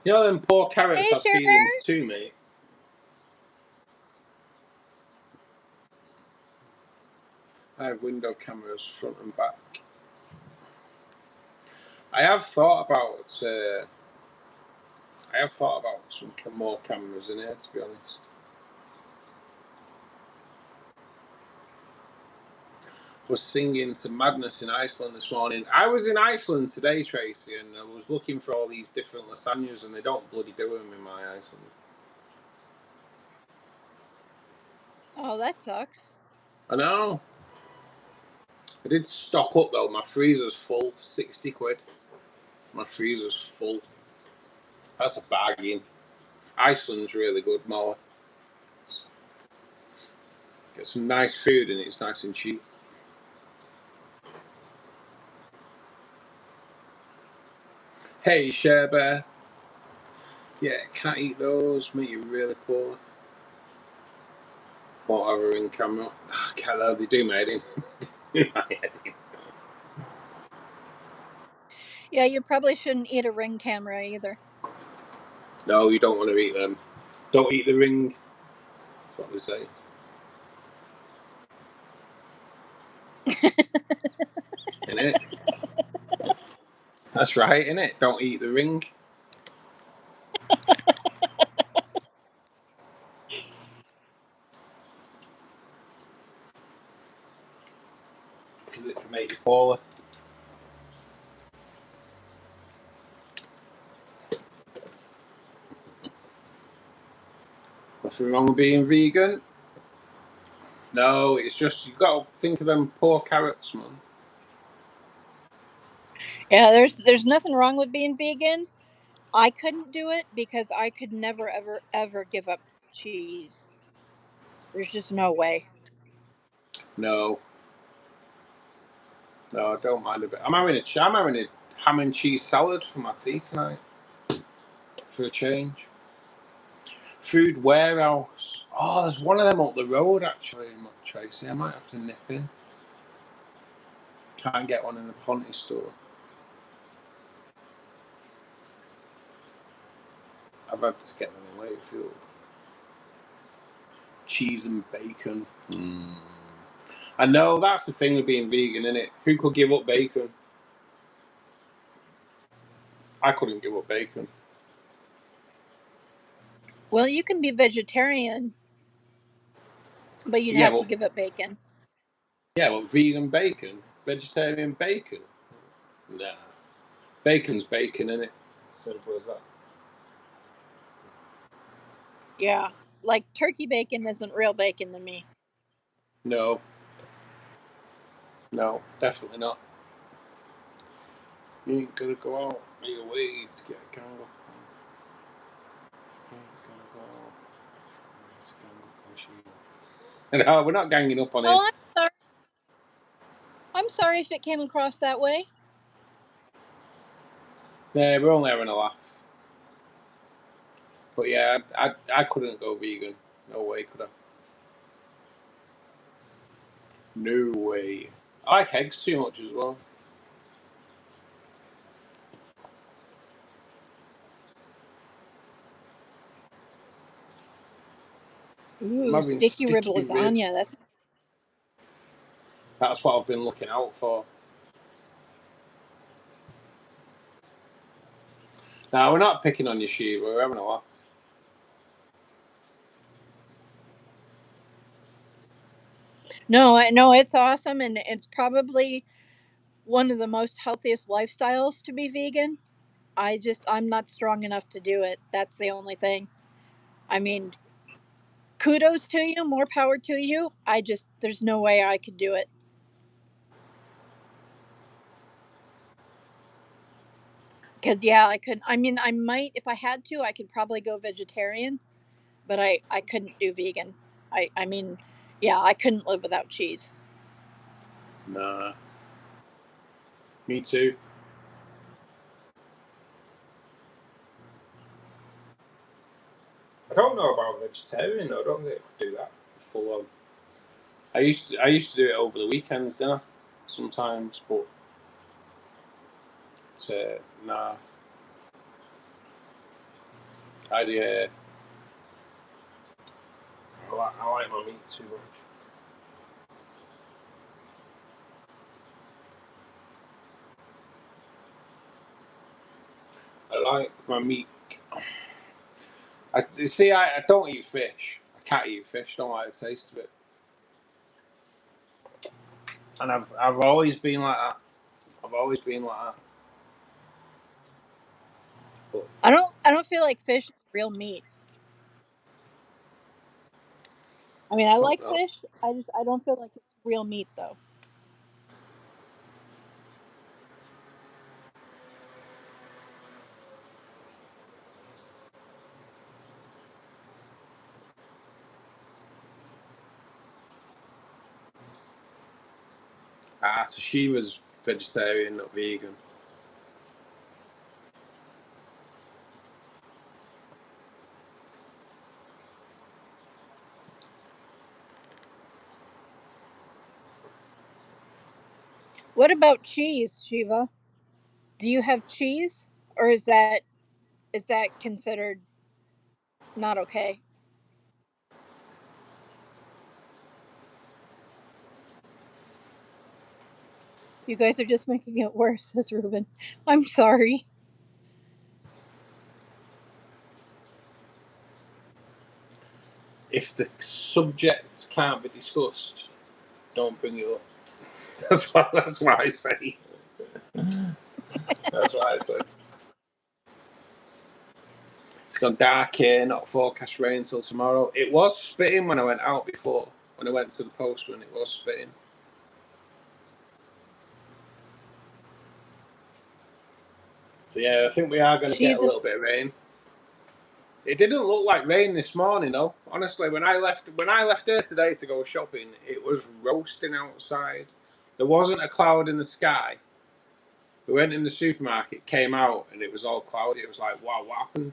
You know them poor carrots Hey, have Cher feelings Bear. too, mate. I have window cameras front and back. I have thought about some more cameras in here, to be honest. Was singing to Madness in Iceland this morning. I was in Iceland today, Tracy, and I was looking for all these different lasagnas, and they don't bloody do them in my Iceland. Oh, that sucks. I know. I did stock up though. My freezer's full. 60 quid. My freezer's full. That's a bargain. Iceland's really good, Moa. Get some nice food and it's nice and cheap. Hey, Share Bear. Yeah, can't eat those. Make you really poor. Won't have a ring camera. Oh, can't know, they do my head in. Yeah, you probably shouldn't eat a ring camera either. No, you don't want to eat them. Don't eat the ring. That's what they say. Innit? That's right, innit? Don't eat the ring. Because it can make you poorly. Nothing wrong with being vegan. No, it's just you've got to think of them poor carrots, man. Yeah, there's nothing wrong with being vegan. I couldn't do it because I could never ever give up cheese. There's just no way. No, I don't mind a bit. I'm having a ham and cheese salad for my tea tonight. For a change. Food warehouse. Oh, there's one of them up the road actually, Tracy. I might have to nip in. Can't get one in the Ponty store. I've had to get them in Wakefield. Cheese and bacon. I know that's the thing with being vegan, isn't it? Who could give up bacon? I couldn't give up bacon. Well, you can be vegetarian, but you'd Yeah, have to but give up bacon. yeah, well, vegan bacon, vegetarian bacon. Nah, bacon's bacon, isn't it? Simple as that. Yeah, like turkey bacon isn't real bacon to me. No, definitely not. You ain't gonna go out of your way to get a gang up. No, we're not ganging up on him. Oh, I'm sorry. I'm sorry if it came across that way. Yeah, we're only having a laugh. But yeah, I couldn't go vegan. No way could I. No way. I like eggs too much as well. Ooh, sticky rib Rib. lasagna. That's what I've been looking out for. Now, we're not picking on your sheep, we're having a laugh. No, I know it's awesome, and it's probably one of the most healthiest lifestyles to be vegan. I'm not strong enough to do it. That's the only thing. I mean, kudos to you, more power to you. There's no way I could do it. Because, yeah, I couldn't. I mean, I might, if I had to, I could probably go vegetarian, but I couldn't do vegan. I mean, yeah, I couldn't live without cheese. Nah. Me too. I don't know about vegetarian though. I don't think I could do that full on. I used to do it over the weekends, didn't I? Sometimes, but nah. I like my meat too much. I like my meat. I don't eat fish. I can't eat fish. Don't like the taste of it. And I've always been like that. I've always been like that. But I don't feel like fish is real meat. I mean, I like no. fish. I don't feel like it's real meat though. So she was vegetarian, not vegan. What about cheese, Shiva? Do you have cheese, or is that considered not okay? You guys are just making it worse, says Ruben. I'm sorry. If the subject can't be discussed, don't bring it up. That's what I say. That's what I say. It's gone dark here, not forecast rain until tomorrow. It was spitting when I went out before. When I went to the postman, it was spitting. So yeah, I think we are going to get a little bit of rain. It didn't look like rain this morning though. Honestly, when I left here today to go shopping, it was roasting outside. There wasn't a cloud in the sky. We went in the supermarket, came out, and it was all cloudy. It was like, wow, what happened?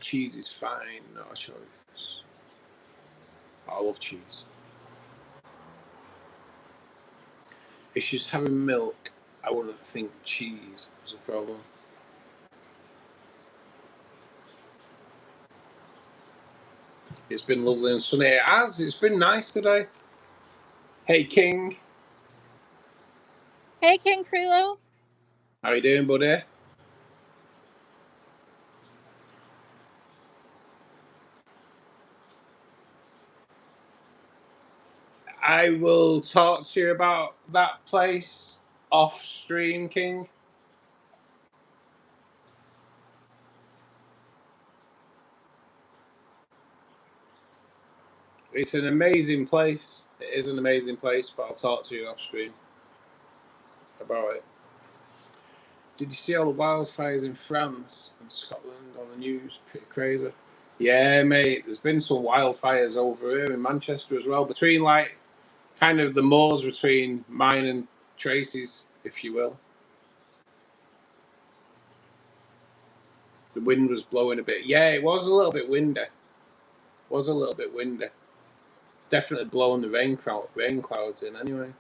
Cheese is fine, not a choice. I love cheese. If she's having milk, I wouldn't think cheese was a problem. It's been lovely and sunny. It has. It's been nice today. Hey, King. Hey, King Freelo. How you doing, buddy? I will talk to you about that place off stream, King. It's an amazing place. It is an amazing place, but I'll talk to you off stream about it. Did you see all the wildfires in France and Scotland on the news? Pretty crazy. Yeah, mate. There's been some wildfires over here in Manchester as well, between like kind of the moors between mine and Tracy's, if you will. The wind was blowing a bit. Yeah, it was a little bit windy. It's definitely blowing the rain clouds in anyway.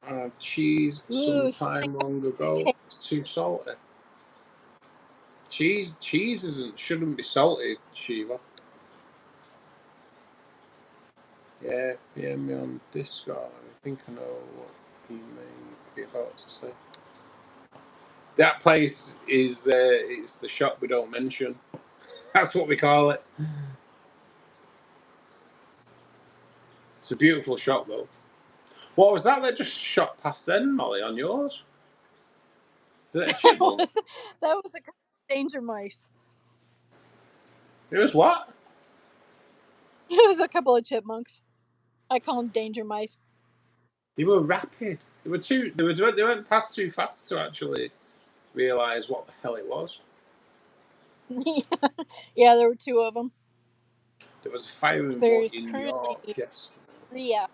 I had cheese sometime long ago. It's too salty. Cheese shouldn't be salty, Shiva. Yeah, PM me on Discord. I think I know what you may be about to say. That place is it's the shop we don't mention. That's what we call it. It's a beautiful shop though. What was that just shot past then, Molly, on yours? That was a danger mice. It was what? It was a couple of chipmunks. I call them danger mice. They were rapid. They went past too fast to actually realise what the hell it was. Yeah, there were two of them. There was a fire in York yesterday. Yeah.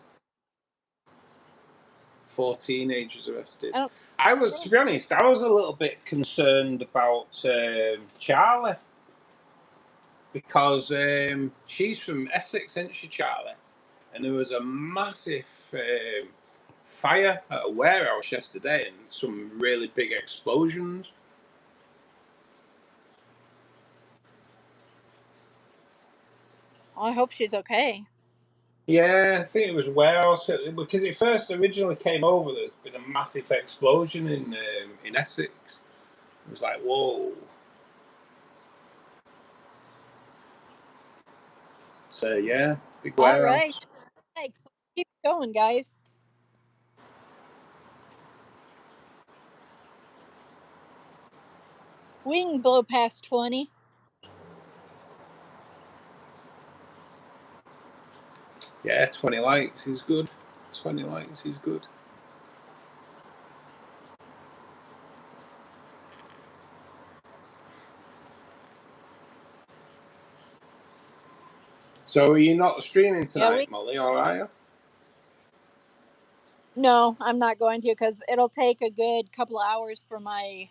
4 teenagers arrested. I was, to be honest, I was a little bit concerned about Charlie because she's from Essex, isn't she, Charlie? And there was a massive fire at a warehouse yesterday and some really big explosions. I hope she's okay. Yeah, I think it was a warehouse because it first originally came over. There's been a massive explosion in Essex. It was like, whoa. So yeah, big warehouse. All right, thanks. Keep going, guys. We can blow past 20. Yeah, 20 likes is good. 20 likes is good. So are you not streaming tonight, Molly, or are you? No, I'm not going to because it'll take a good couple of hours for my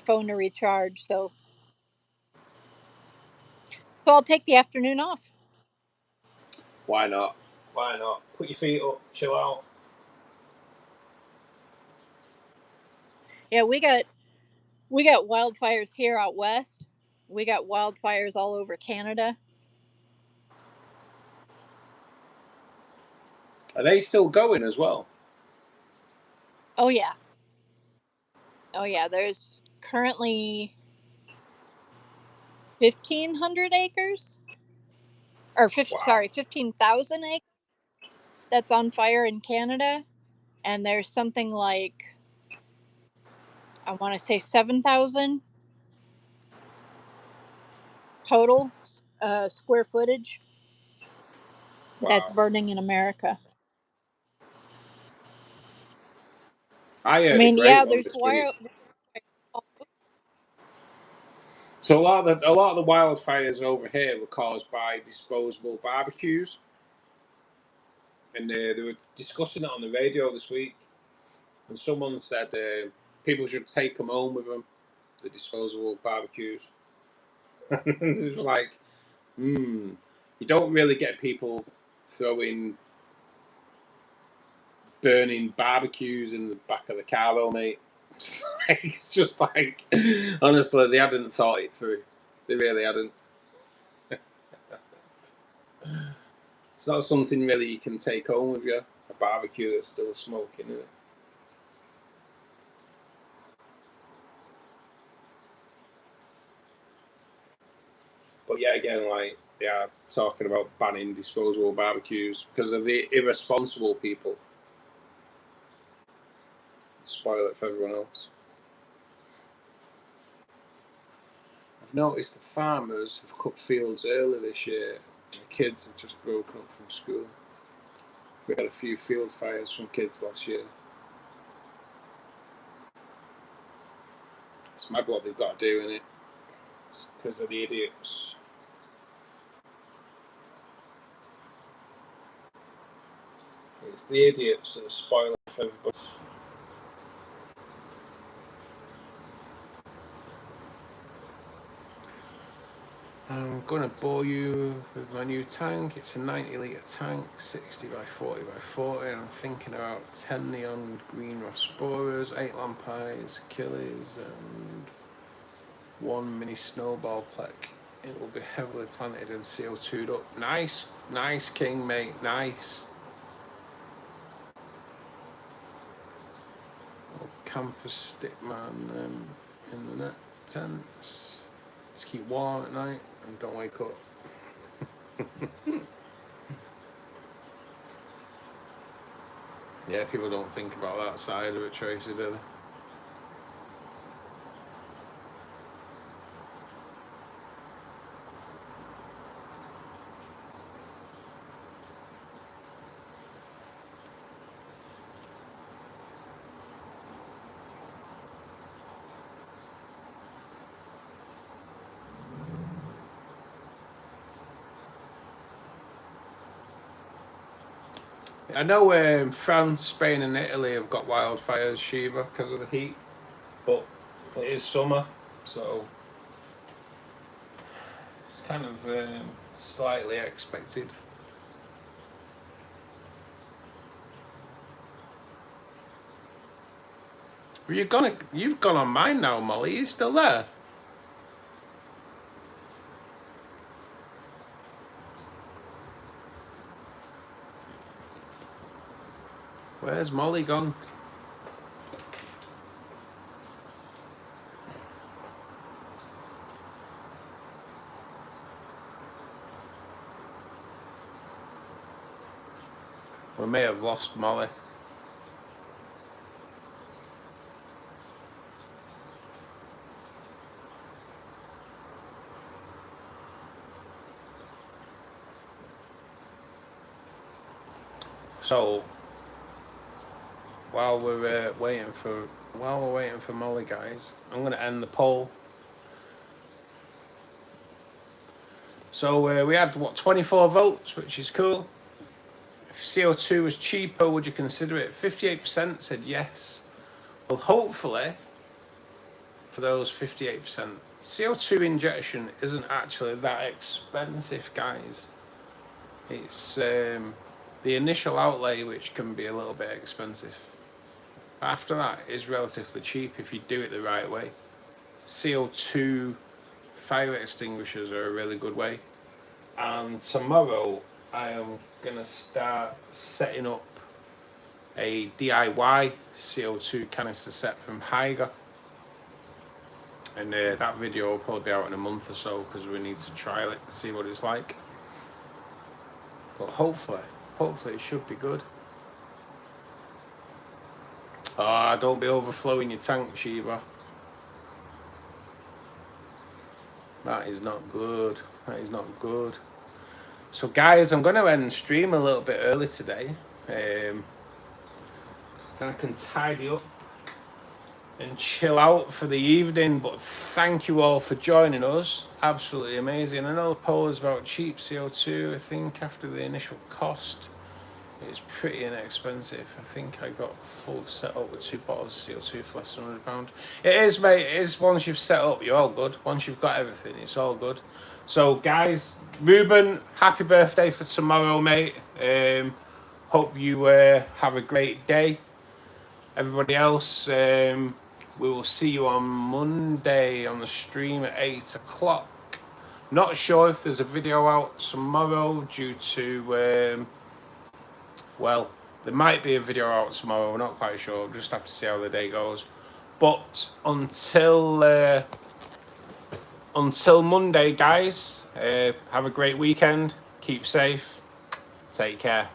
phone to recharge. So I'll take the afternoon off. Why not? Why not? Put your feet up, chill out. Yeah, we got wildfires here out west. We got wildfires all over Canada. Are they still going as well? Oh yeah. There's currently 1,500 acres. Or 15,000 acres that's on fire in Canada. And there's something like I want to say 7,000 total square footage that's Wow. burning in America. I I heard a mean, great yeah, one there's this week. wire. So a lot of the wildfires over here were caused by disposable barbecues, and they were discussing it on the radio this week. And someone said people should take them home with them, the disposable barbecues. It was like, you don't really get people throwing burning barbecues in the back of the car, though, mate. It's just like, honestly, they hadn't thought it through. They really hadn't. It's not something really you can take home with you. A barbecue that's still smoking, isn't it? But yet again, like, they are talking about banning disposable barbecues because of the irresponsible people spoil it for everyone else. I've noticed the farmers have cut fields early this year. The kids have just broken up from school. We had a few field fires from kids last year. It's mad what they've got to do in it. It's because of the idiots. It's the idiots that are spoiling for everybody. I'm going to bore you with my new tank. It's a 90 litre tank, 60 by 40 by 40. And I'm thinking about 10 neon green Rosporas, 8 lampies, Achilles, and 1 mini snowball plec. It will be heavily planted and CO2'd up. Nice, nice king, mate, nice. Campus stick man in the net tents. Let's keep warm at night and don't wake up. Yeah, people don't think about that side of it, Tracy, do they? I know France, Spain, and Italy have got wildfires, Shiva, because of the heat, but it is summer, so it's kind of slightly expected. You've gone on mine now, Molly. Are you still there? Where's Molly gone? We may have lost Molly. So while we're waiting for Molly, guys, I'm going to end the poll. So we had 24 votes, which is cool. If CO2 was cheaper, would you consider it? 58% said yes. Well, hopefully, for those 58%, CO2 injection isn't actually that expensive, guys. It's the initial outlay which can be a little bit expensive. After that, it's relatively cheap if you do it the right way. CO2 fire extinguishers are a really good way. And tomorrow, I am gonna start setting up a DIY CO2 canister set from Haiger, and that video will probably be out in a month or so because we need to trial it and see what it's like. But hopefully it should be good. Don't be overflowing your tank, Shiva. That is not good. That is not good. So guys, I'm going to end stream a little bit early today. So I can tidy up and chill out for the evening. But thank you all for joining us. Absolutely amazing. I know the poll is about cheap CO2. I think after the initial cost, it's pretty inexpensive. I think I got full set up with 2 bottles of CO2 for less than £100. It is, mate. It is. Once you've set up, you're all good. Once you've got everything, it's all good. So, guys, Ruben, happy birthday for tomorrow, mate. Hope you have a great day. Everybody else, we will see you on Monday on the stream at 8 o'clock. Not sure if there's a video out tomorrow due to... well, there might be a video out tomorrow. We're not quite sure. We'll just have to see how the day goes. But until Monday, guys, have a great weekend. Keep safe. Take care.